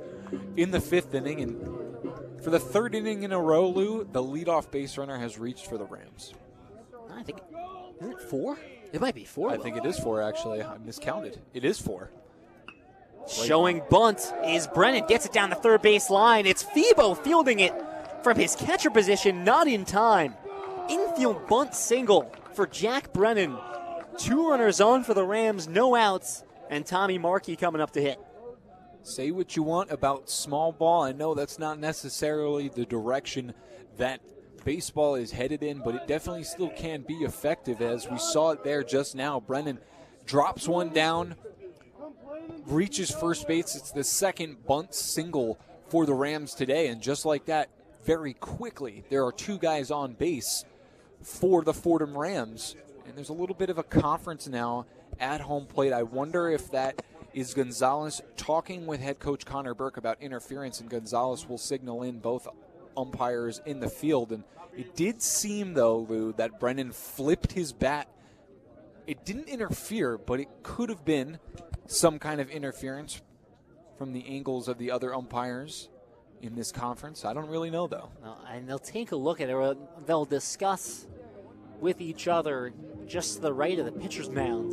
in the 5th inning. And for the 3rd inning in a row, Lou, the leadoff base runner has reached for the Rams. I think, isn't it 4? It might be 4. I think it is 4, actually. I miscounted. It is 4. Showing bunt is Brennan, gets it down the 3rd base line. It's Febo fielding it from his catcher position, not in time. Infield bunt single for Jack Brennan. 2 runners on for the Rams, no outs, and Tommy Markey coming up to hit. Say what you want about small ball. I know that's not necessarily the direction that baseball is headed in, but it definitely still can be effective, as we saw it there just now. Brennan drops one down, reaches first base. It's the 2nd bunt single for the Rams today, and just like that, very quickly, there are 2 guys on base for the Fordham Rams. And there's a little bit of a conference now at home plate. I wonder if that is Gonzalez talking with head coach Connor Burke about interference, and Gonzalez will signal in both umpires in the field. And it did seem, though, Lou, that Brennan flipped his bat. It didn't interfere, but it could have been some kind of interference from the angles of the other umpires in this conference. I don't really know, though. And they'll take a look at it, or they'll discuss with each other just to the right of the pitcher's mound.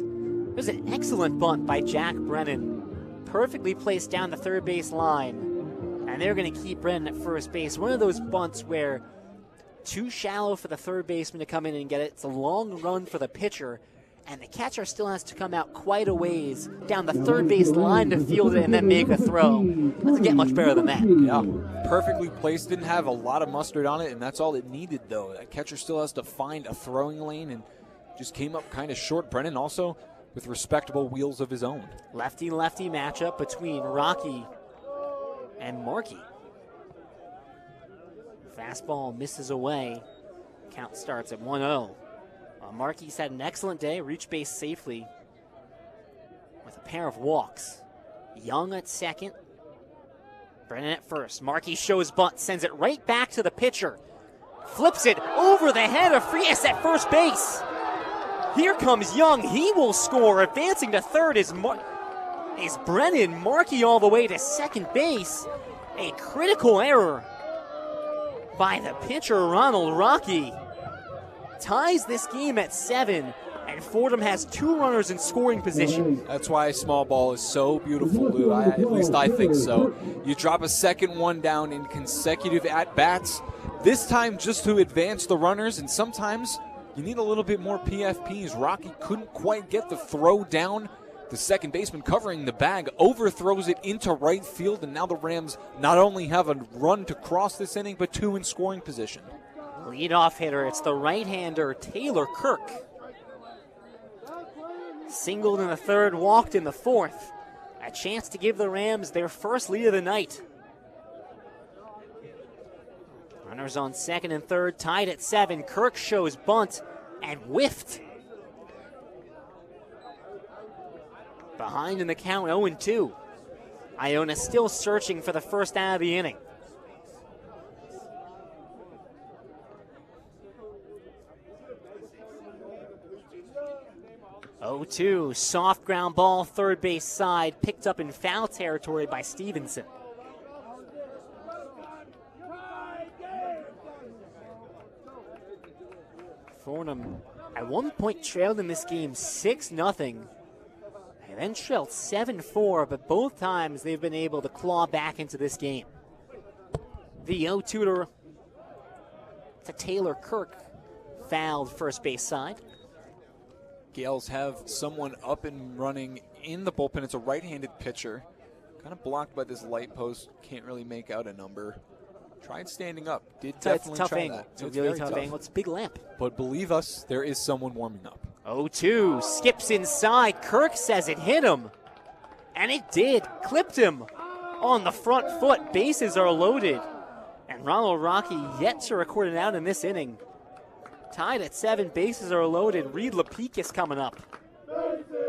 It was an excellent bunt by Jack Brennan. Perfectly placed down the 3rd base line. And they're going to keep Brennan at first base. One of those bunts where too shallow for the 3rd baseman to come in and get it. It's a long run for the pitcher. And the catcher still has to come out quite a ways down the 3rd base line to field it and then make a throw. Doesn't get much better than that. Yeah, perfectly placed. Didn't have a lot of mustard on it, and that's all it needed, though. That catcher still has to find a throwing lane and just came up kind of short. Brennan also with respectable wheels of his own. Lefty-lefty matchup between Rocky and Markey. Fastball misses away. Count starts at 1-0. Markey's had an excellent day, reached base safely with a pair of walks. Young at second. Brennan at first. Markey shows bunt, sends it right back to the pitcher. Flips it over the head of Frias at first base. Here comes Young. He will score. Advancing to third is Brennan. Markey all the way to second base. A critical error by the pitcher, Ronald Rocky. Ties this game at 7, and Fordham has 2 runners in scoring position. That's why small ball is so beautiful, Lou. At least I think so. You drop a second one down in consecutive at-bats, this time just to advance the runners, and sometimes you need a little bit more PFPs. Rocky couldn't quite get the throw down. The second baseman covering the bag overthrows it into right field, and now the Rams not only have a run to cross this inning, but 2 in scoring position. Leadoff hitter, it's the right-hander, Taylor Kirk. Singled in the third, walked in the fourth. A chance to give the Rams their first lead of the night. Runners on second and third, tied at 7. Kirk shows bunt and whiffed. Behind in the count, 0-2. Iona still searching for the first out of the inning. Oh-2, soft ground ball, third base side, picked up in foul territory by Stevenson. Fordham at one point trailed in this game 6-0. They then trailed 7-4, but both times they've been able to claw back into this game. The 0-2 to Taylor Kirk, fouled first base side. Gaels have someone up and running in the bullpen. It's a right-handed pitcher. Kind of blocked by this light post. Can't really make out a number. Tried standing up. Did definitely it's a tough try angle. that. It's a really tough angle. It's a big lamp. But believe us, there is someone warming up. 0-2, skips inside. Kirk says it hit him. And it did. Clipped him on the front foot. Bases are loaded. And Ronald Rocky yet to record an out in this inning. Tied at 7, bases are loaded. Reed Lapikis coming up.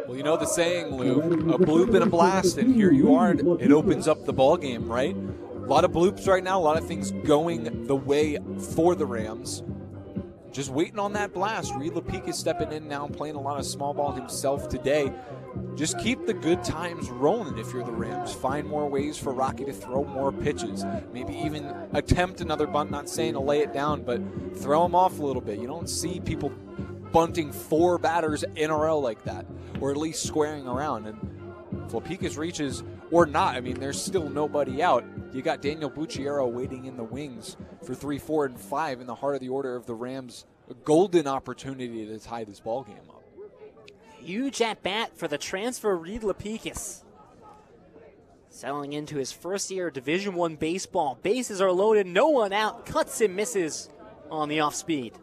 Well, you know the saying, Lou, a bloop and a blast, and here you are. It opens up the ball game, right? A lot of bloops right now, a lot of things going the way for the Rams. Just waiting on that blast. Reed Lapikis stepping in now, playing a lot of small ball himself today. Just keep the good times rolling if you're the Rams. Find more ways for Rocky to throw more pitches. Maybe even attempt another bunt, not saying to lay it down, but throw him off a little bit. You don't see people bunting 4 batters in a row like that, or at least squaring around. And if Lapikis reaches, or not, I mean, there's still nobody out. You got Daniel Bucciero waiting in the wings for 3, 4, and 5 in the heart of the order of the Rams. A golden opportunity to tie this ball game up. Huge at-bat for the transfer Reed Lapikis. Settling into his first year of Division I baseball. Bases are loaded, no one out. Cuts and misses on the off-speed.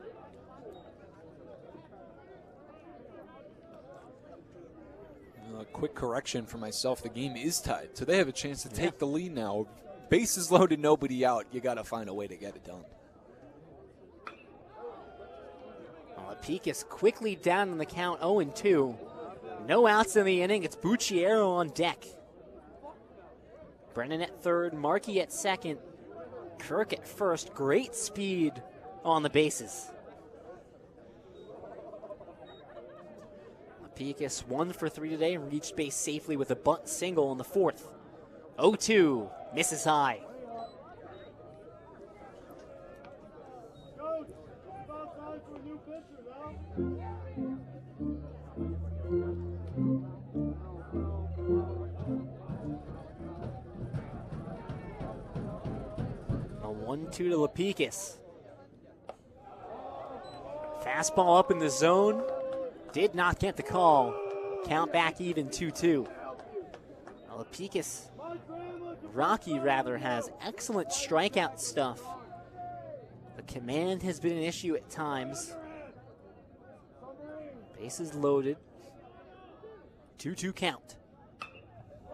A quick correction for myself. The game is tied, so they have a chance to take the lead now. Bases loaded, nobody out. You got to find a way to get it done. Lapikis quickly down in the count, 0-2. No outs in the inning. It's Bucciero on deck. Brennan at third, Markey at second, Kirk at first. Great speed on the bases. Lapikis 1 for 3 today and reached base safely with a bunt single in the fourth. 0-2, misses high. A 1-2 to Lapikis. Fastball up in the zone. Did not get the call. Count back even 2-2. Lapikis, Rocky rather, has excellent strikeout stuff. The command has been an issue at times. Bases loaded. 2-2 count.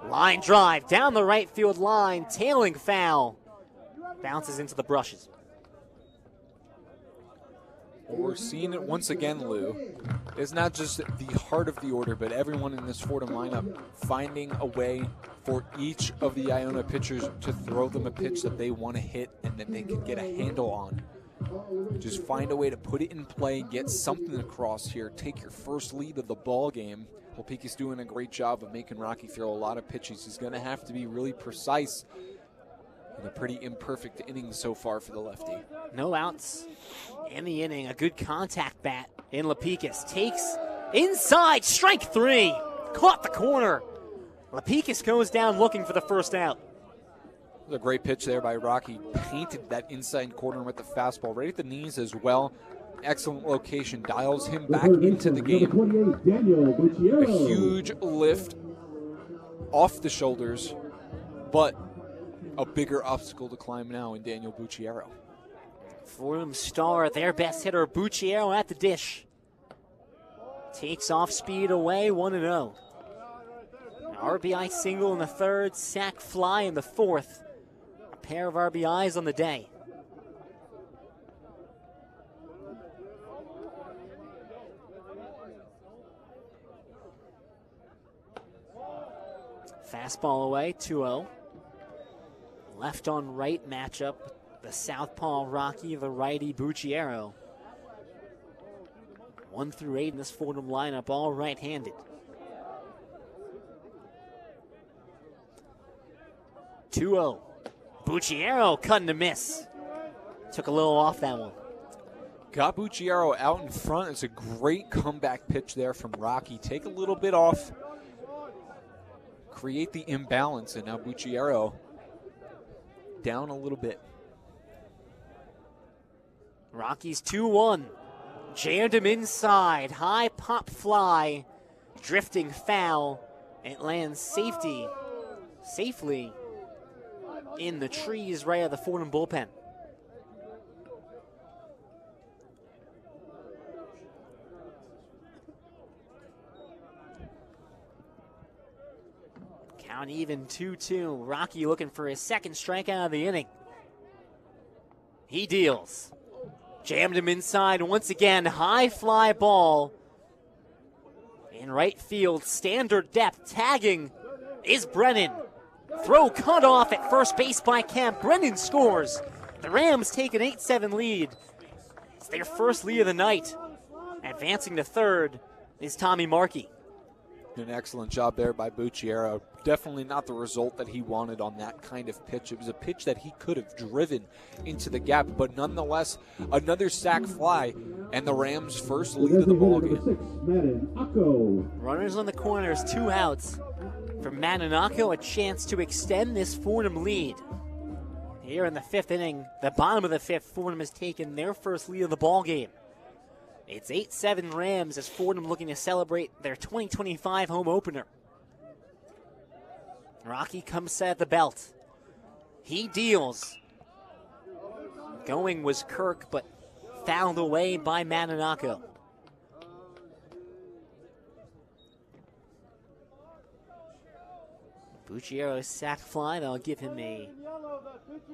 Line drive down the right field line. Tailing foul. Bounces into the brushes. We're seeing it once again, Lou. It's not just the heart of the order, but everyone in this Fordham lineup finding a way for each of the Iona pitchers to throw them a pitch that they want to hit and that they can get a handle on. Just find a way to put it in play, get something across here, take your first lead of the ball game. Lopika's doing a great job of making Rocky throw a lot of pitches. He's going to have to be really precise in a pretty imperfect inning so far for the lefty. No outs in the inning. A good contact bat in Lopikis. Takes inside, strike 3. Caught the corner. Lopikis goes down looking for the first out. It was a great pitch there by Rocky. Painted that inside corner with the fastball right at the knees as well. Excellent location. Dials him back into the game. A huge lift off the shoulders, but a bigger obstacle to climb now in Daniel Bucciero. Fordham star, their best hitter, Bucciero at the dish. Takes off speed away, 1-0. RBI single in the third, sac fly in the fourth. A pair of RBIs on the day. Fastball away, 2-0. Left on right matchup. The southpaw Rocky, the righty Bucciero. 1 through 8 in this Fordham lineup, all right-handed. 2-0. Bucciero cutting to miss. Took a little off that one. Got Bucciero out in front. It's a great comeback pitch there from Rocky. Take a little bit off. Create the imbalance, and now Bucciero down a little bit. Rocky's 2-1. Jammed him inside. High pop fly. Drifting foul. It lands safely in the trees right at the Fordham bullpen. Count even 2-2. Rocky looking for his second strikeout of the inning. He deals. Jammed him inside once again. High fly ball. In right field, standard depth. Tagging is Brennan. Throw cut off at first base by Kemp. Brennan scores. The Rams take an 8-7 lead. It's their first lead of the night. Advancing to third is Tommy Markey. An excellent job there by Bucciero. Definitely not the result that he wanted on that kind of pitch. It was a pitch that he could have driven into the gap, but nonetheless, another sac fly, and the Rams' first lead of the ballgame. Runners on the corners, 2 outs. For Maninaco, a chance to extend this Fordham lead. Here in the 5th inning, the bottom of the 5th, Fordham has taken their first lead of the ballgame. It's 8-7 Rams as Fordham looking to celebrate their 2025 home opener. Rocky comes set at the belt. He deals. Going was Kirk, but fouled away by Maninaco. Bucciero's sac fly, that'll give him a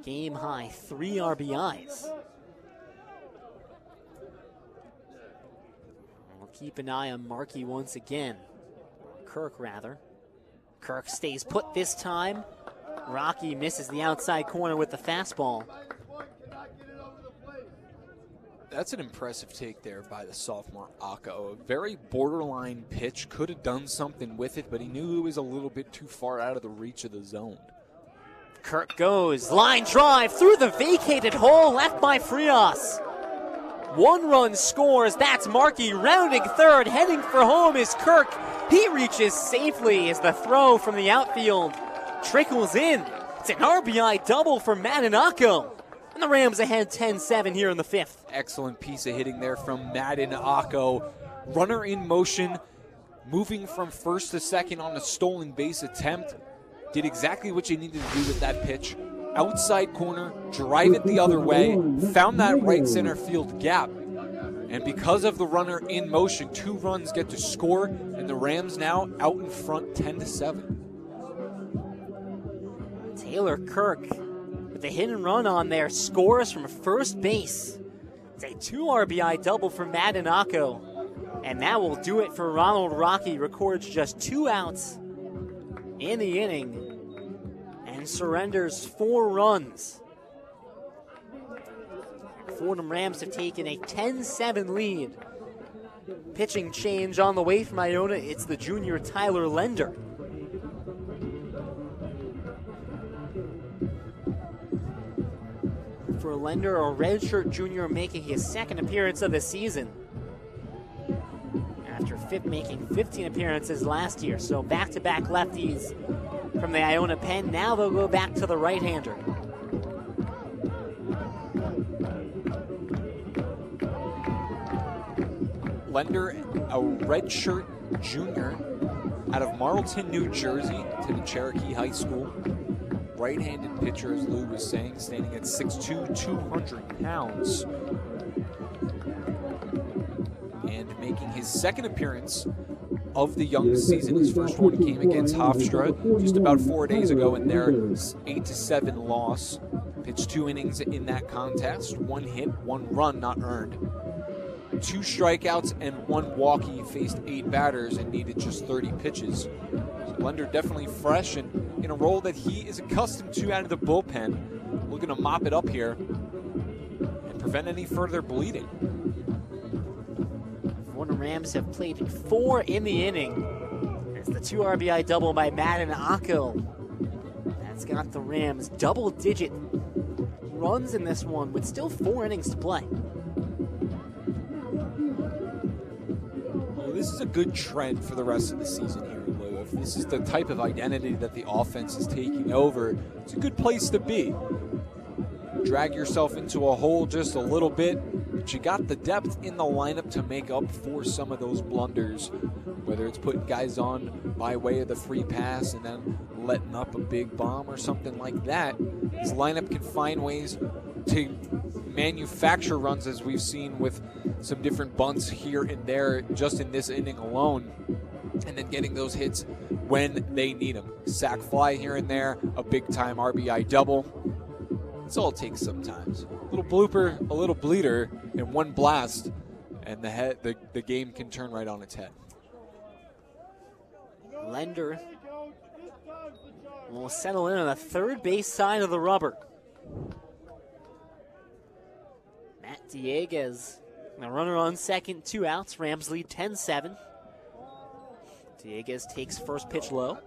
game-high 3 RBIs. We'll keep an eye on Markey once again. Kirk, rather. Kirk stays put this time. Rocky misses the outside corner with the fastball. That's an impressive take there by the sophomore Akko. A very borderline pitch. Could have done something with it, but he knew it was a little bit too far out of the reach of the zone. Kirk goes. Line drive through the vacated hole left by Frias. 1 run scores. That's Markey rounding third. Heading for home is Kirk. He reaches safely as the throw from the outfield trickles in. It's an RBI double for Maninaco. And the Rams ahead 10-7 here in the 5th. Excellent piece of hitting there from Madden Akko. Runner in motion, moving from first to second on a stolen base attempt. Did exactly what you needed to do with that pitch. Outside corner, drive it the other way, found that right center field gap. And because of the runner in motion, 2 runs get to score, and the Rams now out in front 10-7. Taylor Kirk with the hit and run on there, scores from first base. It's a 2 RBI double for Matt Inako. And that will do it for Ronald Rocky. Records just 2 outs in the inning and surrenders 4 runs. Fordham Rams have taken a 10-7 lead. Pitching change on the way from Iona. It's the junior Tyler Lender. For Lender, a redshirt junior making his 2nd appearance of the season, after making 15 appearances last year. So back-to-back lefties from the Iona pen. Now they'll go back to the right-hander. Lender, a redshirt junior out of Marlton, New Jersey, to the Cherokee High School. Right-handed pitcher, as Lou was saying, standing at 6'2", 200 pounds. And making his 2nd appearance of the young season. His first one came against Hofstra just about 4 days ago in their 8-7 loss. Pitched 2 innings in that contest, 1 hit, 1 run not earned. 2 strikeouts and 1 walk. He faced 8 batters and needed just 30 pitches. So Lender definitely fresh and in a role that he is accustomed to out of the bullpen. Looking to mop it up here and prevent any further bleeding. Fordham Rams have played 4 in the inning. It's the 2 RBI double by Matt Inako. That's got the Rams double-digit runs in this one with still 4 innings to play. This is a good trend for the rest of the season here, Lou. If this is the type of identity that the offense is taking over, it's a good place to be. Drag yourself into a hole just a little bit, but you got the depth in the lineup to make up for some of those blunders, whether it's putting guys on by way of the free pass and then letting up a big bomb or something like that. This lineup can find ways to manufacture runs, as we've seen with some different bunts here and there just in this inning alone, and then getting those hits when they need them. Sack fly here and there, a big-time RBI double. It's all it takes sometimes. A little blooper, a little bleeder, and 1 blast, and the game can turn right on its head. Lender will settle in on the 3rd base side of the rubber. Matt Dieguez, the runner on second, 2 outs. Rams lead 10-7. Dieguez takes first pitch low.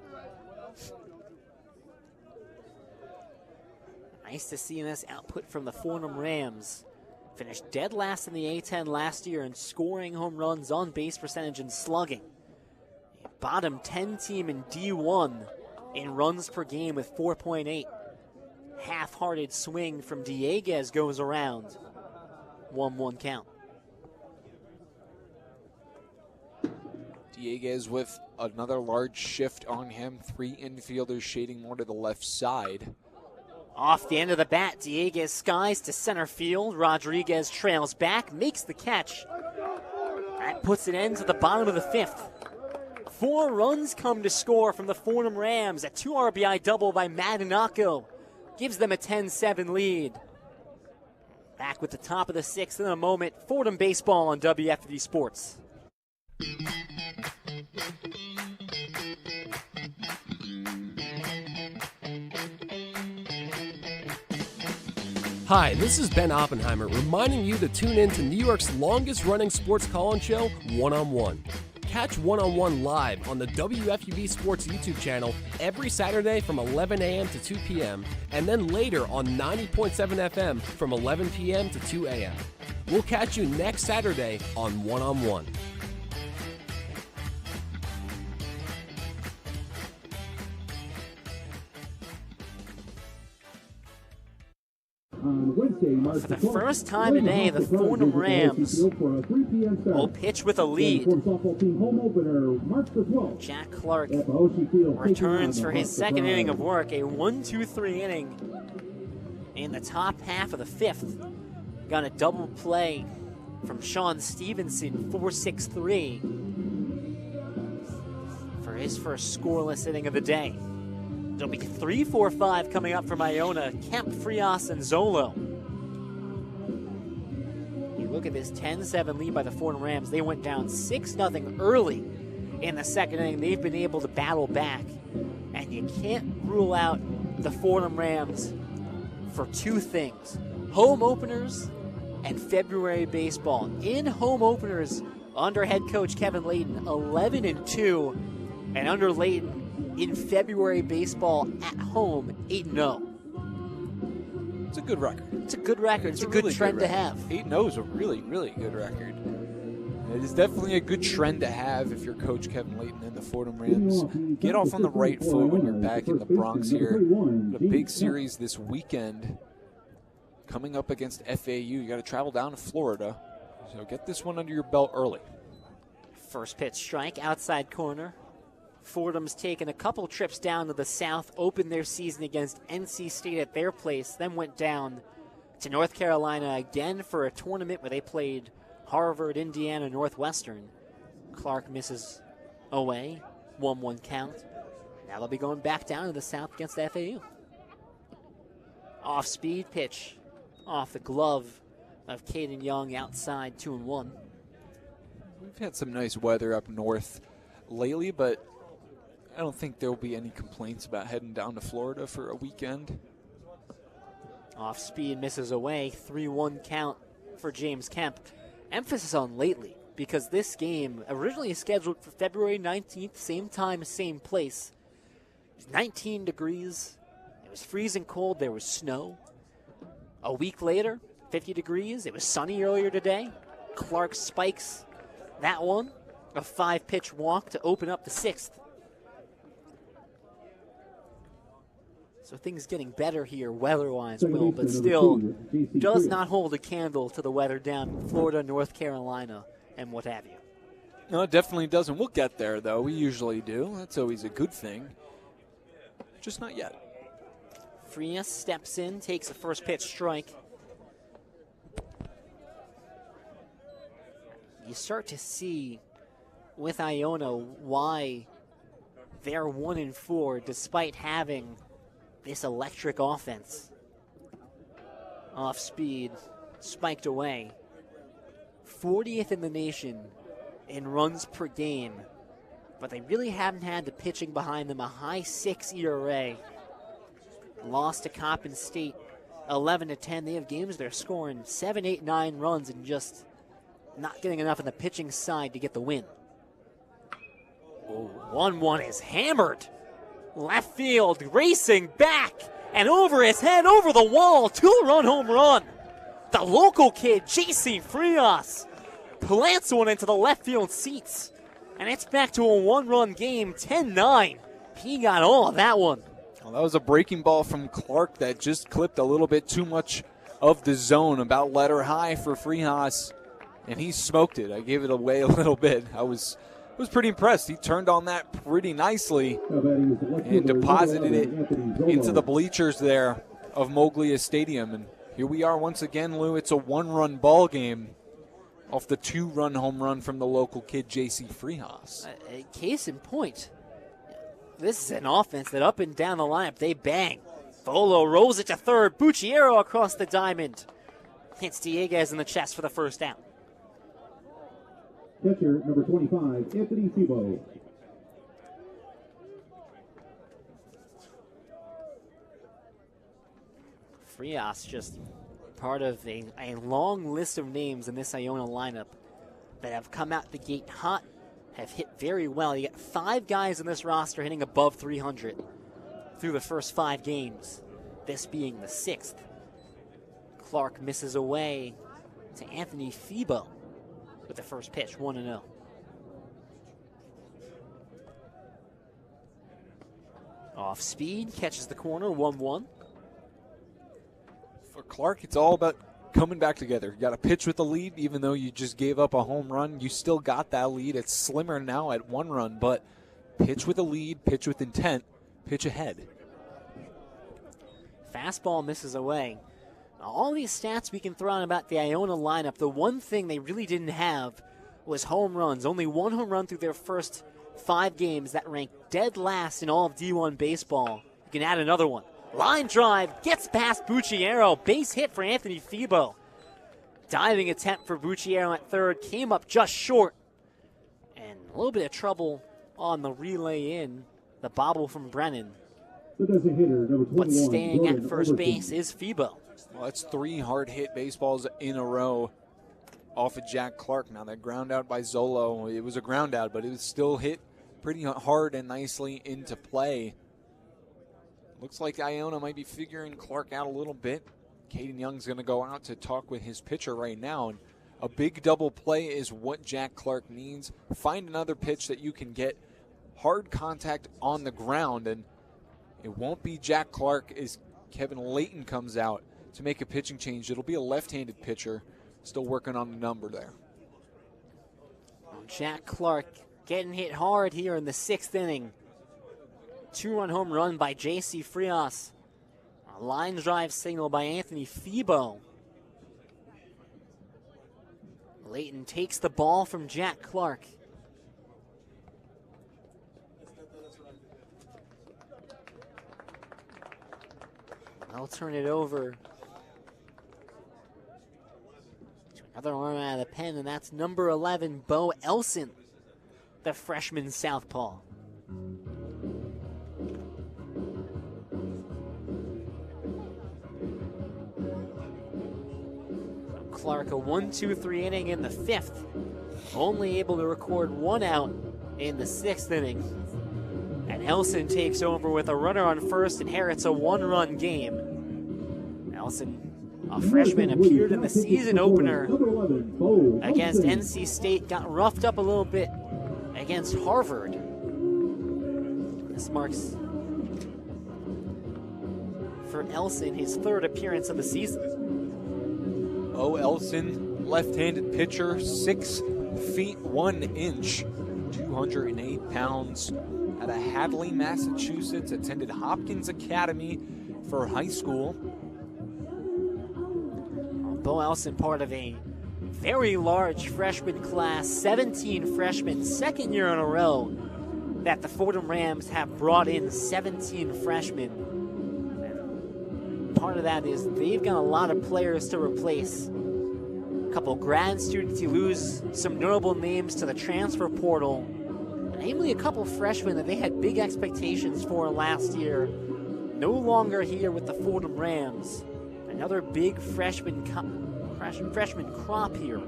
Nice to see this output from the Fordham Rams. Finished dead last in the A-10 last year in scoring home runs, on base percentage, and slugging. A bottom 10 team in D1 in runs per game with 4.8. Half-hearted swing from Dieguez goes around. 1-1 count. Dieguez with another large shift on him. 3 infielders shading more to the left side. Off the end of the bat, Dieguez skies to center field. Rodriguez trails back, makes the catch. That puts an end to the bottom of the 5th. 4 runs come to score from the Fordham Rams. A 2 RBI double by Matt Inako gives them a 10-7 lead. Back with the top of the 6th in a moment. Fordham Baseball on WFUV Sports. Hi, this is Ben Oppenheimer reminding you to tune in to New York's longest-running sports call-in show, One on One. Catch One on One live on the WFUV Sports YouTube channel every Saturday from 11 a.m. to 2 p.m. and then later on 90.7 FM from 11 p.m. to 2 a.m. We'll catch you next Saturday on One on One. For the first time today, the Fordham Rams will pitch with a lead. Jack Clark returns for his 2nd inning of work, a 1-2-3 inning in the top half of the 5th. Got a double play from Sean Stevenson, 4-6-3, for his first scoreless inning of the day. There'll be 3-4-5 coming up from Iona, Kemp, Frias, and Zolo. look at this 10-7 lead by the Fordham Rams. They went down 6-0 early in the second inning. They've been able to battle back, and you can't rule out the Fordham Rams for two things: home openers and February baseball. In home openers, under head coach Kevin Layton, 11-2, and under Layton in February baseball at home, 8-0. It's a good record. It's a good record. It's a good really trend good to have. 8-0 is a really, really good record. It is definitely a good trend to have if you're Coach Kevin Layton and the Fordham Rams. Get off on the right foot when you're back in the Bronx here. A big series this weekend coming up against FAU. You got to travel down to Florida, so get this one under your belt early. First pitch strike, outside corner. Fordham's taken a couple trips down to the south, opened their season against NC State at their place, then went down to North Carolina again for a tournament where they played Harvard, Indiana, Northwestern. Clark misses away, 1-1 count. Now they'll be going back down to the south against FAU. Off-speed pitch, off the glove of Caden Young, outside, 2-1. We've had some nice weather up north lately, but I don't think there will be any complaints about heading down to Florida for a weekend. Off speed, misses away, 3-1 count for James Kemp. Emphasis on lately, because this game originally scheduled for February 19th, same time, same place. It was 19 degrees. It was freezing cold. There was snow. A week later, 50 degrees. It was sunny earlier today. Clark spikes that one. A 5-pitch walk to open up the 6th. So things getting better here weather-wise, Will, but still does not hold a candle to the weather down in Florida, North Carolina, and what have you. No, it definitely doesn't. We'll get there, though. We usually do. That's always a good thing. Just not yet. Frias steps in, takes a first pitch strike. You start to see with Iona why they're 1-4 despite having this electric offense. Off speed, spiked away. 40th in the nation in runs per game, but they really haven't had the pitching behind them. A high 6 ERA. Lost to Coppin State 11-10. They have games they're scoring 7, 8, 9 runs and just not getting enough on the pitching side to get the win. 1-1 is hammered. Left field, racing back and over his head, over the wall. 2-run home run. The local kid, J.C. Frias, plants one into the left field seats. And it's back to a 1-run game, 10-9. He got all of that one. Well, that was a breaking ball from Clark that just clipped a little bit too much of the zone, about letter high for Frias, and he smoked it. I gave it away a little bit. I was pretty impressed. He turned on that pretty nicely and deposited it into the bleachers there of Moglia Stadium. And here we are once again, Lou. It's a 1-run ball game off the 2-run home run from the local kid, J.C. Frias. Case in point, this is an offense that up and down the lineup, they bang. Volo rolls it to third. Bucciero across the diamond. Hits Dieguez in the chest for the first out. Catcher number 25, Anthony Thibault. Frias just part of a long list of names in this Iona lineup that have come out the gate hot, have hit very well. You got 5 guys in this roster hitting above 300 through the first 5 games, this being the 6th. Clark misses away to Anthony Thibault with the first pitch, 1-0. Off speed, catches the corner, 1-1. For Clark, it's all about coming back together. You got to pitch with the lead, even though you just gave up a home run. You still got that lead. It's slimmer now at 1 run, but pitch with a lead, pitch with intent, pitch ahead. Fastball misses away. All these stats we can throw out about the Iona lineup, the one thing they really didn't have was home runs. Only 1 home run through their first 5 games. That ranked dead last in all of D1 baseball. You can add another one. Line drive, gets past Bucciero. Base hit for Anthony Thibault. diving attempt for Bucciero at third came up just short. And a little bit of trouble on the relay in. The bobble from Brennan. The designated hitter, number 21, But staying at Jordan first Overton. base is Febo. Well, that's 3 hard-hit baseballs in a row off of Jack Clark. Now, that ground out by Zolo, it was a ground out, but it was still hit pretty hard and nicely into play. Looks like Iona might be figuring Clark out a little bit. Caden Young's going to go out to talk with his pitcher right now. And a big double play is what Jack Clark needs. Find another pitch that you can get hard contact on the ground, and it won't be Jack Clark as Kevin Layton comes out to make a pitching change. It'll be a left-handed pitcher, still working on the number there. Jack Clark getting hit hard here in the 6th inning. 2-run home run by J.C. Frias. A line drive signal by Anthony Febo. Layton takes the ball from Jack Clark. I'll turn it over to another arm out of the pen, and that's number 11, Bo Elson, the freshman southpaw. Clark, a 1-2-3 inning in the 5th. Only able to record 1 out in the 6th inning. And Elson takes over with a runner on first, inherits a 1-run game. Elson, a freshman, appeared in the season opener against NC State, got roughed up a little bit against Harvard. This marks, for Elson, his 3rd appearance of the season. Bo Elson, left-handed pitcher, 6 feet 1 inch, 208 pounds. Out of Hadley, Massachusetts, attended Hopkins Academy for high school. Bo Elson, part of a very large freshman class, 17 freshmen, 2nd year in a row that the Fordham Rams have brought in 17 freshmen. And part of that is they've got a lot of players to replace. A couple grad students, you lose some notable names to the transfer portal. Namely, a couple freshmen that they had big expectations for last year. No longer here with the Fordham Rams. Another big freshman crop here.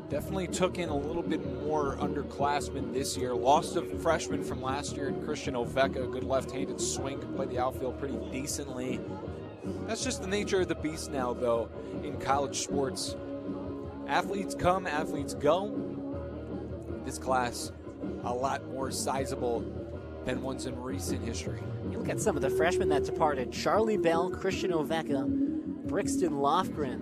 Definitely took in a little bit more underclassmen this year. Lost a freshman from last year in Christian Oveka, a good left-handed swing, could play the outfield pretty decently. That's just the nature of the beast now, though, in college sports. Athletes come, athletes go. This class, a lot more sizable than ones in recent history. You look at some of the freshmen that departed. Charlie Bell, Christian Oveka, Brixton Lofgren.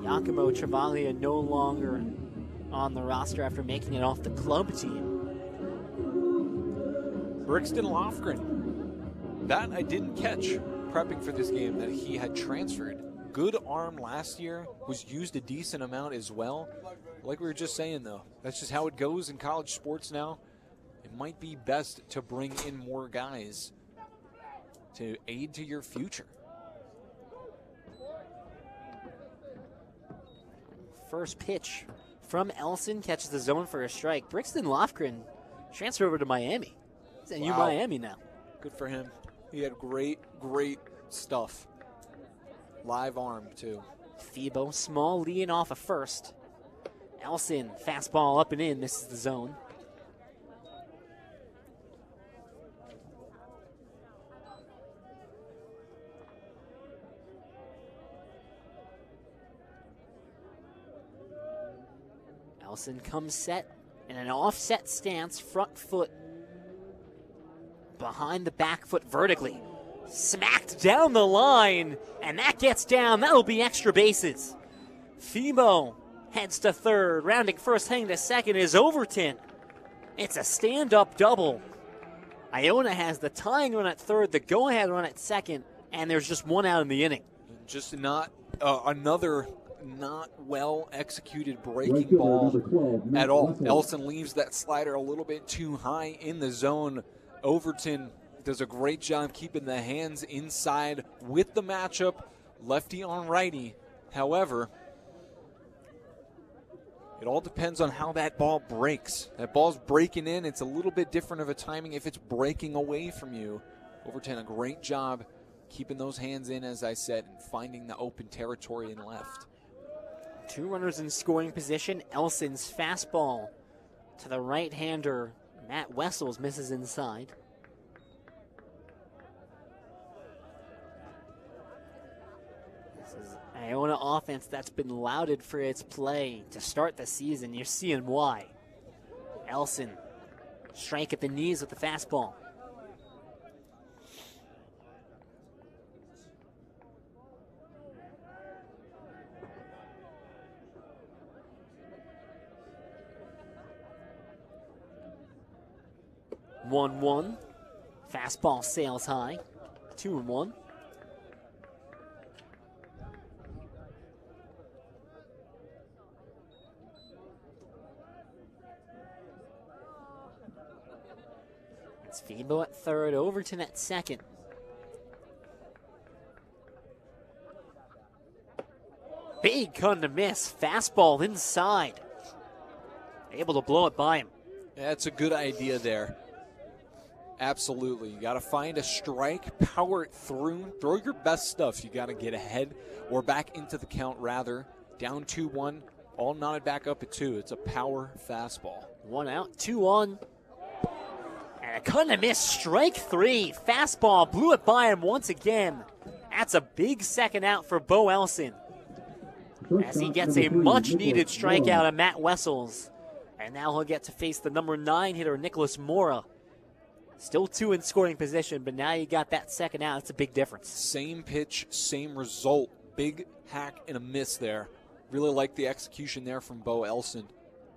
Giacomo Travaglia no longer on the roster after making it off the club team. Brixton Lofgren, that I didn't catch prepping for this game, that he had transferred. Good arm last year, was used a decent amount as well. Like we were just saying, though, that's just how it goes in college sports now. It might be best to bring in more guys to aid to your future. First pitch from Elson, catches the zone for a strike. Brixton Lofgren transfer over to Miami. He's at Miami now. Good for him. He had great stuff. Live arm, too. Febo, small lead off of first. Elson, fastball up and in, misses the zone. Elson comes set in an offset stance, front foot behind the back foot vertically. Smacked down the line, and that gets down. That'll be extra bases. Febo heads to third. Rounding first, heading to second is Overton. It's a stand-up double. Iona has the tying run at third, the go-ahead run at second, and there's just 1 out in the inning. Just not another not well-executed breaking ball at all. Elson leaves that slider a little bit too high in the zone. Overton does a great job keeping the hands inside with the matchup, lefty on righty. However, it all depends on how that ball breaks. That ball's breaking in. It's a little bit different of a timing if it's breaking away from you. Overton, a great job keeping those hands in, as I said, and finding the open territory in left. 2 runners in scoring position. Elson's fastball to the right-hander. Matt Wessels misses inside. This is Iona offense that's been lauded for its play to start the season. You're seeing why. Elson, strike at the knees with the fastball. One. Fastball sails high. 2-1. It's Febo at third, Overton at second. Big couldn't have missed. Fastball inside. Able to blow it by him. That's a good idea there. Absolutely. You got to find a strike, power it through, throw your best stuff. You got to get ahead or back into the count, rather. Down 2-1, all knotted back up at 2. It's a power fastball. 1 out, 2-1. And it couldn't have missed. Strike 3. Fastball blew it by him once again. That's a big second out for Bo Elson, as he gets a much-needed strikeout of Matt Wessels. And now he'll get to face the number 9 hitter, Nicholas Mora. Still 2 in scoring position, but now you got that second out. It's a big difference. Same pitch, same result. Big hack and a miss there. Really like the execution there from Bo Elson.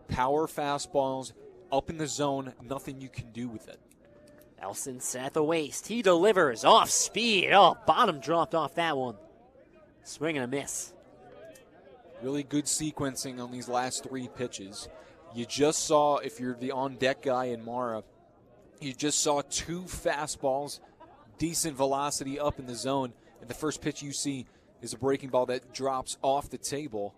Power fastballs, up in the zone, nothing you can do with it. Elson set at the waist. He delivers off speed. Oh, bottom dropped off that one. Swing and a miss. Really good sequencing on these last 3 pitches. You just saw, if you're the on-deck guy in Mara, you just saw 2 fastballs, decent velocity up in the zone, and the first pitch you see is a breaking ball that drops off the table.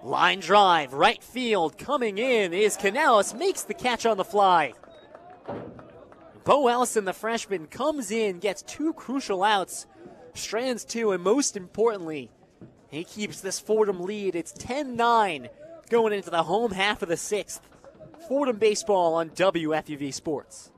Line drive, right field, coming in is Canales, makes the catch on the fly. Bo Elson, the freshman, comes in, gets 2 crucial outs, strands 2, and most importantly, he keeps this Fordham lead. It's 10-9 going into the home half of the 6th. Fordham Baseball on WFUV Sports.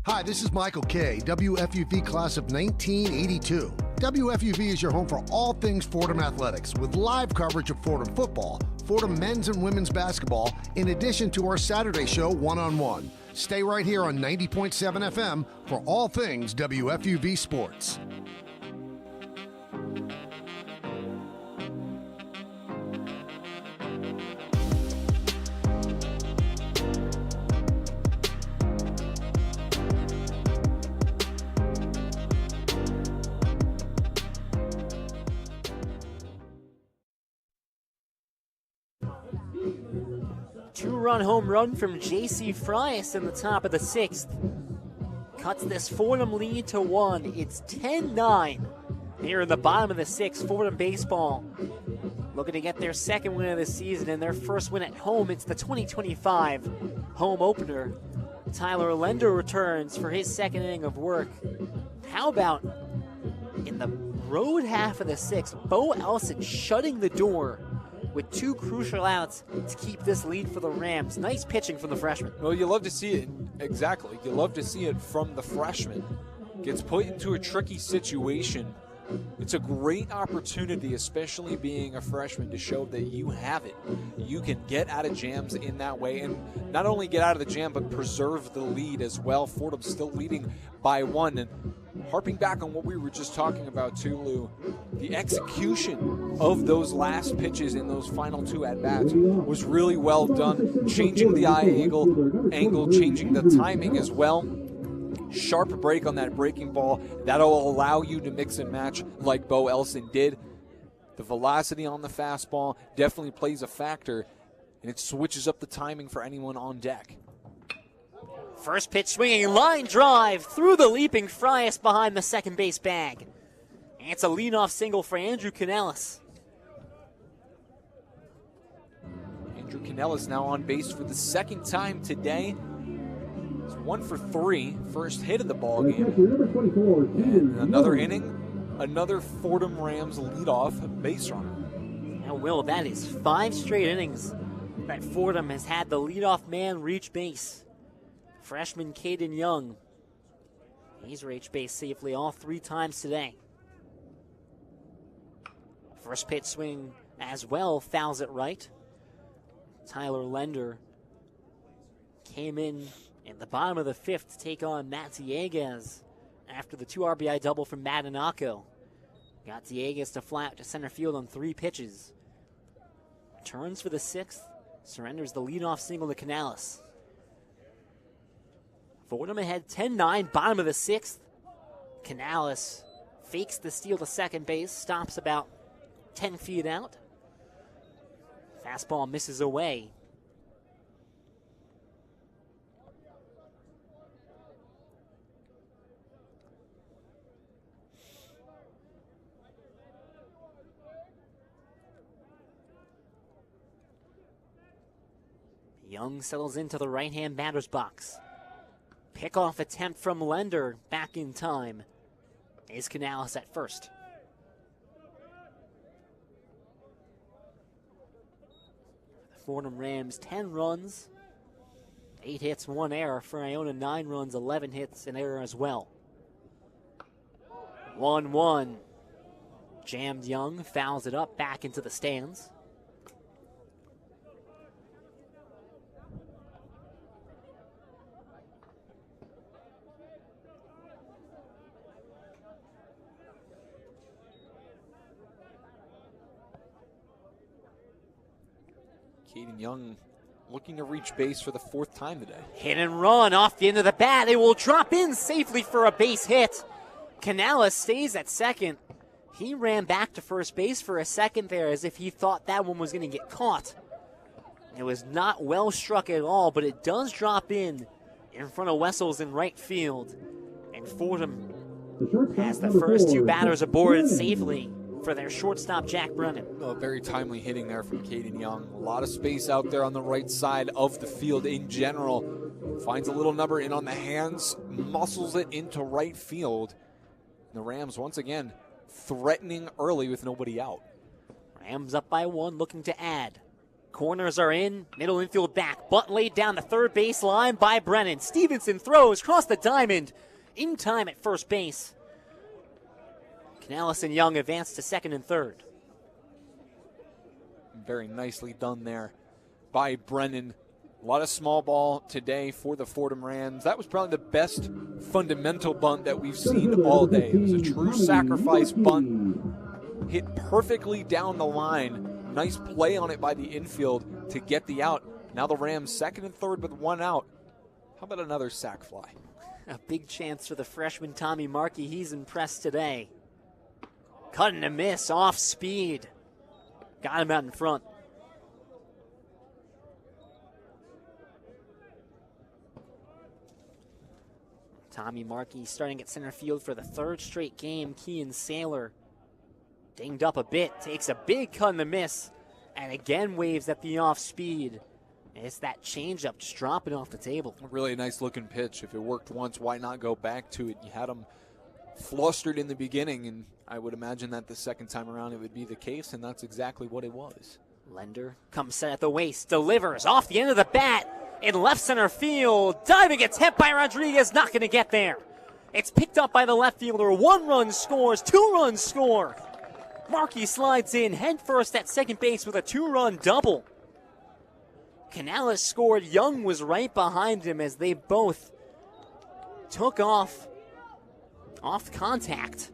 Hi, this is Michael Kay, WFUV class of 1982. WFUV is your home for all things Fordham athletics, with live coverage of Fordham football, Fordham men's and women's basketball, in addition to our Saturday show, One on One. Stay right here on 90.7 FM for all things WFUV sports. Two-run home run from J.C. Frias in the top of the 6th. Cuts this Fordham lead to 1. It's 10-9 here in the bottom of the 6th. Fordham Baseball looking to get their second win of the season and their first win at home. It's the 2025 home opener. Tyler Lender returns for his second inning of work. How about in the road half of the 6th, Bo Elson shutting the door with 2 crucial outs to keep this lead for the Rams. Nice pitching from the freshman. Well, you love to see it. Exactly. You love to see it from the freshman. Gets put into a tricky situation. It's a great opportunity, especially being a freshman, to show that you have it. You can get out of jams in that way, and not only get out of the jam, but preserve the lead as well. Fordham still leading by 1. And harping back on what we were just talking about too, Lou, the execution of those last pitches in those final 2 at-bats was really well done. Changing the eye angle, changing the timing as well. sharp break on that breaking ball. That'll allow you to mix and match like Bo Elson did. The velocity on the fastball definitely plays a factor, and it switches up the timing for anyone on deck. First pitch swinging, line drive through the leaping Frias behind the second base bag. And it's a leadoff single for Andrew Canellis. Andrew Canellis now on base for the second time today. He's 1 for 3, first hit of the ball game. And another inning, another Fordham Rams leadoff base runner. Now, Will, that is 5 straight innings that Fordham has had the leadoff man reach base. Freshman Caden Young, he's reached base safely all 3 times today. First pitch swing as well, fouls it right. Tyler Lender came in the bottom of the 5th to take on Matt Dieguez after the 2 RBI double from Madanako. Got Dieguez to flat to center field on 3 pitches. Turns for the 6th, surrenders the leadoff single to Canellis. Fordham ahead 10-9, bottom of the 6th. Canellis fakes the steal to second base, stops about 10 feet out. Fastball misses away. Young settles into the right-hand batter's box. Pickoff attempt from Lender, back in time. Is Canellis at first. The Fordham Rams, 10 runs, 8 hits, 1 error. For Iona, 9 runs, 11 hits, an error as well. 1-1. Jammed Young, fouls it up, back into the stands. Caden Young looking to reach base for the 4th time today. Hit and run off the end of the bat. It will drop in safely for a base hit. Canellis stays at second. He ran back to first base for a second there as if he thought that one was going to get caught. It was not well struck at all, but it does drop in front of Wessels in right field. And Fordham has the first 2 batters aboard safely for their shortstop, Jack Brennan. Oh, very timely hitting there from Caden Young. A lot of space out there on the right side of the field in general. Finds a little number in on the hands, muscles it into right field. The Rams, once again, threatening early with nobody out. Rams up by 1, looking to add. Corners are in, middle infield back. Bunt laid down the third base line by Brennan. Stevenson throws across the diamond, in time at first base. Canellis and Young advance to second and third. Very nicely done there by Brennan. A lot of small ball today for the Fordham Rams. That was probably the best fundamental bunt that we've seen all day. It was a true sacrifice bunt. Hit perfectly down the line. Nice play on it by the infield to get the out. Now the Rams second and third with 1 out. How about another sac fly? A big chance for the freshman Tommy Markey. He's impressed today. Cut and a miss, off speed. Got him out in front. Tommy Markey starting at center field for the 3rd straight game. Kean Saylor dinged up a bit, takes a big cut and a miss, and again waves at the off speed. It's that changeup just dropping off the table. A really nice looking pitch. If it worked once, why not go back to it? You had him flustered in the beginning, and I would imagine that the second time around it would be the case, and that's exactly what it was. Lender comes set at the waist, delivers off the end of the bat in left center field. Diving attempt by Rodriguez, not going to get there. It's picked up by the left fielder. 1 run scores, 2 runs score. Markey slides in head first at second base with a 2-run double. Canellis scored. Young was right behind him as they both took off contact.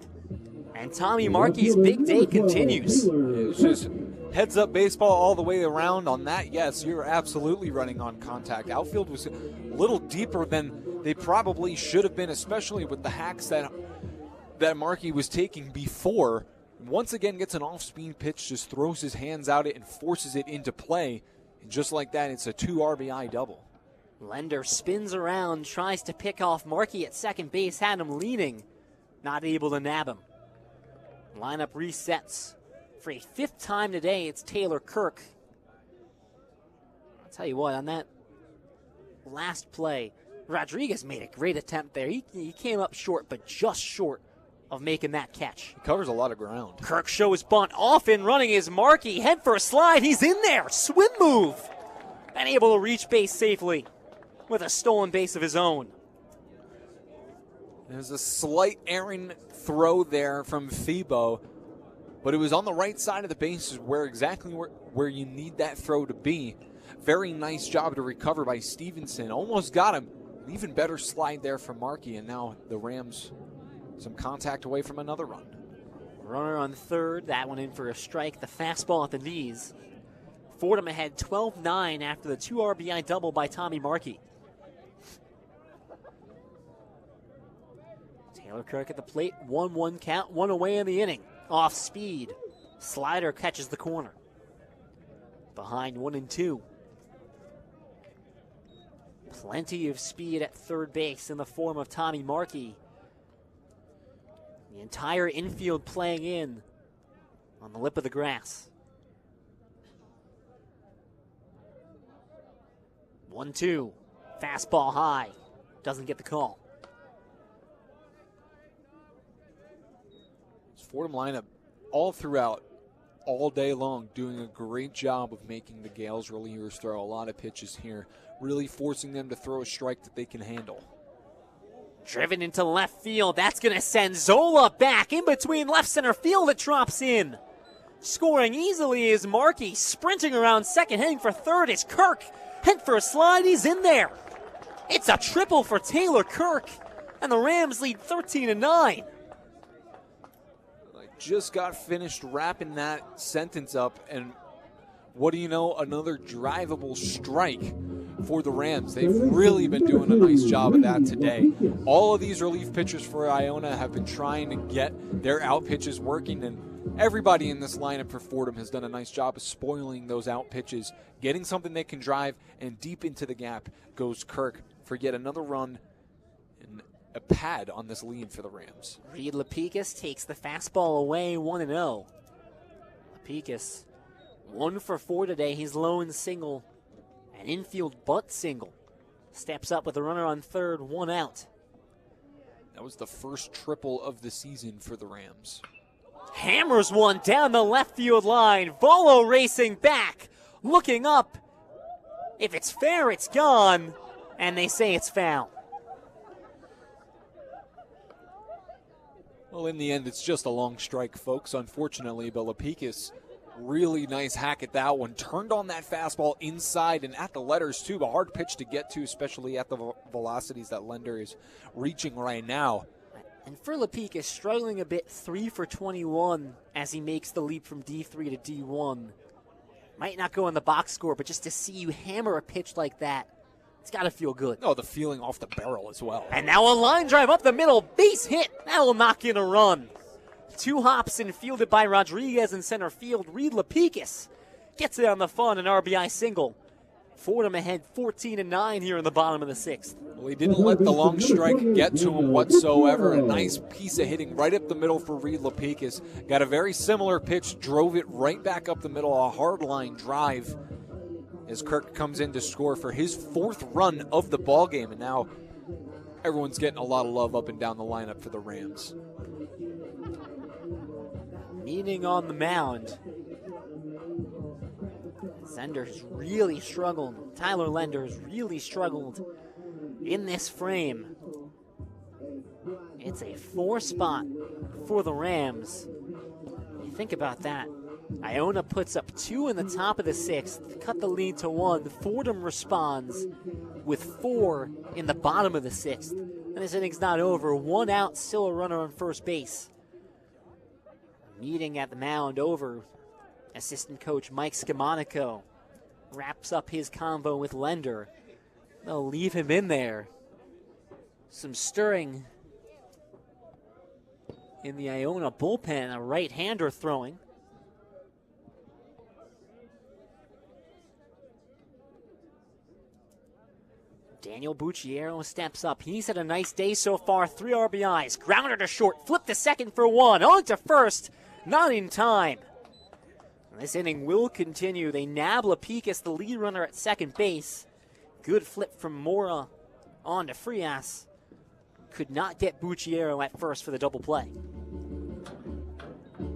And Tommy Markey's big day continues. It's just heads up baseball all the way around on that. Yes, you're absolutely running on contact. Outfield was a little deeper than they probably should have been, especially with the hacks that Markey was taking before. Once again gets an off-speed pitch, just throws his hands out it and forces it into play. And just like that, it's a 2 RBI double. Lender spins around, tries to pick off Markey at second base, had him leaning, not able to nab him. Lineup resets. For a 5th time today, it's Taylor Kirk. I'll tell you what, on that last play, Rodriguez made a great attempt there. He came up short, but just short of making that catch. He covers a lot of ground. Kirk shows bunt. Off and running is Markey. Head for a slide. He's in there. Swim move. And able to reach base safely with a stolen base of his own. There's a slight errant throw there from Febo, but it was on the right side of the bases where you need that throw to be. Very nice job to recover by Stevenson. Almost got him. An even better slide there from Markey, and now the Rams some contact away from another run. Runner on third. That one in for a strike. The fastball at the knees. Fordham ahead 12-9 after the 2 RBI double by Tommy Markey. Taylor Kirk at the plate. 1-1 count. 1 away in the inning. Off speed. Slider catches the corner. Behind 1-2. Plenty of speed at third base in the form of Tommy Markey. The entire infield playing in on the lip of the grass. 1-2. Fastball high. Doesn't get the call. Fordham lineup all throughout, all day long, doing a great job of making the Gaels relievers throw a lot of pitches here, really forcing them to throw a strike that they can handle. Driven into left field. That's going to send Zola back in between left center field. It drops in. Scoring easily is Markey. Sprinting around second, heading for third is Kirk. Head for a slide. He's in there. It's a triple for Taylor Kirk. And the Rams lead 13-9. Just got finished wrapping that sentence up, and what do you know, another drivable strike for the Rams. They've really been doing a nice job of that today. All of these relief pitchers for Iona have been trying to get their out pitches working, and everybody in this lineup for Fordham has done a nice job of spoiling those out pitches, getting something they can drive, and deep into the gap goes Kirk for yet another run. A pad on this lead for the Rams. Reed Lapicus takes the fastball away, 1-0. Lapicus, 1 for 4 today. He's lone single, an infield bunt single. Steps up with a runner on third, 1 out. That was the first triple of the season for the Rams. Hammers one down the left field line. Volo racing back, looking up. If it's fair, it's gone, and they say it's foul. Well, in the end, it's just a long strike, folks, unfortunately. But Lapicus, really nice hack at that one. Turned on that fastball inside and at the letters, too. A hard pitch to get to, especially at the velocities that Lender is reaching right now. And for Lapicus, struggling a bit, 3 for 21 as he makes the leap from D3 to D1. Might not go in the box score, but just to see you hammer a pitch like that, it's got to feel good. Oh, the feeling off the barrel as well. And now a line drive up the middle, base hit. That'll knock in a run. 2 hops and fielded by Rodriguez in center field. Reed Lapicus gets it on the fun, an RBI single. Fordham ahead 14-9 here in the bottom of the 6th. Well, he didn't let the long strike get to him whatsoever. A nice piece of hitting right up the middle for Reed Lapicus. Got a very similar pitch, drove it right back up the middle, a hard line drive, as Kirk comes in to score for his 4th run of the ballgame. And now everyone's getting a lot of love up and down the lineup for the Rams. Meaning on the mound. Lender's really struggled. Tyler Lender's really struggled in this frame. It's a 4 spot for the Rams. You think about that. Iona puts up 2 in the top of the 6th, cut the lead to 1. Fordham responds with 4 in the bottom of the 6th. And this inning's not over. 1 out, still a runner on first base. Meeting at the mound over. Assistant coach Mike Scamonico wraps up his convo with Lender. They'll leave him in there. Some stirring in the Iona bullpen, a right-hander throwing. Daniel Bucciero steps up. He's had a nice day so far. 3 RBIs. Grounder to short. Flip to second for 1. On to first. Not in time. This inning will continue. They nab Lapicus, the lead runner at second base. Good flip from Mora on to Frias. Could not get Bucciero at first for the double play.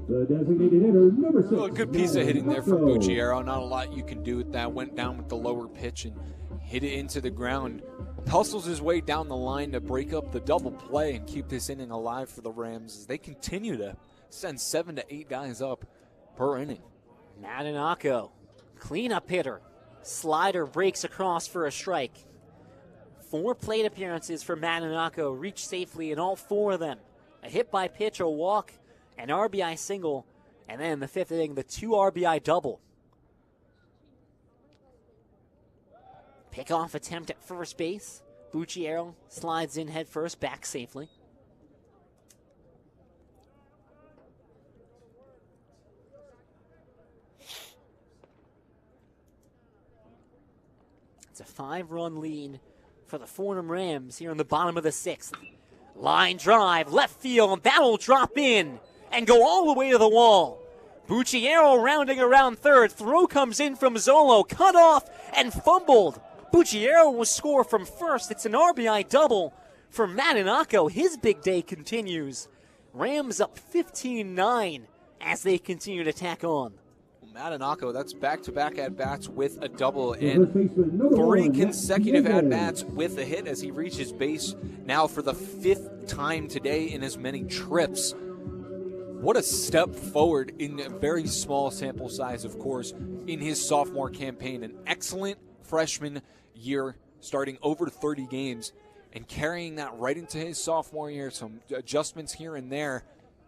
The designated hitter, number 6. Well, a good piece of hitting there from Bucciero. Not a lot you can do with that. Went down with the lower pitch and hit it into the ground. Hustles his way down the line to break up the double play and keep this inning alive for the Rams as they continue to send 7 to 8 guys up per inning. Madanako, cleanup hitter. Slider breaks across for a strike. 4 plate appearances for Madanako. Reached safely in all 4 of them. A hit by pitch, a walk, an RBI single, and then in the 5th inning, the 2 RBI double. Pickoff attempt at first base. Bucciero slides in head first, back safely. It's a 5-run lead for the Fordham Rams here in the bottom of the 6th. Line drive, left field, that'll drop in and go all the way to the wall. Bucciero rounding around third. Throw comes in from Zolo, cut off and fumbled. Bucciero will score from first. It's an RBI double for Madanako. His big day continues. Rams up 15-9 as they continue to tack on. Madanako, that's back-to-back at-bats with a double and 3 consecutive at-bats with a hit as he reaches base now for the 5th time today in as many trips. What a step forward in a very small sample size, of course, in his sophomore campaign. An excellent freshman year, starting over 30 games and carrying that right into his sophomore year. Some adjustments here and there,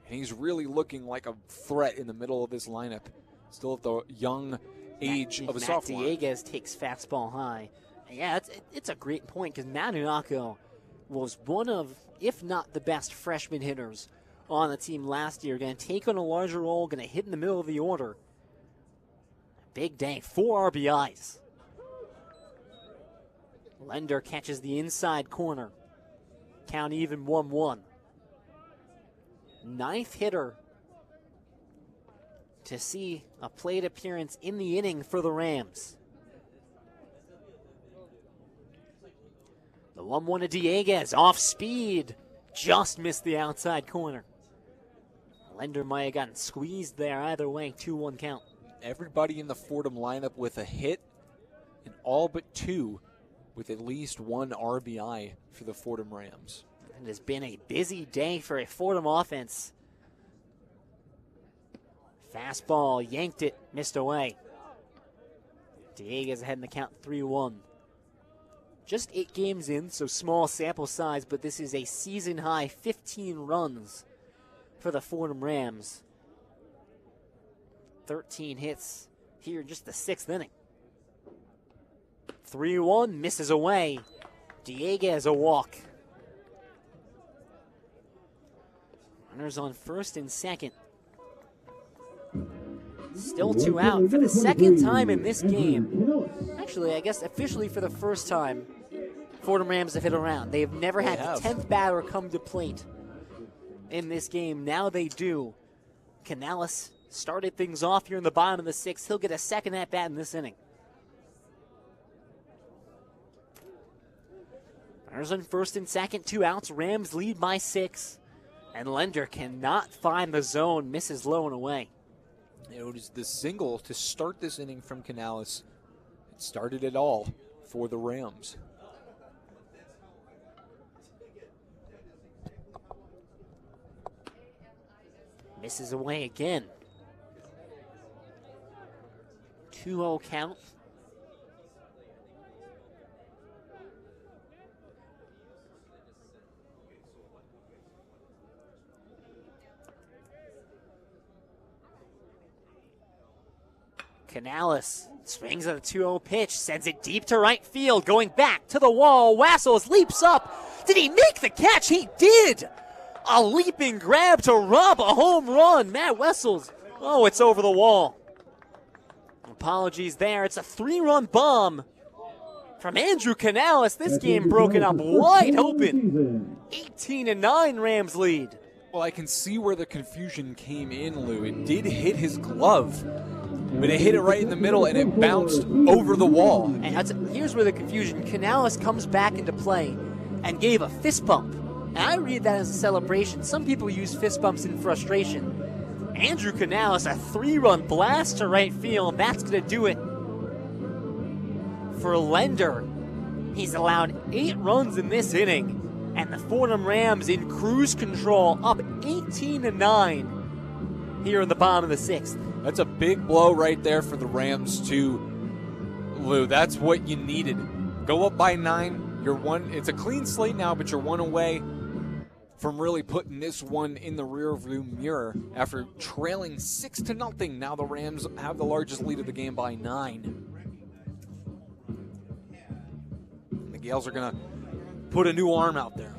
and he's really looking like a threat in the middle of this lineup. Still at the young age of a sophomore. Dieguez takes fastball high. Yeah, it's a great point because Madanako was one of, if not the best freshman hitters on the team last year. Going to take on a larger role, going to hit in the middle of the order. Big day, 4 RBIs. Lender catches the inside corner. Count even 1-1. 9th hitter to see a plate appearance in the inning for the Rams. The 1-1 to Dieguez, off speed, just missed the outside corner. Lender might have gotten squeezed there. Either way, 2-1 count. Everybody in the Fordham lineup with a hit, and all but 2 with at least 1 RBI for the Fordham Rams. It has been a busy day for a Fordham offense. Fastball, yanked it, missed away. Dieguez ahead in the count 3-1. Just 8 games in, so small sample size, but this is a season-high 15 runs for the Fordham Rams. 13 hits here in just the 6th inning. 3-1, misses away. Dieguez a walk. Runners on first and second. Still 2 out for the 2nd time in this game. Actually, I guess officially for the first time, Fordham Rams have hit around. They have never had the 10th batter come to plate in this game. Now they do. Canales started things off here in the bottom of the 6th. He'll get a second at-bat in this inning. Runners on first and second, 2 outs. Rams lead by 6. And Lender cannot find the zone, misses low and away. It was the single to start this inning from Canales. It started it all for the Rams. Misses away again. 2-0 count. Canales swings at a 2-0 pitch, sends it deep to right field, going back to the wall. Wassels leaps up Did he make the catch? He did! A leaping grab to rob a home run. Matt Wessels. Oh, it's over the wall. Apologies there. It's a 3-run bomb from Andrew Canales. This game broken up wide open. 18-9 Rams lead. Well, I can see where the confusion came in, Lou. It did hit his glove, but it hit it right in the middle, and it bounced over the wall. And here's where the confusion. Canales comes back into play and gave a fist bump. And I read that as a celebration. Some people use fist bumps in frustration. Andrew Canales, a 3-run blast to right field. That's going to do it for Lender. He's allowed 8 runs in this inning. And the Fordham Rams in cruise control, up 18-9 here in the bottom of the 6th. That's a big blow right there for the Rams, too, Lou. That's what you needed. Go up by 9. You're one. It's a clean slate now, but you're 1 away from really putting this one in the rearview mirror after trailing 6-0. Now the Rams have the largest lead of the game by 9. The Gaels are going to put a new arm out there.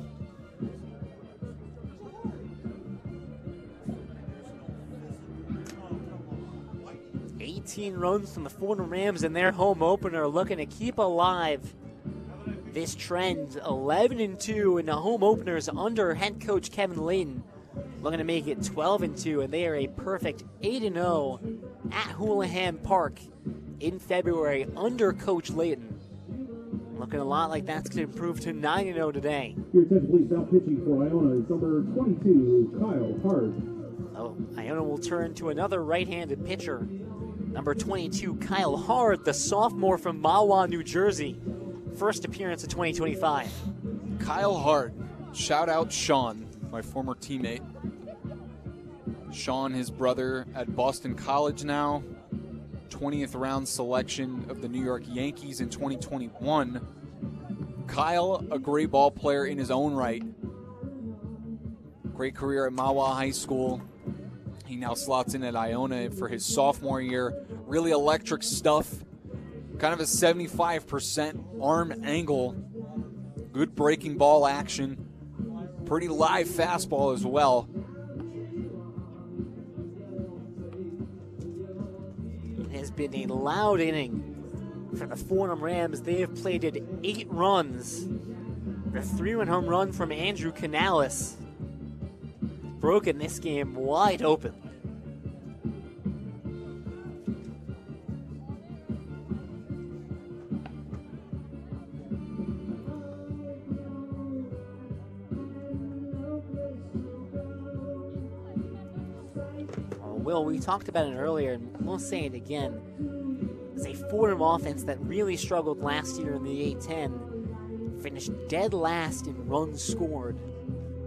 Runs from the Fordham Rams in their home opener, looking to keep alive this trend. 11-2 in the home openers under head coach Kevin Layton, looking to make it 12-2, and they are a perfect 8-0 at Houlihan Park in February under Coach Layton. Looking a lot like that's going to improve to 9-0 today. Your attention, please. Now pitching for Iona is number 22, Kyle Hart. Oh, Iona will turn to another right-handed pitcher. Number 22, Kyle Hard, the sophomore from Mahwah, New Jersey. First appearance of 2025. Kyle Hard. Shout out Sean, my former teammate. Sean, his brother, at Boston College now. 20th round selection of the New York Yankees in 2021. Kyle, a great ball player in his own right. Great career at Mahwah High School. He now slots in at Iona for his sophomore year. Really electric stuff. Kind of a 75% arm angle. Good breaking ball action. Pretty live fastball as well. It has been a loud inning for the Fordham Rams. They have plated 8 runs. The 3-run home run from Andrew Canales. Broken this game wide open. Will, we talked about it earlier, and we'll say it again. It's a Fordham offense that really struggled last year in the A-10. Finished dead last in runs scored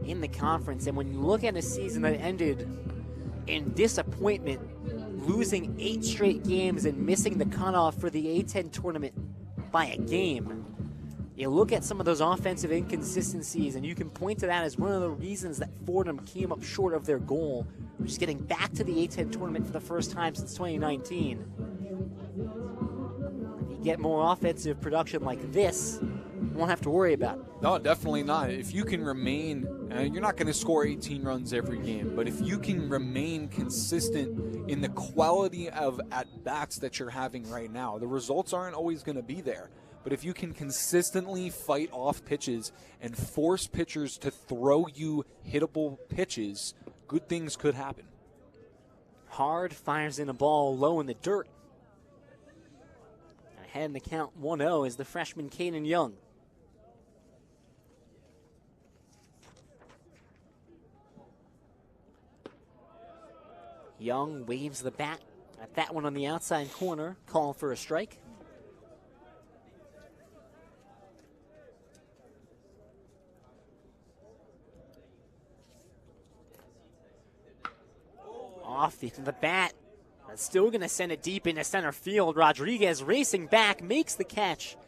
in the conference. And when you look at a season that ended in disappointment, losing 8 straight games and missing the cutoff for the A-10 tournament by a game, you look at some of those offensive inconsistencies, and you can point to that as one of the reasons that Fordham came up short of their goal, which is getting back to the A-10 tournament for the first time since 2019. If you get more offensive production like this, you won't have to worry about it. No, definitely not. If you can remain, you're not going to score 18 runs every game, but if you can remain consistent in the quality of at-bats that you're having right now, the results aren't always going to be there. But if you can consistently fight off pitches and force pitchers to throw you hittable pitches, good things could happen. Hard fires in a ball low in the dirt. Ahead in the count 1-0 is the freshman Caden Young. Young waves the bat at that one on the outside corner, calling for a strike. Off the bat. That's still going to send it deep into center field. Rodriguez racing back, makes the catch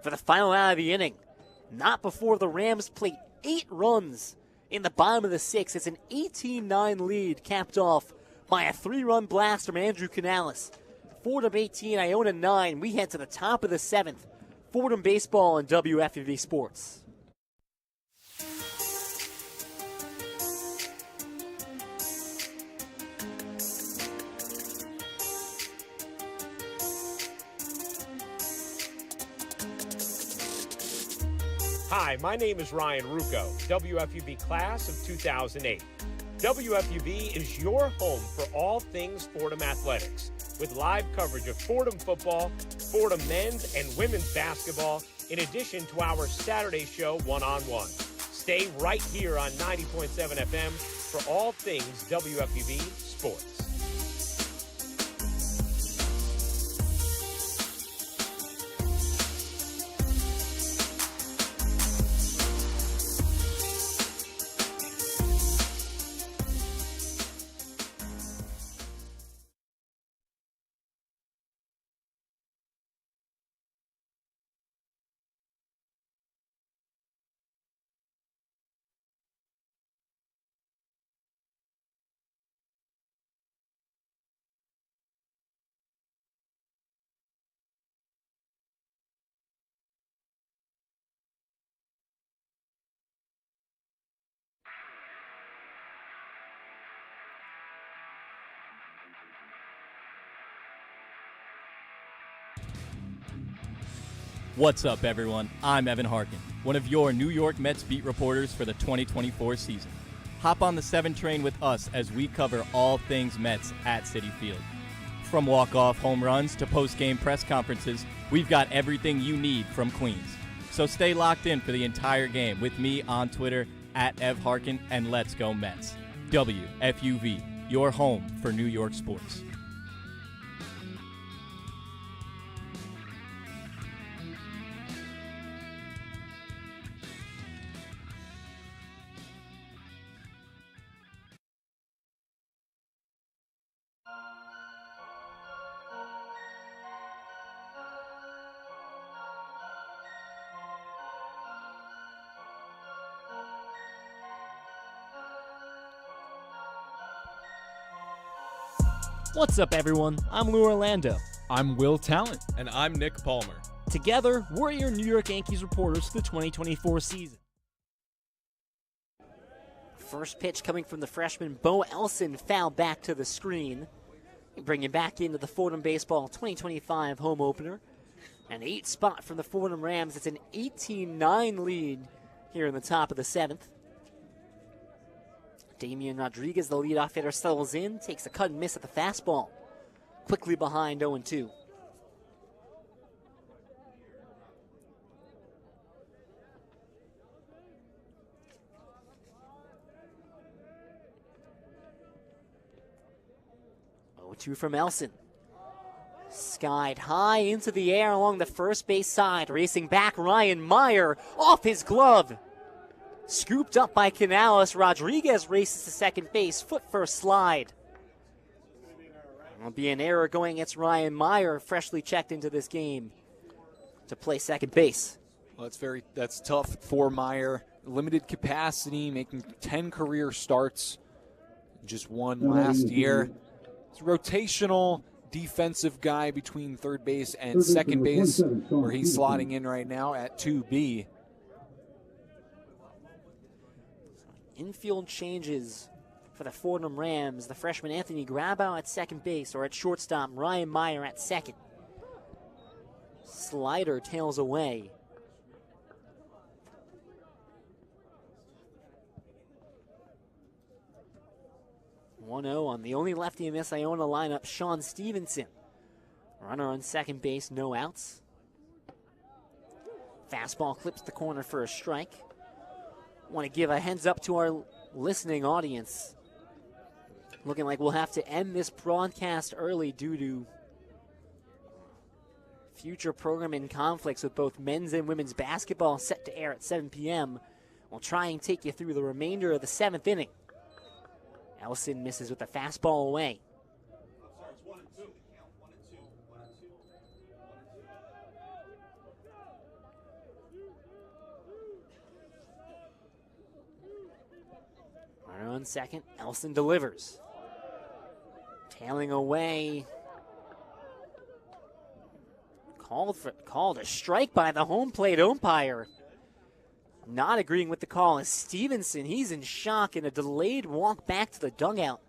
for the final out of the inning. Not before the Rams plate 8 runs in the bottom of the 6th. It's an 18-9 lead, capped off by a 3-run blast from Andrew Canales. Fordham 18, Iona 9. We head to the top of the 7th. Fordham Baseball and WFUV Sports. Hi, my name is Ryan Rucco, WFUV class of 2008. WFUV is your home for all things Fordham athletics, with live coverage of Fordham football, Fordham men's and women's basketball, in addition to our Saturday show, One-on-One. Stay right here on 90.7 FM for all things WFUV sports. What's up, everyone? I'm Evan Harkin, one of your New York Mets beat reporters for the 2024 season. Hop on the 7 train with us as we cover all things Mets at Citi Field. From walk-off home runs to post-game press conferences, we've got everything you need from Queens. So stay locked in for the entire game with me on Twitter at Ev Harkin, and let's go Mets. WFUV, your home for New York sports. What's up, everyone? I'm Lou Orlando. I'm Will Tallant. And I'm Nick Palmer. Together, we're your New York Yankees reporters for the 2024 season. First pitch coming from the freshman Bo Elson, foul back to the screen. Bringing back into the Fordham Baseball 2025 home opener. An 8 spot from the Fordham Rams. It's an 18-9 lead here in the top of the 7th. Damian Rodriguez, the leadoff hitter, settles in, takes a cut and miss at the fastball. Quickly behind 0-2. From Elson. Skied high into the air along the first base side. Racing back, Ryan Meyer off his glove. Scooped up by Canales. Rodriguez races to second base. Foot first slide. There'll be an error going against Ryan Meyer, freshly checked into this game to play second base. Well, that's tough for Meyer. Limited capacity, making 10 career starts. Just one last year. He's a rotational defensive guy between third base and second base, where he's slotting in right now at 2B. Infield changes for the Fordham Rams. The freshman Anthony Grabau at second base, or at shortstop, Ryan Meyer at second. Slider tails away. (1-0) on the only lefty in this Iona lineup, Sean Stevenson. Runner on second base, no outs. Fastball clips the corner for a strike. Want to give a heads up to our listening audience. Looking like we'll have to end this broadcast early due to future programming conflicts with both men's and women's basketball set to air at 7 p.m. We'll try and take you through the remainder of the 7th inning. Elson misses with the fastball away. Runner on second, Elson delivers. Tailing away. Called a strike by the home plate umpire. Not agreeing with the call is Stevenson. He's in shock in a delayed walk back to the dugout.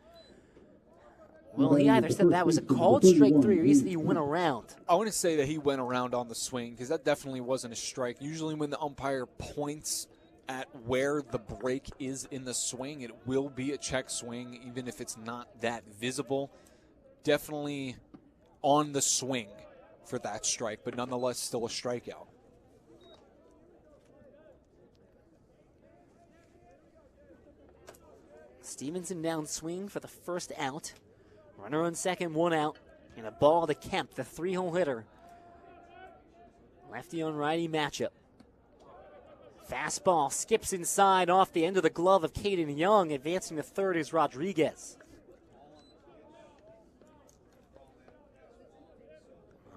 Well, he either said that was a called strike 3 or he said he went around. I want to say that he went around on the swing because that definitely wasn't a strike. Usually when the umpire points at where the break is in the swing, it will be a check swing, even if it's not that visible. Definitely on the swing for that strike, but nonetheless still a strikeout. Stevenson down swing for the first out. Runner on second, 1 out. And a ball to Kemp, the 3-hole hitter. Lefty on righty matchup. Fastball skips inside off the end of the glove of Caden Young. Advancing to third is Rodriguez.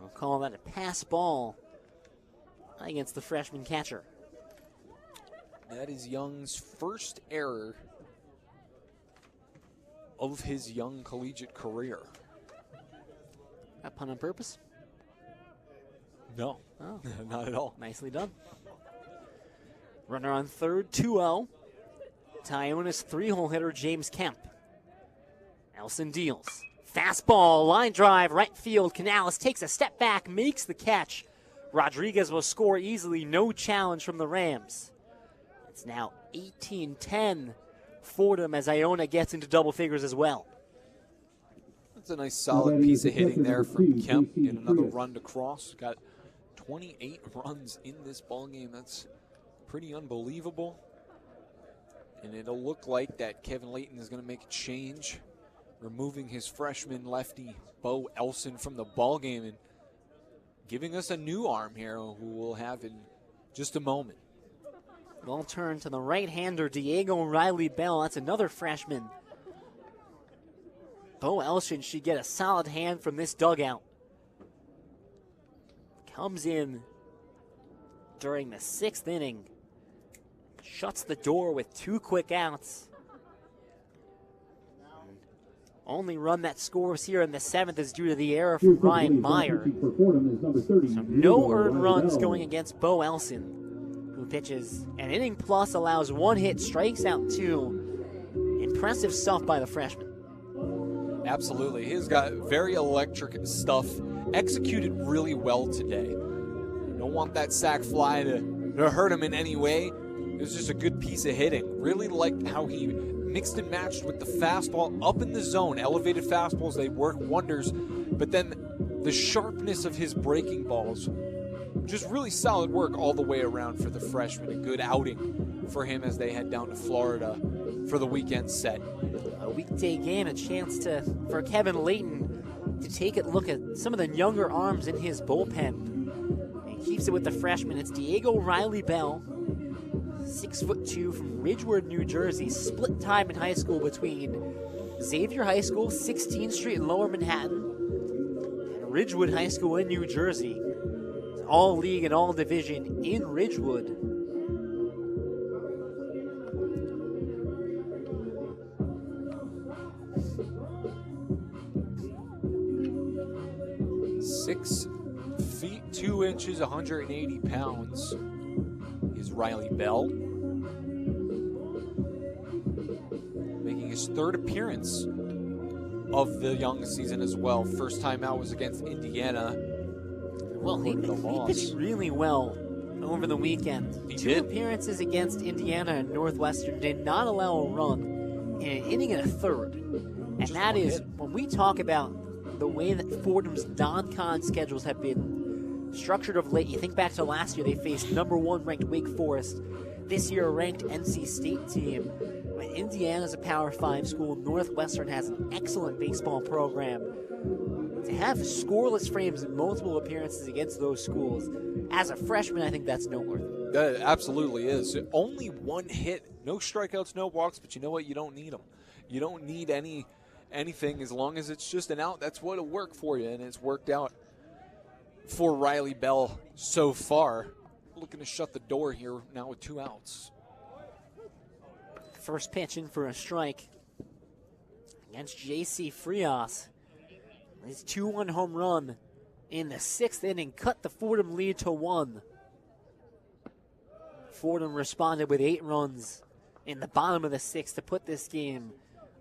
I'll call that a pass ball against the freshman catcher. That is Young's first error of his young collegiate career. That pun on purpose? No, Oh. not at all. Nicely done. Runner on third, 2-0. Iona's 3-hole hitter, James Kemp. Elson deals. Fastball, line drive, right field. Canales takes a step back, makes the catch. Rodriguez will score easily, no challenge from the Rams. It's now 18-10 Fordham as Iona gets into double figures as well. That's a nice solid piece of hitting there from Kemp. Get another run to cross. Got 28 runs in this ballgame. That's pretty unbelievable. And it'll look like that Kevin Layton is going to make a change, removing his freshman lefty Bo Elson from the ballgame and giving us a new arm here who we'll have in just a moment. Ball turn to the right-hander, Diego Riley Bell. That's another freshman. Bo Elson should get a solid hand from this dugout. Comes in during the 6th inning. Shuts the door with 2 quick outs. Only run that scores here in the 7th is due to the error from Ryan Meyer. So no earned runs going against Bo Elson, who pitches an inning plus, allows 1 hit, strikes out 2. Impressive stuff by the freshman. Absolutely. He's got very electric stuff. Executed really well today. Don't want that sac fly to hurt him in any way. It was just a good piece of hitting. Really liked how he mixed and matched with the fastball up in the zone. Elevated fastballs, they work wonders. But then the sharpness of his breaking balls, just really solid work all the way around for the freshman. A good outing for him as they head down to Florida for the weekend set. A weekday game, a chance for Kevin Layton to take a look at some of the younger arms in his bullpen. And keeps it with the freshman. It's Diego Riley Bell, 6'2" from Ridgewood, New Jersey. Split time in high school between Xavier High School, 16th Street in Lower Manhattan, and Ridgewood High School in New Jersey. All league and all division in Ridgewood. Six feet 2 inches, 180 pounds is Riley Bell. Making his 3rd appearance of the young season as well. First time out was against Indiana. Well, he pitched really well over the weekend. He 2 did. appearances against Indiana and Northwestern, did not allow a run in an inning and a third. And Just that one is, hit. when we talk about the way that Fordham's non-con schedules have been structured of late, you think back to last year, they faced number 1 ranked Wake Forest. This year, a ranked NC State team. Indiana's a Power 5 school. Northwestern has an excellent baseball program. To have scoreless frames in multiple appearances against those schools, as a freshman, I think that's noteworthy. That absolutely is. Only 1 hit, no strikeouts, no walks, but you know what? You don't need them. You don't need anything as long as it's just an out. That's what'll work for you, and it's worked out for Riley Bell so far. Looking to shut the door here now with 2 outs. First pitch in for a strike against J.C. Frias. His 2-1 home run in the 6th inning cut the Fordham lead to 1. Fordham responded with 8 runs in the bottom of the 6th to put this game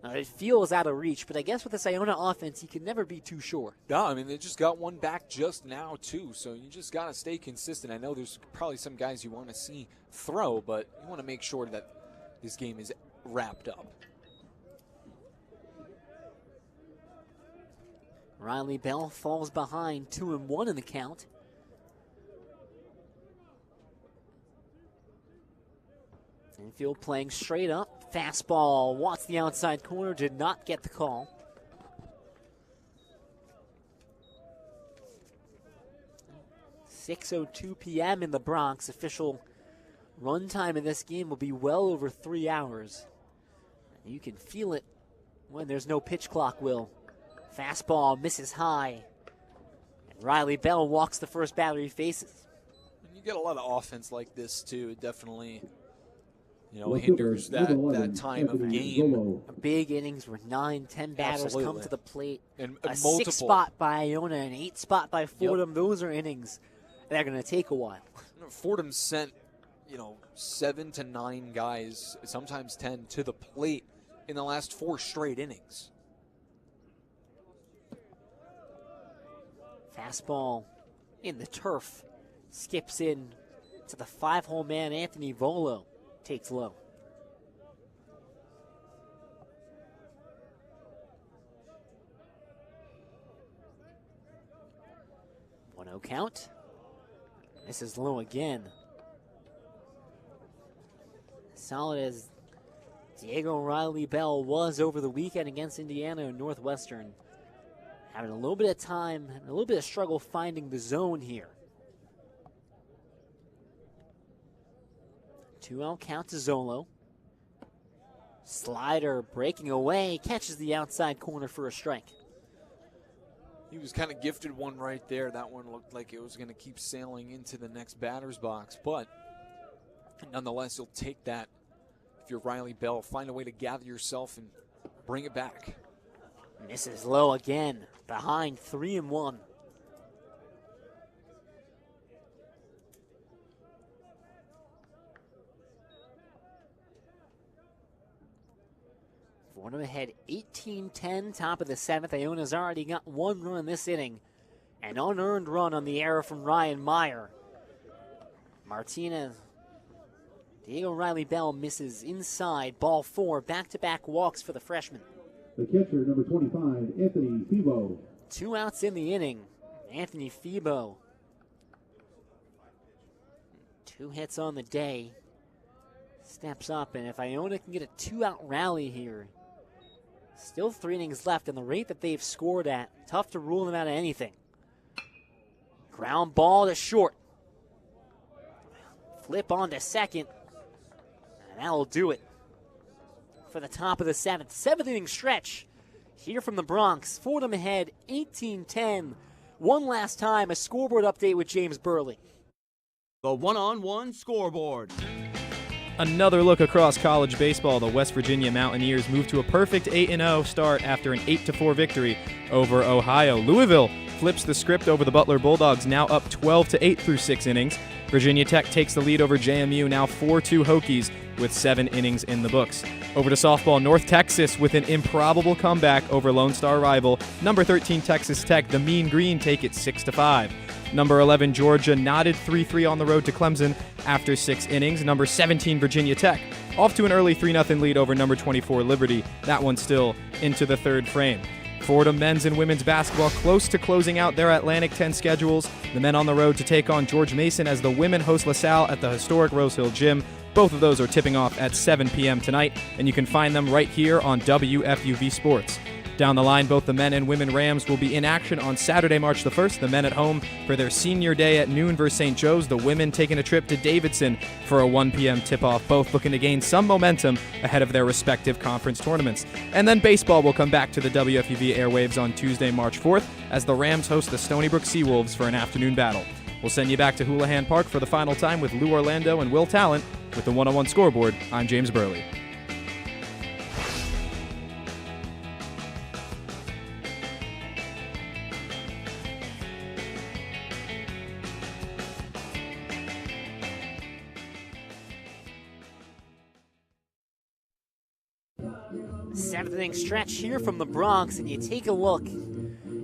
It feels out of reach, but I guess with this Iona offense, you can never be too sure. No, I mean, they just got one back just now, too, so you just got to stay consistent. I know there's probably some guys you want to see throw, but you want to make sure that this game is wrapped up. Riley Bell falls behind 2-1 in the count. Infield playing straight up. Fastball, Watts the outside corner, did not get the call. .6:02 p.m. in the Bronx. Official run time in this game will be well over 3 hours. You can feel it when there's no pitch clock, Will. Fastball misses high. And Riley Bell walks the first batter he faces. And you get a lot of offense like this, too. It definitely, hinders that time of game. Big innings where 9-10 batters come to the plate. And a multiple. 6 spot by Iona, an 8 spot by Fordham. Yep. Those are innings that are going to take a while. Fordham sent, 7 to 9 guys, sometimes 10, to the plate in the last 4 straight innings. Fastball in the turf. Skips in to the 5-hole man, Anthony Volo. Takes low. One 0 count. This is low again. Solid as Diego Riley Bell was over the weekend against Indiana and Northwestern. Having a little bit of time, a little bit of struggle finding the zone here. 2-0 count to Zolo. Slider breaking away, catches the outside corner for a strike. He was kind of gifted one right there. That one looked like it was going to keep sailing into the next batter's box, but nonetheless, you'll take that if you're Riley Bell. Find a way to gather yourself and bring it back. Misses low again, behind 3-1. Fordham ahead 18-10, top of the 7th. Iona's already got 1 run this inning. An unearned run on the error from Ryan Meyer. Martinez. Diego Riley Bell misses inside. Ball 4. Back-to-back walks for the freshman. The catcher, number 25, Anthony Febo. 2 outs in the inning. Anthony Febo. 2 hits on the day. Steps up, and if Iona can get a 2-out rally here, still 3 innings left, and the rate that they've scored at, tough to rule them out of anything. Ground ball to short. Flip on to second, and that'll do it for the top of the 7th. 7th inning stretch here from the Bronx. Fordham ahead 18-10. One last time, a scoreboard update with James Birle. The one-on-one scoreboard. Another look across college baseball. The West Virginia Mountaineers moved to a perfect 8-0 start after an 8-4 victory over Ohio. Louisville flips the script over the Butler Bulldogs, now up 12-8 through 6 innings. Virginia Tech takes the lead over JMU, now 4-2 Hokies with 7 innings in the books. Over to softball, North Texas with an improbable comeback over Lone Star rival. Number 13 Texas Tech, the Mean Green, take it 6-5. Number 11 Georgia knotted 3-3 on the road to Clemson after 6 innings. Number 17 Virginia Tech off to an early 3-0 lead over number 24 Liberty. That one still into the 3rd frame. Fordham men's and women's basketball close to closing out their Atlantic 10 schedules. The men on the road to take on George Mason as the women host LaSalle at the historic Rose Hill Gym. Both of those are tipping off at 7 p.m. tonight, and you can find them right here on WFUV Sports. Down the line, both the men and women Rams will be in action on Saturday, March the 1st. The men at home for their senior day at noon versus St. Joe's. The women taking a trip to Davidson for a 1 p.m. tip-off, both looking to gain some momentum ahead of their respective conference tournaments. And then baseball will come back to the WFUV airwaves on Tuesday, March 4th, as the Rams host the Stony Brook Seawolves for an afternoon battle. We'll send you back to Houlihan Park for the final time with Lou Orlando and Will Tallant. With the one-on-one scoreboard, I'm James Birle. Seventh inning stretch here from the Bronx, and you take a look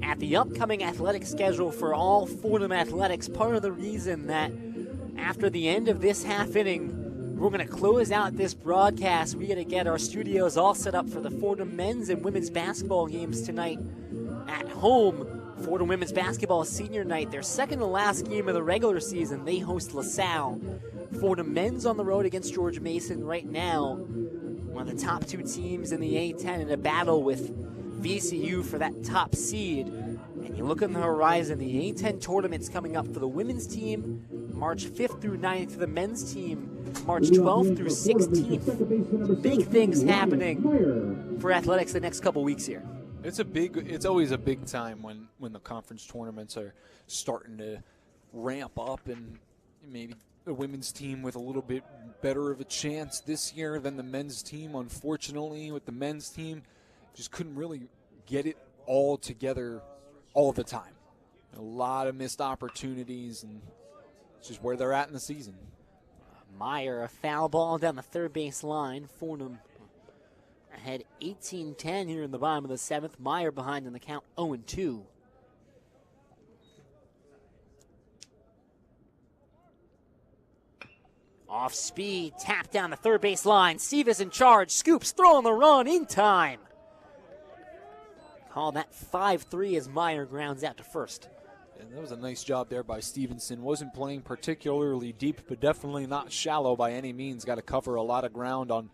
at the upcoming athletic schedule for all Fordham athletics. Part of the reason that after the end of this half inning, we're going to close out this broadcast. We got to get our studios all set up for the Fordham men's and women's basketball games tonight at home. Fordham women's basketball senior night, their second to last game of the regular season. They host LaSalle. Fordham men's on the road against George Mason right now. One of the top two teams in the A10 in a battle with VCU for that top seed. And you look on the horizon, the A10 tournament's coming up for the women's team March 5th through 9th, for the men's team March 12th through 16th. Big things happening for athletics the next couple weeks here. It's always a big time when the conference tournaments are starting to ramp up, and maybe the women's team with a little bit better of a chance this year than the men's team. Unfortunately, with the men's team, just couldn't really get it all together all the time. A lot of missed opportunities, and it's just where they're at in the season. Meyer, a foul ball down the third base line. Fordham ahead 18-10 here in the bottom of the seventh. Meyer behind in the count 0-2. Off speed, tap down the third base line. Stevens in charge, scoops, throwing the run in time. Call that 5-3 as Meyer grounds out to first. And that was a nice job there by Stevenson. Wasn't playing particularly deep, but definitely not shallow by any means. Got to cover a lot of ground on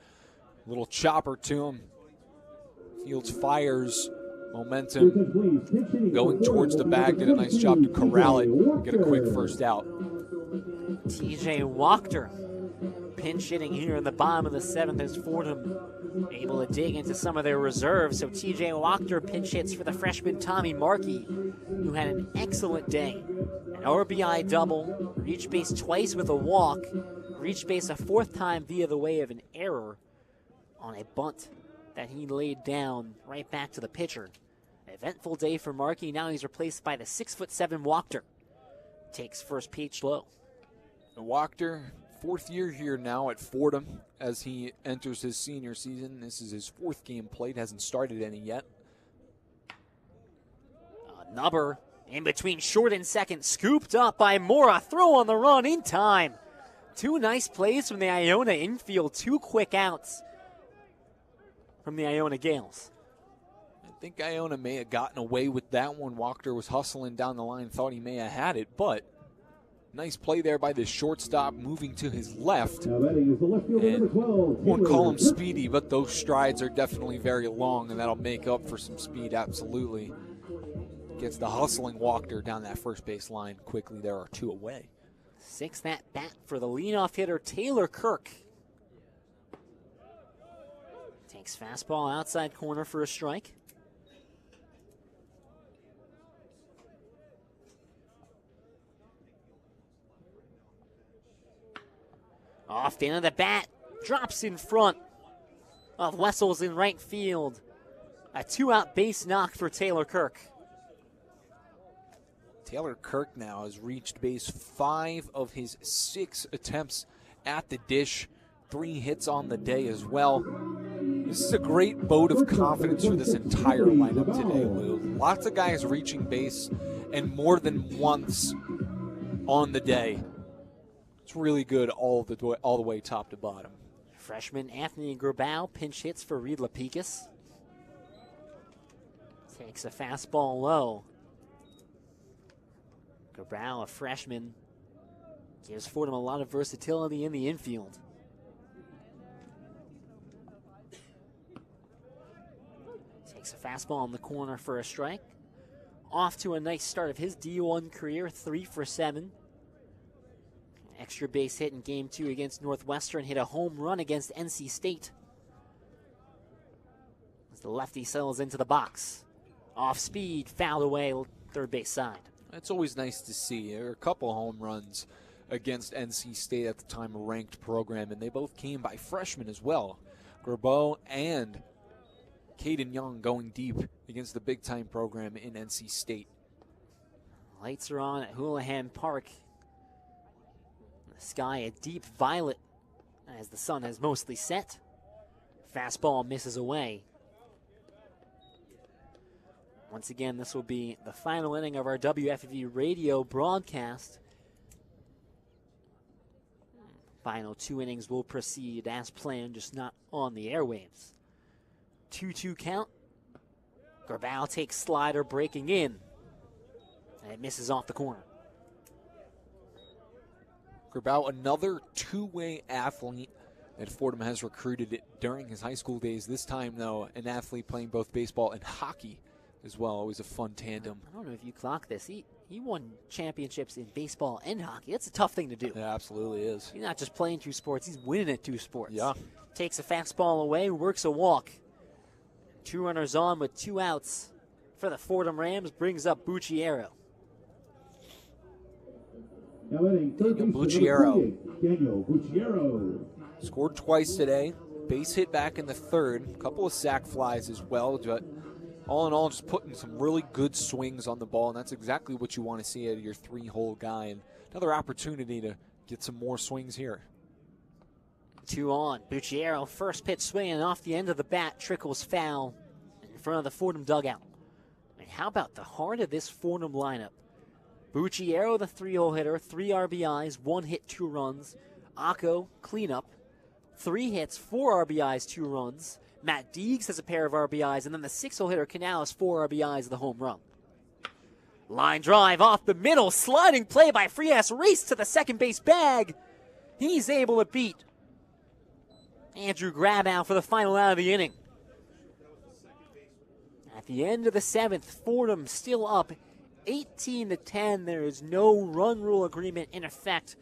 a little chopper to him. Fields fires, momentum going towards the bag. Did a nice job to corral it, get a quick first out. TJ Wachter pinch hitting here in the bottom of the seventh as Fordham able to dig into some of their reserves. So TJ Wachter pinch hits for the freshman Tommy Markey, who had an excellent day. An RBI double, reached base twice with a walk, reached base a fourth time via the way of an error on a bunt that he laid down right back to the pitcher. Eventful day for Markey. Now he's replaced by the 6'7" Wachter. Takes first pitch low. Wachter, fourth year here now at Fordham as he enters his senior season. This is his fourth game played, hasn't started any yet. Nubber in between short and second, scooped up by Mora. Throw on the run in time. Two nice plays from the Iona infield, two quick outs from the Iona Gaels. I think Iona may have gotten away with that one. Wachter was hustling down the line, thought he may have had it, but nice play there by the shortstop, moving to his left. And won't call him speedy, but those strides are definitely very long, and that'll make up for some speed, absolutely. Gets the hustling Wachter down that first base line quickly. There are two away. Sixth at bat for the leadoff hitter, Taylor Kirk. Takes fastball outside corner for a strike. Off the end of the bat, drops in front of Wessels in right field. A two-out base knock for Taylor Kirk. Taylor Kirk now has reached base 5 of his 6 attempts at the dish. 3 hits on the day as well. This is a great vote of confidence for this entire lineup today, Lou. Lots of guys reaching base and more than once on the day. It's really good all the way top to bottom. Freshman Anthony Grabau pinch hits for Reed Lapicus. Takes a fastball low. Grabau, a freshman, gives Fordham a lot of versatility in the infield. Takes a fastball in the corner for a strike. Off to a nice start of his D1 career, 3 for 7. Extra base hit in Game 2 against Northwestern, hit a home run against NC State. As the lefty settles into the box. Off speed, fouled away, third base side. It's always nice to see. There are a couple home runs against NC State at the time, a ranked program, and they both came by freshmen as well. Grabau and Caden Young going deep against the big-time program in NC State. Lights are on at Houlihan Park. The sky a deep violet as the sun has mostly set. Fastball misses away. Once again, this will be the final inning of our WFUV radio broadcast. Final 2 innings will proceed as planned, just not on the airwaves. 2-2 count. Birle takes slider breaking in. And it misses off the corner. Birle, another two-way athlete that Fordham has recruited during his high school days. This time, though, an athlete playing both baseball and hockey as well. Always a fun tandem. I don't know if you clock this. He won championships in baseball and hockey. That's a tough thing to do. It absolutely is. He's not just playing 2 sports. He's winning at 2 sports. Yeah. Takes a fastball away, works a walk. 2 runners on with 2 outs for the Fordham Rams. Brings up Bucciero. Now hitting third baseman, Daniel Bucciero. Scored twice today. Base hit back in the third. A couple of sac flies as well. But all in all, just putting some really good swings on the ball. And that's exactly what you want to see out of your 3-hole guy. And another opportunity to get some more swings here. 2 on. Bucciero, first pitch swinging off the end of the bat, trickles foul in front of the Fordham dugout. And how about the heart of this Fordham lineup? Bucciero, the 3-hole hitter, 3 RBIs, 1 hit, 2 runs. Akko, cleanup, 3 hits, 4 RBIs, 2 runs. Matt Deegs has a pair of RBIs, and then the 6-hole hitter, Canales, 4 RBIs, the home run. Line drive off the middle, sliding play by Frias, race to the second base bag. He's able to beat Andrew Grabow for the final out of the inning. At the end of the 7th, Fordham still up 18-10. There is no run rule agreement in effect,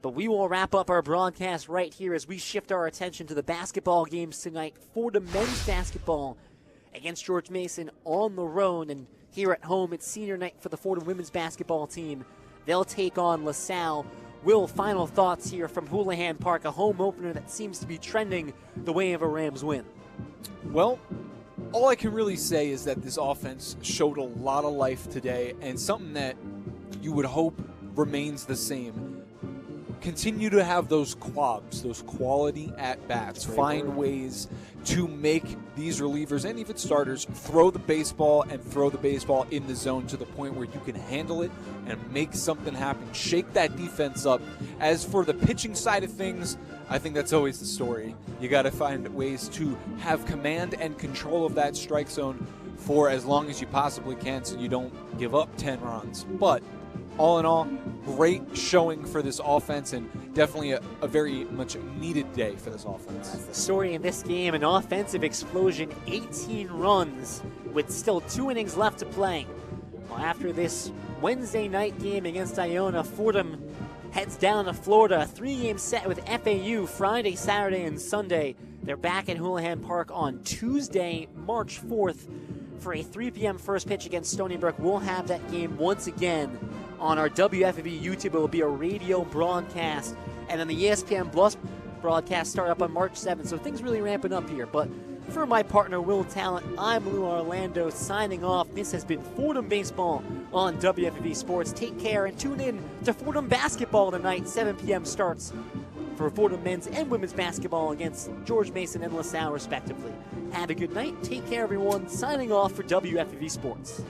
but we will wrap up our broadcast right here as we shift our attention to the basketball games tonight. Fordham men's basketball against George Mason on the road, and here at home it's senior night for the Fordham women's basketball team. They'll take on LaSalle. Will, final thoughts here from Houlihan Park, a home opener that seems to be trending the way of a Rams win. Well, all I can really say is that this offense showed a lot of life today, and something that you would hope remains the same. Continue to have those quabs, those quality at-bats. Find ways to make these relievers and even starters throw the baseball in the zone to the point where you can handle it and make something happen. Shake that defense up. As for the pitching side of things, I think that's always the story. You got to find ways to have command and control of that strike zone for as long as you possibly can so you don't give up 10 runs. But all in all, great showing for this offense, and definitely a very much needed day for this offense. That's the story in this game, an offensive explosion, 18 runs with still 2 innings left to play. Well, after this Wednesday night game against Iona, Fordham heads down to Florida, a 3-game set with FAU Friday, Saturday, and Sunday. They're back at Houlihan Park on Tuesday, March 4th for a 3 p.m. first pitch against Stony Brook. We'll have that game once again on our WFUV YouTube. It will be a radio broadcast, and then the ESPN Plus broadcast start up on March 7th, so things really ramping up here. But for my partner, Will Tallant, I'm Lou Orlando signing off. This has been Fordham Baseball on WFUV Sports. Take care and tune in to Fordham Basketball tonight. 7 p.m. starts for Fordham men's and women's basketball against George Mason and LaSalle, respectively. Have a good night. Take care, everyone. Signing off for WFUV Sports.